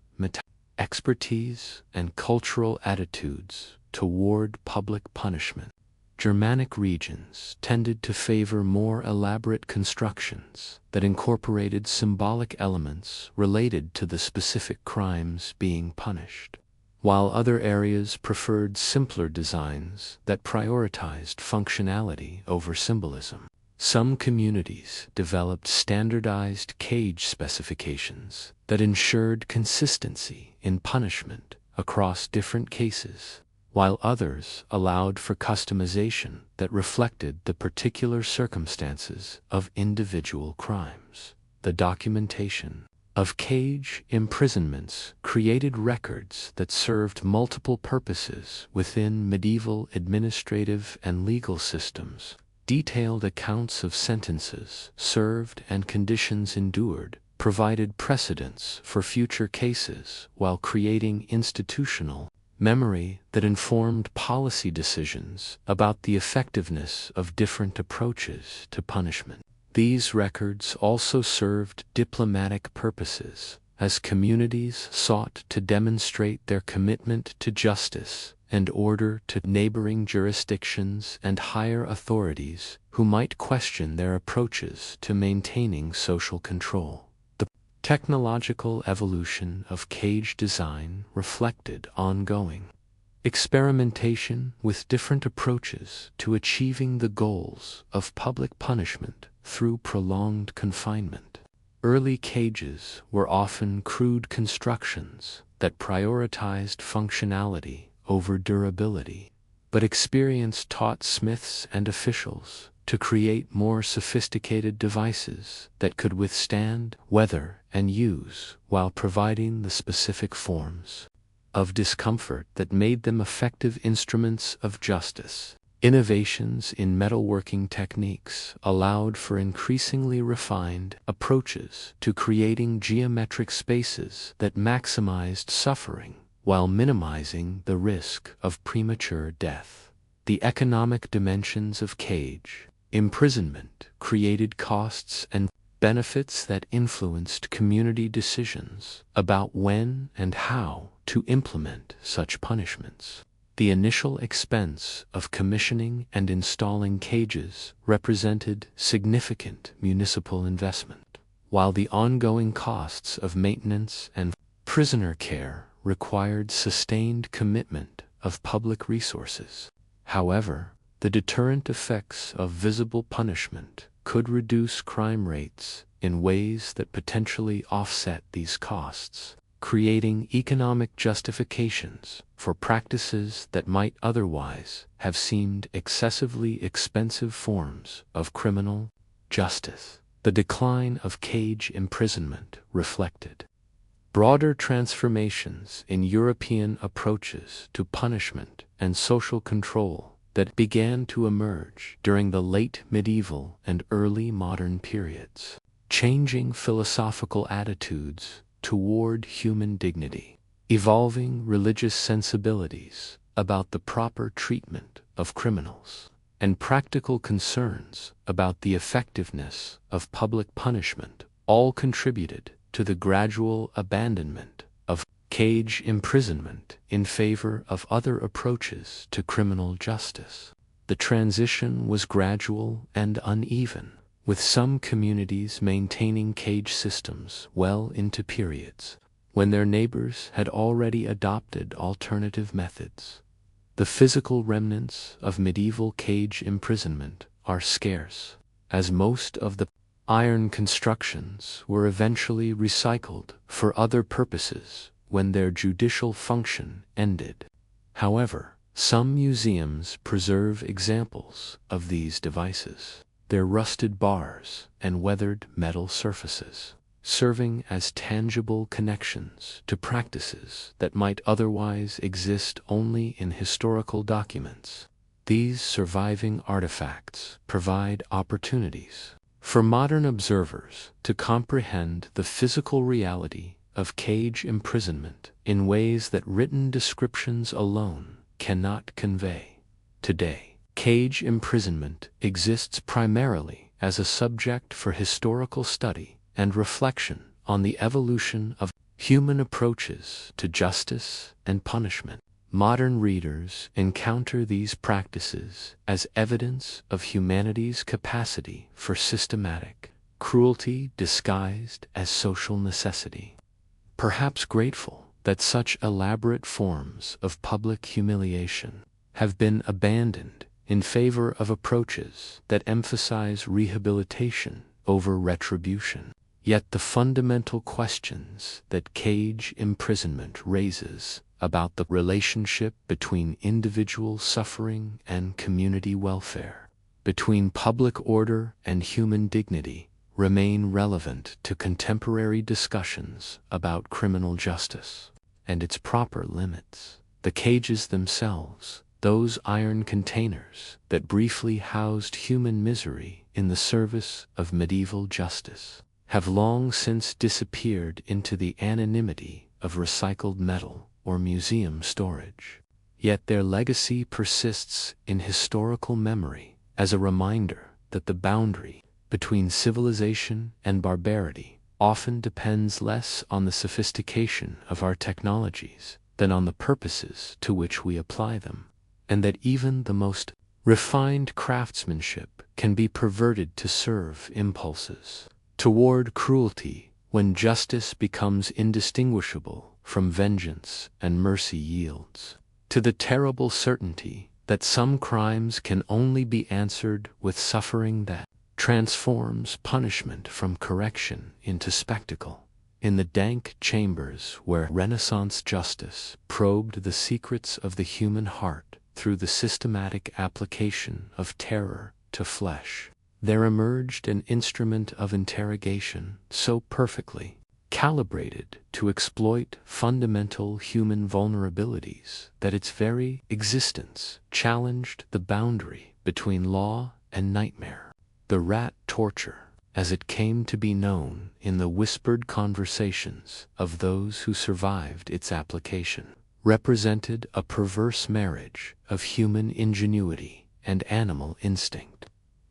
expertise, and cultural attitudes toward public punishment. Germanic regions tended to favor more elaborate constructions that incorporated symbolic elements related to the specific crimes being punished, while other areas preferred simpler designs that prioritized functionality over symbolism. Some communities developed standardized cage specifications that ensured consistency in punishment across different cases, while others allowed for customization that reflected the particular circumstances of individual crimes. The documentation of cage imprisonments created records that served multiple purposes within medieval administrative and legal systems. Detailed accounts of sentences served and conditions endured provided precedents for future cases while creating institutional memory that informed policy decisions about the effectiveness of different approaches to punishment. These records also served diplomatic purposes, as communities sought to demonstrate their commitment to justice and order to neighboring jurisdictions and higher authorities who might question their approaches to maintaining social control. The technological evolution of cage design reflected ongoing experimentation with different approaches to achieving the goals of public punishment through prolonged confinement. Early cages were often crude constructions that prioritized functionality over durability, but experience taught smiths and officials to create more sophisticated devices that could withstand weather and use while providing the specific forms of discomfort that made them effective instruments of justice. Innovations in metalworking techniques allowed for increasingly refined approaches to creating geometric spaces that maximized suffering while minimizing the risk of premature death. The economic dimensions of cage imprisonment created costs and benefits that influenced community decisions about when and how to implement such punishments. The initial expense of commissioning and installing cages represented significant municipal investment, while the ongoing costs of maintenance and prisoner care required sustained commitment of public resources. However, the deterrent effects of visible punishment could reduce crime rates in ways that potentially offset these costs, creating economic justifications for practices that might otherwise have seemed excessively expensive forms of criminal justice. The decline of cage imprisonment reflected broader transformations in European approaches to punishment and social control that began to emerge during the late medieval and early modern periods. Changing philosophical attitudes toward human dignity, evolving religious sensibilities, about the proper treatment of criminals, and practical concerns about the effectiveness of public punishment all contributed to the gradual abandonment of cage imprisonment in favor of other approaches to criminal justice. The transition was gradual and uneven, with some communities maintaining cage systems well into periods when their neighbors had already adopted alternative methods. The physical remnants of medieval cage imprisonment are scarce, as most of the iron constructions were eventually recycled for other purposes when their judicial function ended. However, some museums preserve examples of these devices, their rusted bars and weathered metal surfaces, serving as tangible connections to practices that might otherwise exist only in historical documents. These surviving artifacts provide opportunities for modern observers to comprehend the physical reality of cage imprisonment in ways that written descriptions alone cannot convey. Today, cage imprisonment exists primarily as a subject for historical study and reflection on the evolution of human approaches to justice and punishment. Modern readers encounter these practices as evidence of humanity's capacity for systematic cruelty disguised as social necessity. Perhaps grateful that such elaborate forms of public humiliation have been abandoned in favor of approaches that emphasize rehabilitation over retribution. Yet the fundamental questions that cage imprisonment raises about the relationship between individual suffering and community welfare, between public order and human dignity, remain relevant to contemporary discussions about criminal justice and its proper limits. The cages themselves, those iron containers that briefly housed human misery in the service of medieval justice, have long since disappeared into the anonymity of recycled metal or museum storage. Yet their legacy persists in historical memory as a reminder that the boundary between civilization and barbarity often depends less on the sophistication of our technologies than on the purposes to which we apply them, and that even the most refined craftsmanship can be perverted to serve impulses toward cruelty when justice becomes indistinguishable from vengeance and mercy yields to the terrible certainty that some crimes can only be answered with suffering that transforms punishment from correction into spectacle. In the dank chambers where Renaissance justice probed the secrets of the human heart through the systematic application of terror to flesh, there emerged an instrument of interrogation so perfectly calibrated to exploit fundamental human vulnerabilities that its very existence challenged the boundary between law and nightmare. The rat torture, as it came to be known in the whispered conversations of those who survived its application, represented a perverse marriage of human ingenuity and animal instinct,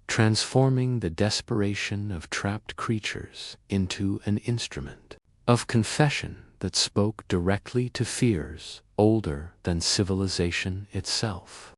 transforming the desperation of trapped creatures into an instrument of confession that spoke directly to fears older than civilization itself.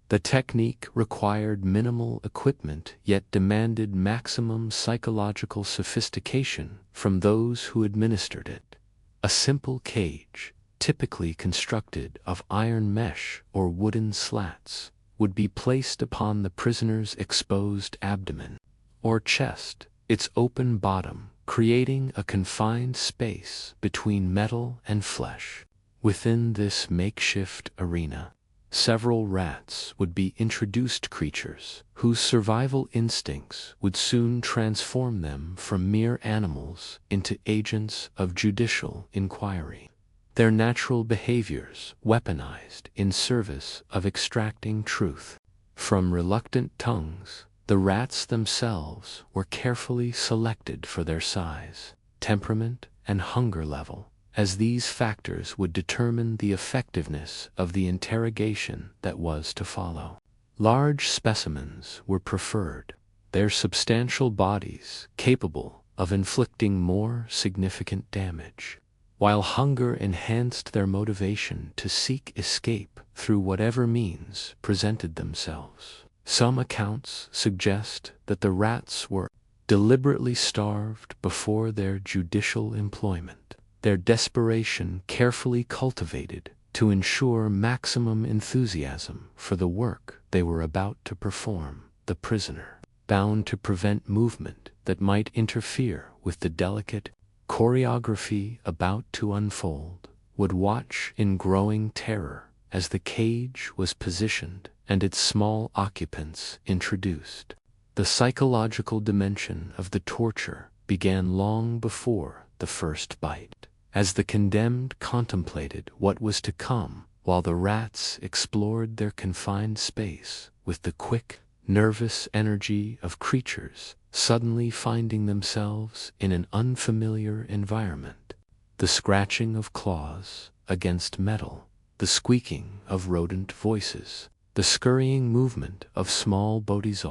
The technique required minimal equipment yet demanded maximum psychological sophistication from those who administered it. A simple cage, typically constructed of iron mesh or wooden slats, would be placed upon the prisoner's exposed abdomen or chest, its open bottom creating a confined space between metal and flesh. Within this makeshift arena, several rats would be introduced, creatures whose survival instincts would soon transform them from mere animals into agents of judicial inquiry, their natural behaviors weaponized in service of extracting truth from reluctant tongues. The rats themselves were carefully selected for their size, temperament, and hunger level, as these factors would determine the effectiveness of the interrogation that was to follow. Large specimens were preferred, their substantial bodies capable of inflicting more significant damage, while hunger enhanced their motivation to seek escape through whatever means presented themselves. Some accounts suggest that the rats were deliberately starved before their judicial employment, their desperation carefully cultivated to ensure maximum enthusiasm for the work they were about to perform. The prisoner, bound to prevent movement that might interfere with the delicate choreography about to unfold, would watch in growing terror as the cage was positioned and its small occupants introduced. The psychological dimension of the torture began long before the first bite, as the condemned contemplated what was to come, while the rats explored their confined space with the quick, nervous energy of creatures suddenly finding themselves in an unfamiliar environment. The scratching of claws against metal, the squeaking of rodent voices, the scurrying movement of small bodies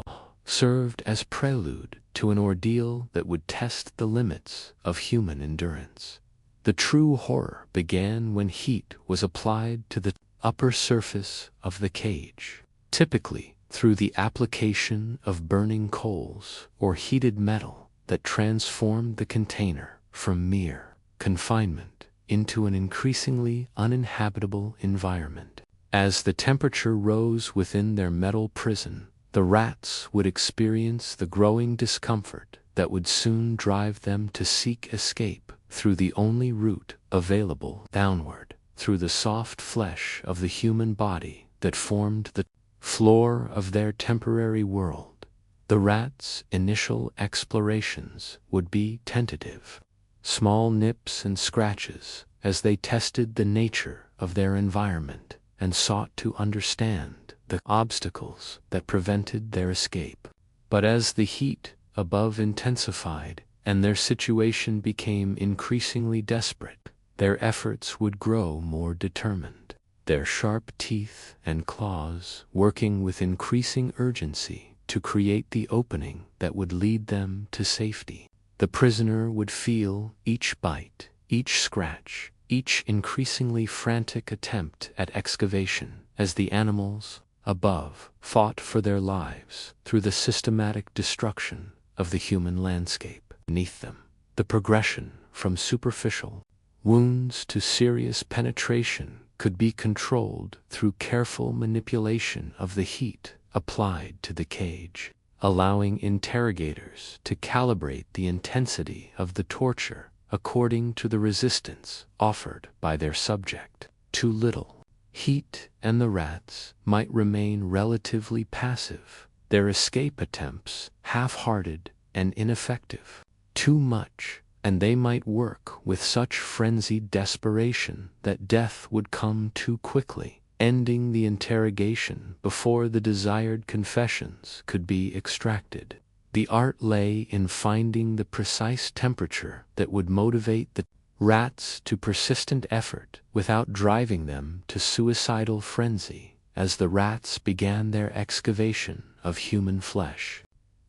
served as prelude to an ordeal that would test the limits of human endurance. The true horror began when heat was applied to the upper surface of the cage, typically through the application of burning coals or heated metal that transformed the container from mere confinement into an increasingly uninhabitable environment. As the temperature rose within their metal prison, the rats would experience the growing discomfort that would soon drive them to seek escape through the only route available downward, through the soft flesh of the human body that formed the floor of their temporary world. The rats' initial explorations would be tentative, small nips and scratches as they tested the nature of their environment and sought to understand the obstacles that prevented their escape. But as the heat above intensified and their situation became increasingly desperate, their efforts would grow more determined, their sharp teeth and claws working with increasing urgency to create the opening that would lead them to safety. The prisoner would feel each bite, each scratch, each increasingly frantic attempt at excavation as the animals above fought for their lives through the systematic destruction of the human landscape beneath them. The progression from superficial wounds to serious penetration could be controlled through careful manipulation of the heat applied to the cage, allowing interrogators to calibrate the intensity of the torture according to the resistance offered by their subject. Too little heat and the rats might remain relatively passive, their escape attempts half-hearted and ineffective. Too much, and they might work with such frenzied desperation that death would come too quickly, ending the interrogation before the desired confessions could be extracted. The art lay in finding the precise temperature that would motivate the rats to persistent effort without driving them to suicidal frenzy as the rats began their excavation of human flesh.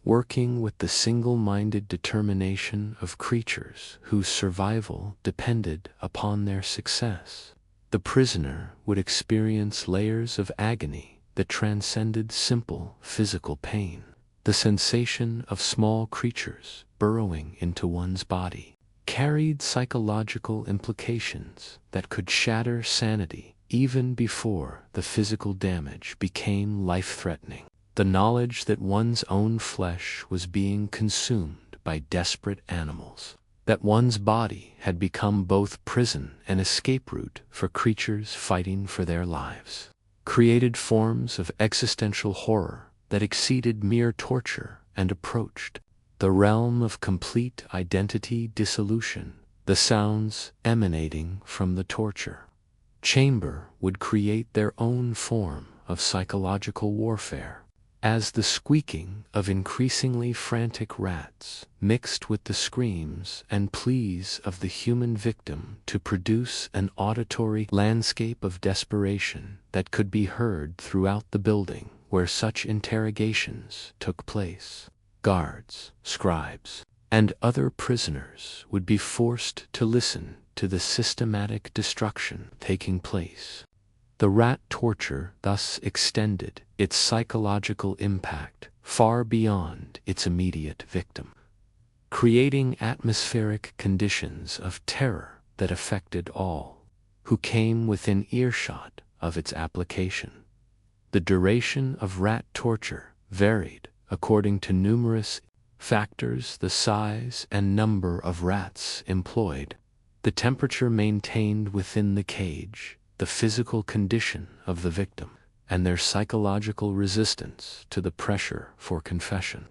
Working with the single-minded determination of creatures whose survival depended upon their success, the prisoner would experience layers of agony that transcended simple physical pain. The sensation of small creatures burrowing into one's body carried psychological implications that could shatter sanity even before the physical damage became life-threatening. The knowledge that one's own flesh was being consumed by desperate animals, that one's body had become both prison and escape route for creatures fighting for their lives, created forms of existential horror that exceeded mere torture and approached the realm of complete identity dissolution. The sounds emanating from the torture chamber would create their own form of psychological warfare. As the squeaking of increasingly frantic rats mixed with the screams and pleas of the human victim to produce an auditory landscape of desperation that could be heard throughout the building where such interrogations took place, guards, scribes, and other prisoners would be forced to listen to the systematic destruction taking place. The rat torture thus extended its psychological impact far beyond its immediate victim, creating atmospheric conditions of terror that affected all who came within earshot of its application. The duration of rat torture varied according to numerous factors: the size and number of rats employed, the temperature maintained within the cage, the physical condition of the victim, and their psychological resistance to the pressure for confession.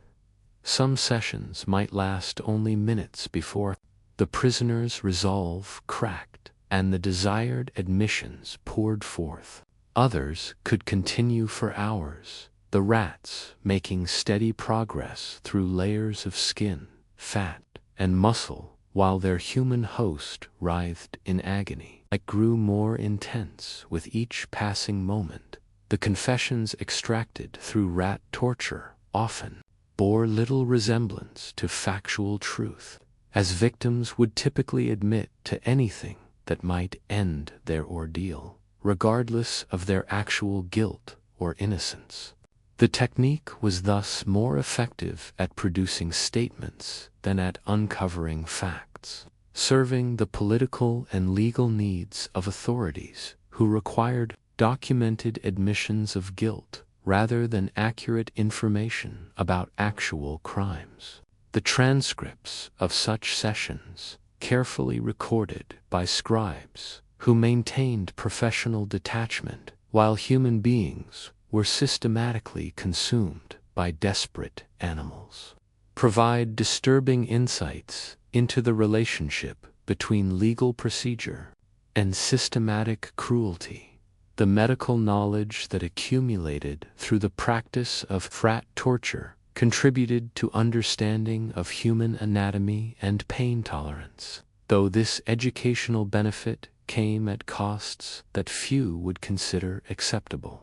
Some sessions might last only minutes before the prisoner's resolve cracked and the desired admissions poured forth. Others could continue for hours, the rats making steady progress through layers of skin, fat, and muscle, while their human host writhed in agony. It grew more intense with each passing moment. The confessions extracted through rat torture often bore little resemblance to factual truth, as victims would typically admit to anything that might end their ordeal, regardless of their actual guilt or innocence. The technique was thus more effective at producing statements than at uncovering facts, serving the political and legal needs of authorities who required documented admissions of guilt rather than accurate information about actual crimes. The transcripts of such sessions, carefully recorded by scribes who maintained professional detachment while human beings were systematically consumed by desperate animals, provide disturbing insights into the relationship between legal procedure and systematic cruelty. The medical knowledge that accumulated through the practice of rat torture contributed to understanding of human anatomy and pain tolerance, though this educational benefit came at costs that few would consider acceptable.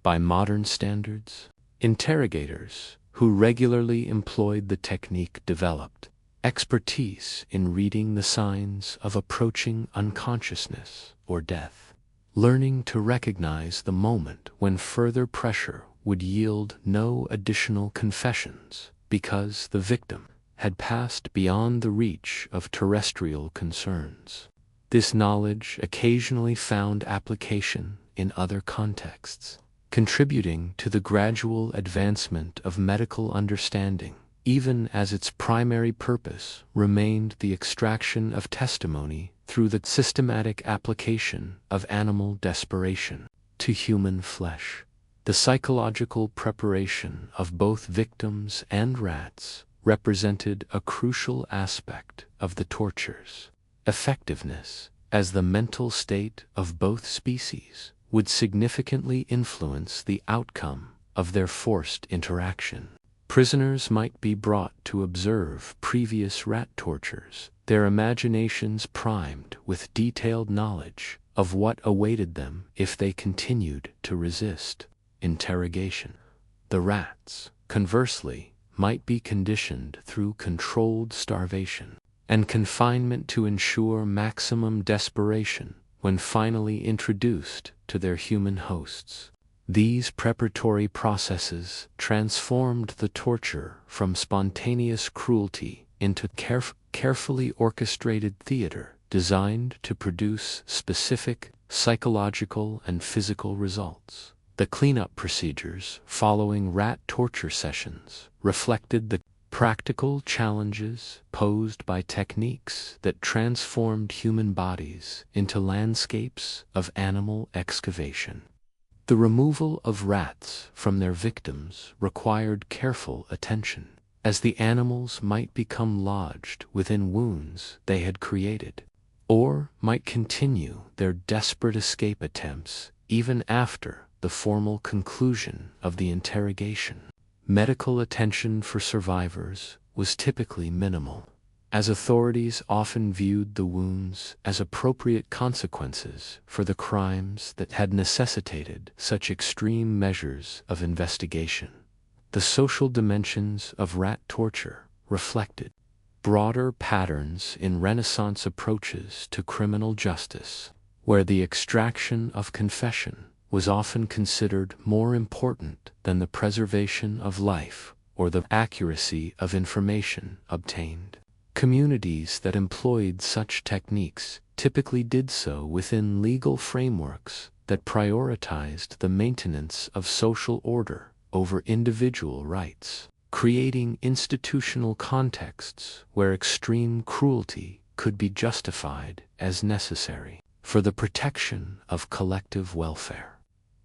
By modern standards, interrogators who regularly employed the technique developed expertise in reading the signs of approaching unconsciousness or death, learning to recognize the moment when further pressure would yield no additional confessions because the victim had passed beyond the reach of terrestrial concerns. This knowledge occasionally found application in other contexts, contributing to the gradual advancement of medical understanding, even as its primary purpose remained the extraction of testimony through the systematic application of animal desperation to human flesh. The psychological preparation of both victims and rats represented a crucial aspect of the torture's effectiveness, as the mental state of both species would significantly influence the outcome of their forced interaction. Prisoners might be brought to observe previous rat tortures, their imaginations primed with detailed knowledge of what awaited them if they continued to resist interrogation. The rats, conversely, might be conditioned through controlled starvation and confinement to ensure maximum desperation when finally introduced to their human hosts. These preparatory processes transformed the torture from spontaneous cruelty into carefully orchestrated theater designed to produce specific psychological and physical results. The cleanup procedures following rat torture sessions reflected the practical challenges posed by techniques that transformed human bodies into landscapes of animal excavation. The removal of rats from their victims required careful attention, as the animals might become lodged within wounds they had created, or might continue their desperate escape attempts even after the formal conclusion of the interrogation. Medical attention for survivors was typically minimal, as authorities often viewed the wounds as appropriate consequences for the crimes that had necessitated such extreme measures of investigation. The social dimensions of rat torture reflected broader patterns in Renaissance approaches to criminal justice, where the extraction of confession was often considered more important than the preservation of life or the accuracy of information obtained. Communities that employed such techniques typically did so within legal frameworks that prioritized the maintenance of social order over individual rights, creating institutional contexts where extreme cruelty could be justified as necessary for the protection of collective welfare.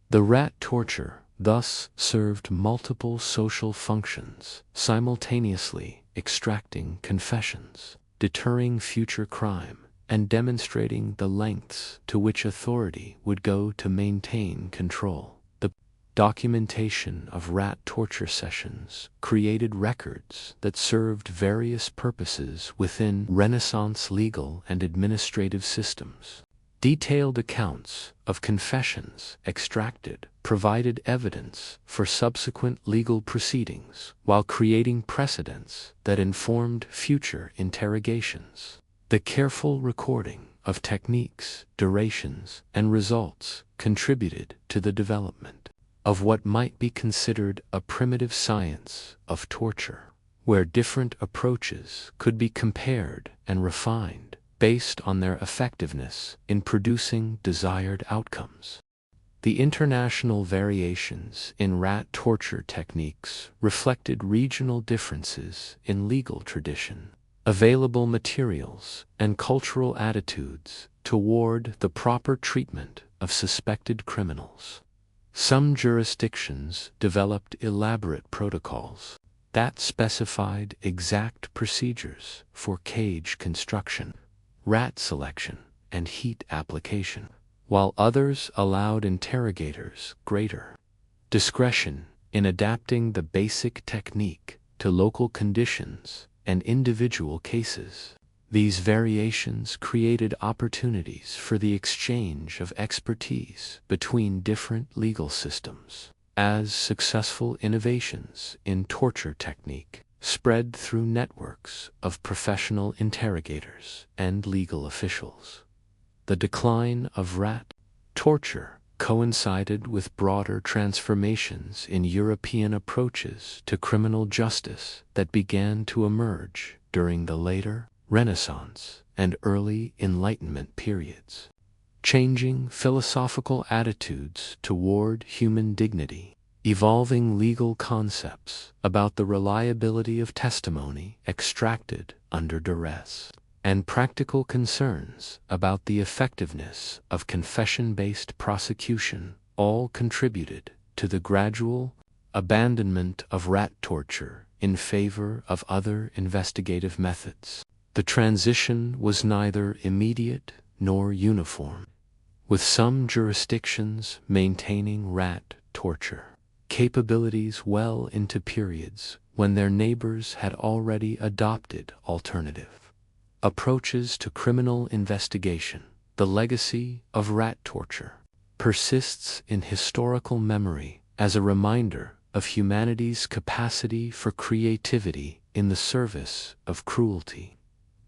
The rat torture thus served multiple social functions, simultaneously extracting confessions, deterring future crime, and demonstrating the lengths to which authority would go to maintain control. The documentation of rat torture sessions created records that served various purposes within Renaissance legal and administrative systems. Detailed accounts of confessions extracted provided evidence for subsequent legal proceedings while creating precedents that informed future interrogations. The careful recording of techniques, durations, and results contributed to the development of what might be considered a primitive science of torture, where different approaches could be compared and refined based on their effectiveness in producing desired outcomes. The international variations in rat torture techniques reflected regional differences in legal tradition, available materials, and cultural attitudes toward the proper treatment of suspected criminals. Some jurisdictions developed elaborate protocols that specified exact procedures for cage construction, rat selection, and heat application, while others allowed interrogators greater discretion in adapting the basic technique to local conditions and individual cases. These variations created opportunities for the exchange of expertise between different legal systems, as successful innovations in torture technique spread through networks of professional interrogators and legal officials. The decline of rat torture coincided with broader transformations in European approaches to criminal justice that began to emerge during the later Renaissance and early Enlightenment periods. Changing philosophical attitudes toward human dignity, evolving legal concepts about the reliability of testimony extracted under duress, and practical concerns about the effectiveness of confession-based prosecution all contributed to the gradual abandonment of rat torture in favor of other investigative methods. The transition was neither immediate nor uniform, with some jurisdictions maintaining rat torture capabilities well into periods when their neighbors had already adopted alternative approaches to criminal investigation. The legacy of rat torture persists in historical memory as a reminder of humanity's capacity for creativity in the service of cruelty,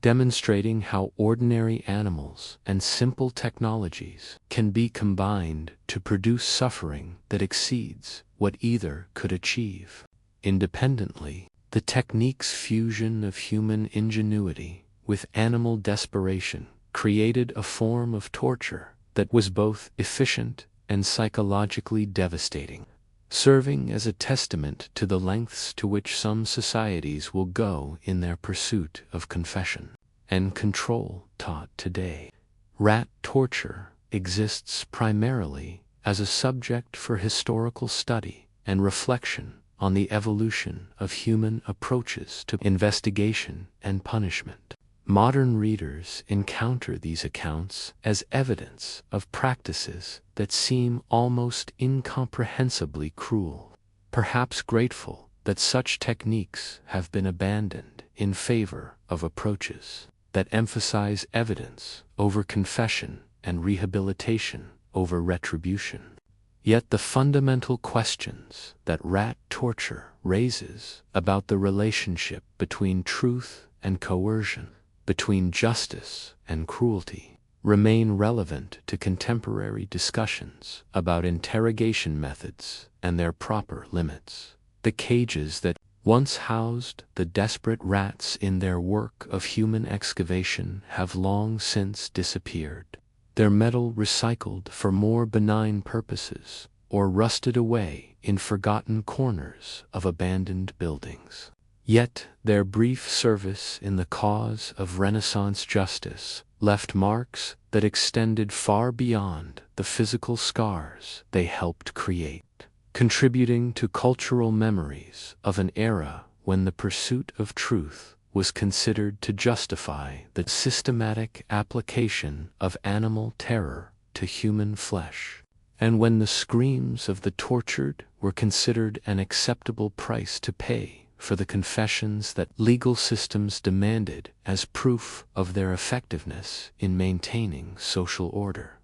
demonstrating how ordinary animals and simple technologies can be combined to produce suffering that exceeds what either could achieve independently. The technique's fusion of human ingenuity with animal desperation created a form of torture that was both efficient and psychologically devastating, serving as a testament to the lengths to which some societies will go in their pursuit of confession and control taught today. Rat torture exists primarily as a subject for historical study and reflection on the evolution of human approaches to investigation and punishment. Modern readers encounter these accounts as evidence of practices that seem almost incomprehensibly cruel, perhaps grateful that such techniques have been abandoned in favor of approaches that emphasize evidence over confession and rehabilitation over retribution. Yet the fundamental questions that rat torture raises about the relationship between truth and coercion, between justice and cruelty, remain relevant to contemporary discussions about interrogation methods and their proper limits. The cages that once housed the desperate rats in their work of human excavation have long since disappeared, their metal recycled for more benign purposes or rusted away in forgotten corners of abandoned buildings. Yet their brief service in the cause of Renaissance justice left marks that extended far beyond the physical scars they helped create, contributing to cultural memories of an era when the pursuit of truth was considered to justify the systematic application of animal terror to human flesh, and when the screams of the tortured were considered an acceptable price to pay for the confessions that legal systems demanded as proof of their effectiveness in maintaining social order.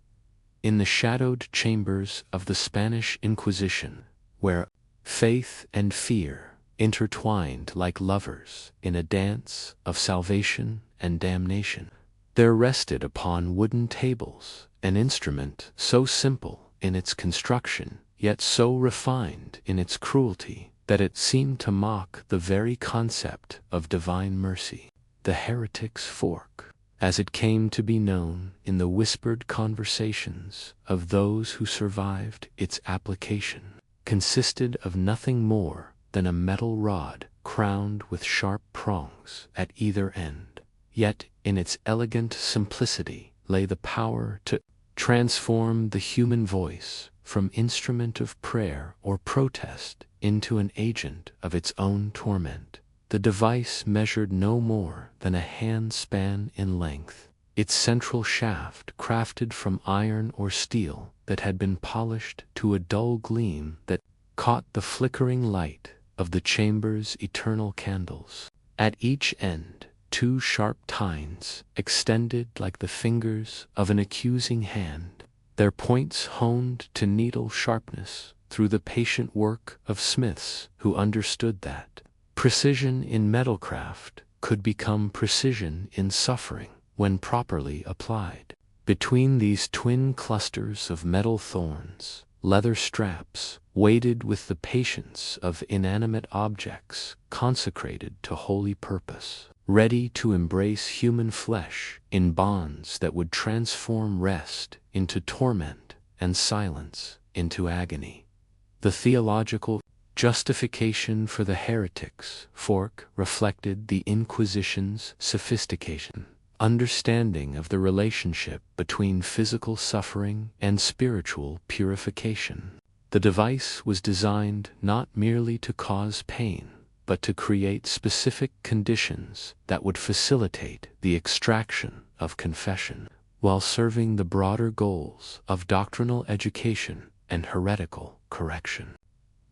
In the shadowed chambers of the Spanish Inquisition, where faith and fear intertwined like lovers in a dance of salvation and damnation, there rested upon wooden tables an instrument so simple in its construction, yet so refined in its cruelty, that it seemed to mock the very concept of divine mercy. The heretic's fork, as it came to be known in the whispered conversations of those who survived its application, consisted of nothing more than a metal rod crowned with sharp prongs at either end. Yet in its elegant simplicity lay the power to transform the human voice from instrument of prayer or protest into an agent of its own torment. The device measured no more than a handspan in length, its central shaft crafted from iron or steel that had been polished to a dull gleam that caught the flickering light of the chamber's eternal candles. At each end, two sharp tines extended like the fingers of an accusing hand, their points honed to needle sharpness through the patient work of smiths who understood that precision in metalcraft could become precision in suffering when properly applied. Between these twin clusters of metal thorns, leather straps, weighted with the patience of inanimate objects consecrated to holy purpose, ready to embrace human flesh in bonds that would transform rest into torment and silence into agony. The theological justification for the heretic's fork reflected the Inquisition's sophistication, understanding of the relationship between physical suffering and spiritual purification. The device was designed not merely to cause pain, but to create specific conditions that would facilitate the extraction of confession, while serving the broader goals of doctrinal education and heretical correction.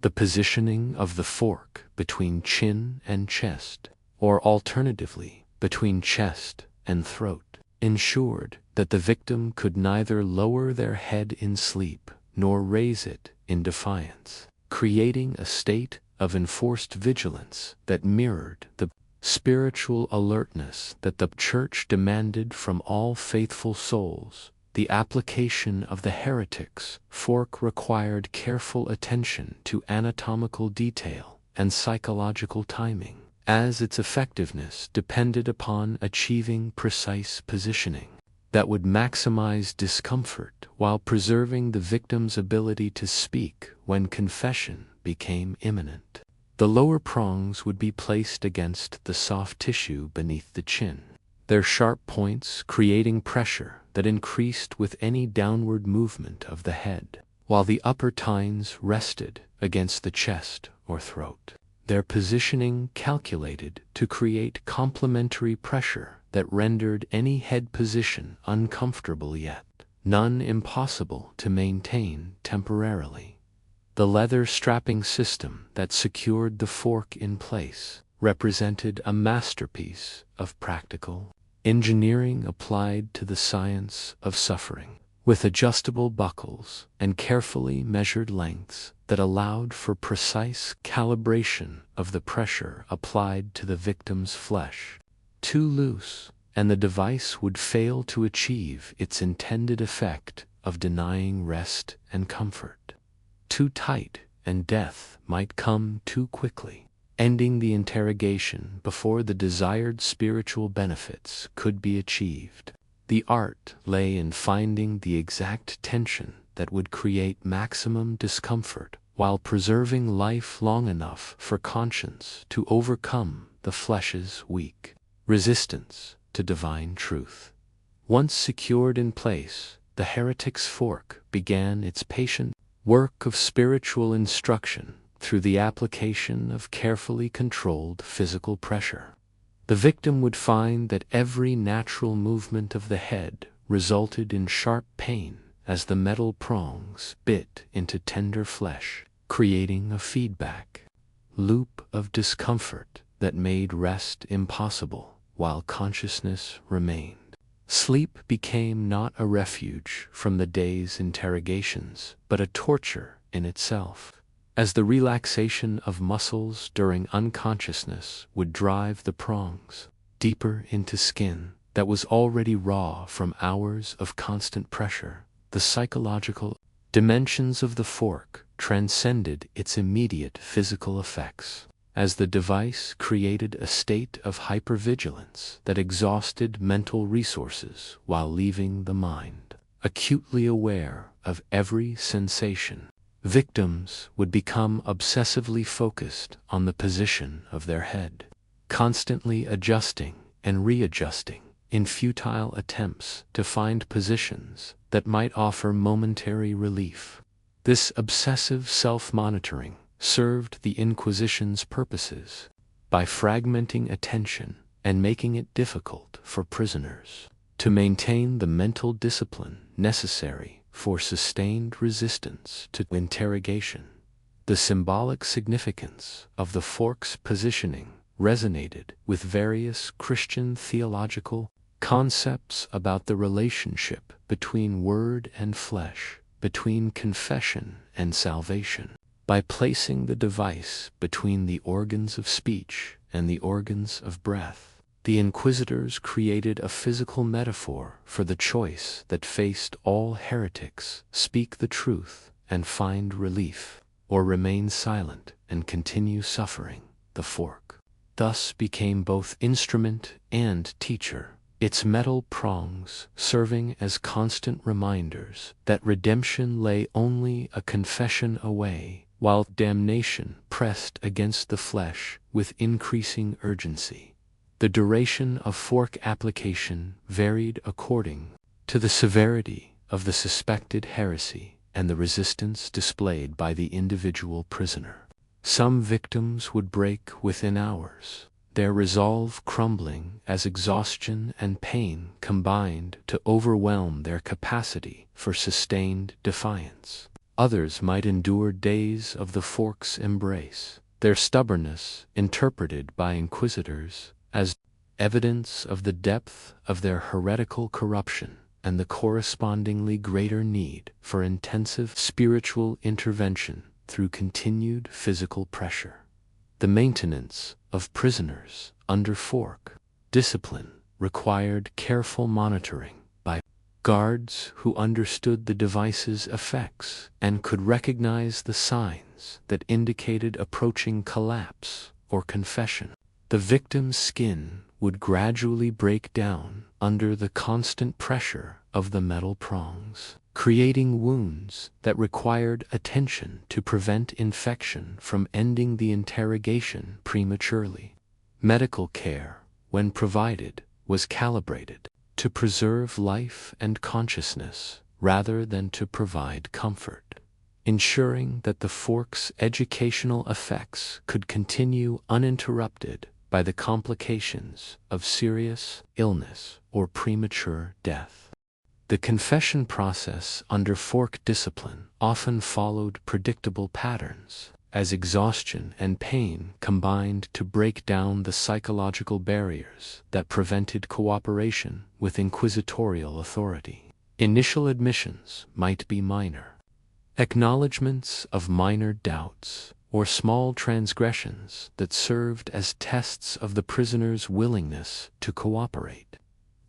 The positioning of the fork between chin and chest, or alternatively between chest and throat, ensured that the victim could neither lower their head in sleep nor raise it in defiance, creating a state of enforced vigilance that mirrored the spiritual alertness that the Church demanded from all faithful souls. The application of the heretic's fork required careful attention to anatomical detail and psychological timing, as its effectiveness depended upon achieving precise positioning that would maximize discomfort while preserving the victim's ability to speak when confession became imminent. The lower prongs would be placed against the soft tissue beneath the chin, their sharp points creating pressure that increased with any downward movement of the head, while the upper tines rested against the chest or throat, their positioning calculated to create complementary pressure that rendered any head position uncomfortable yet none impossible to maintain temporarily. The leather strapping system that secured the fork in place represented a masterpiece of practical engineering applied to the science of suffering, with adjustable buckles and carefully measured lengths that allowed for precise calibration of the pressure applied to the victim's flesh. Too loose, and the device would fail to achieve its intended effect of denying rest and comfort. Too tight, and death might come too quickly, ending the interrogation before the desired spiritual benefits could be achieved. The art lay in finding the exact tension that would create maximum discomfort while preserving life long enough for conscience to overcome the flesh's weak resistance to divine truth. Once secured in place, the heretic's fork began its patient work of spiritual instruction through the application of carefully controlled physical pressure. The victim would find that every natural movement of the head resulted in sharp pain as the metal prongs bit into tender flesh, creating a feedback loop of discomfort that made rest impossible while consciousness remained. Sleep became not a refuge from the day's interrogations, but a torture in itself, as the relaxation of muscles during unconsciousness would drive the prongs deeper into skin that was already raw from hours of constant pressure. The psychological dimensions of the fork transcended its immediate physical effects, as the device created a state of hypervigilance that exhausted mental resources while leaving the mind acutely aware of every sensation. Victims would become obsessively focused on the position of their head, constantly adjusting and readjusting in futile attempts to find positions that might offer momentary relief. This obsessive self-monitoring served the Inquisition's purposes by fragmenting attention and making it difficult for prisoners to maintain the mental discipline necessary for sustained resistance to interrogation. The symbolic significance of the fork's positioning resonated with various Christian theological concepts about the relationship between word and flesh, between confession and salvation. By placing the device between the organs of speech and the organs of breath, the Inquisitors created a physical metaphor for the choice that faced all heretics: speak the truth and find relief, or remain silent and continue suffering. The fork thus became both instrument and teacher, its metal prongs serving as constant reminders that redemption lay only a confession away, while damnation pressed against the flesh with increasing urgency. The duration of fork application varied according to the severity of the suspected heresy and the resistance displayed by the individual prisoner. Some victims would break within hours, their resolve crumbling as exhaustion and pain combined to overwhelm their capacity for sustained defiance. Others might endure days of the fork's embrace, their stubbornness interpreted by Inquisitors as evidence of the depth of their heretical corruption and the correspondingly greater need for intensive spiritual intervention through continued physical pressure. The maintenance of prisoners under fork discipline required careful monitoring by guards who understood the device's effects and could recognize the signs that indicated approaching collapse or confession. The victim's skin would gradually break down under the constant pressure of the metal prongs, creating wounds that required attention to prevent infection from ending the interrogation prematurely. Medical care, when provided, was calibrated to preserve life and consciousness rather than to provide comfort, ensuring that the fork's educational effects could continue uninterrupted by the complications of serious illness or premature death. The confession process under fork discipline often followed predictable patterns, as exhaustion and pain combined to break down the psychological barriers that prevented cooperation with inquisitorial authority. Initial admissions might be minor. Acknowledgments of minor doubts or small transgressions that served as tests of the prisoner's willingness to cooperate.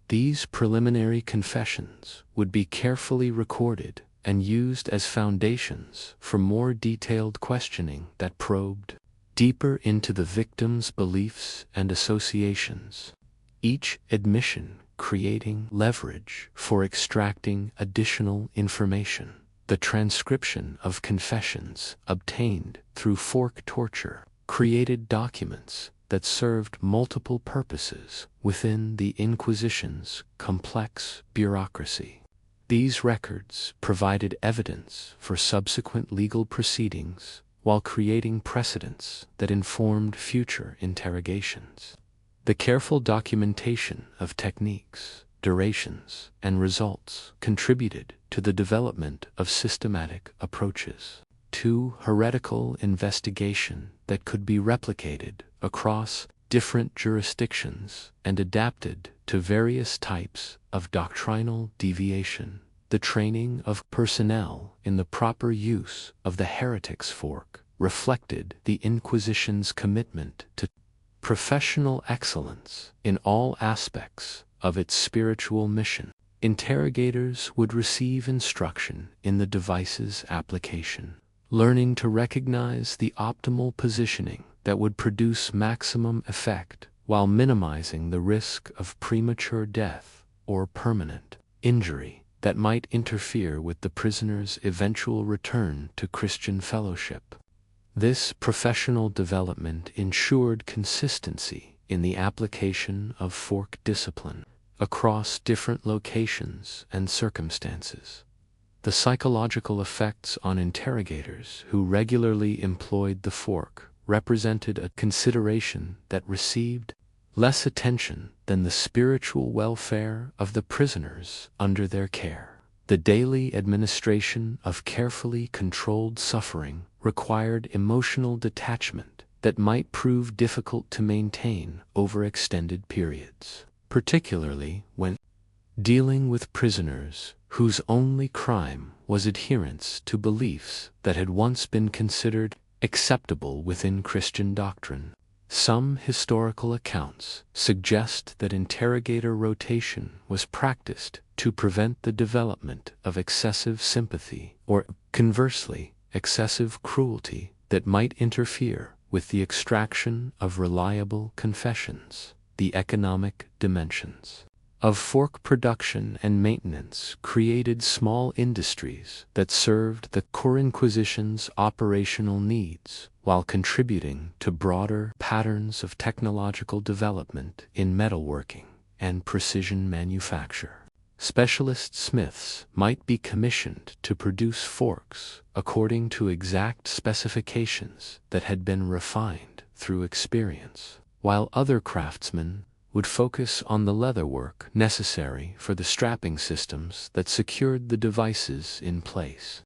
These preliminary confessions would be carefully recorded and used as foundations for more detailed questioning that probed deeper into the victim's beliefs and associations, each admission creating leverage for extracting additional information. The transcription of confessions obtained through fork torture created documents that served multiple purposes within the Inquisition's complex bureaucracy. These records provided evidence for subsequent legal proceedings while creating precedents that informed future interrogations. The careful documentation of techniques, durations, and results contributed to the development of systematic approaches to heretical investigation that could be replicated across different jurisdictions and adapted to various types of doctrinal deviation. The training of personnel in the proper use of the heretic's fork reflected the Inquisition's commitment to professional excellence in all aspects of its spiritual mission. Interrogators would receive instruction in the device's application, learning to recognize the optimal positioning that would produce maximum effect while minimizing the risk of premature death or permanent injury that might interfere with the prisoner's eventual return to Christian fellowship. This professional development ensured consistency in the application of fork discipline across different locations and circumstances. The psychological effects on interrogators who regularly employed the fork represented a consideration that received less attention than the spiritual welfare of the prisoners under their care. The daily administration of carefully controlled suffering required emotional detachment that might prove difficult to maintain over extended periods, particularly when dealing with prisoners whose only crime was adherence to beliefs that had once been considered acceptable within Christian doctrine. Some historical accounts suggest that interrogator rotation was practiced to prevent the development of excessive sympathy or, conversely, excessive cruelty that might interfere with the extraction of reliable confessions. The economic dimensions of fork production and maintenance created small industries that served the core Inquisition's operational needs while contributing to broader patterns of technological development in metalworking and precision manufacture. Specialist smiths might be commissioned to produce forks according to exact specifications that had been refined through experience, while other craftsmen would focus on the leatherwork necessary for the strapping systems that secured the devices in place.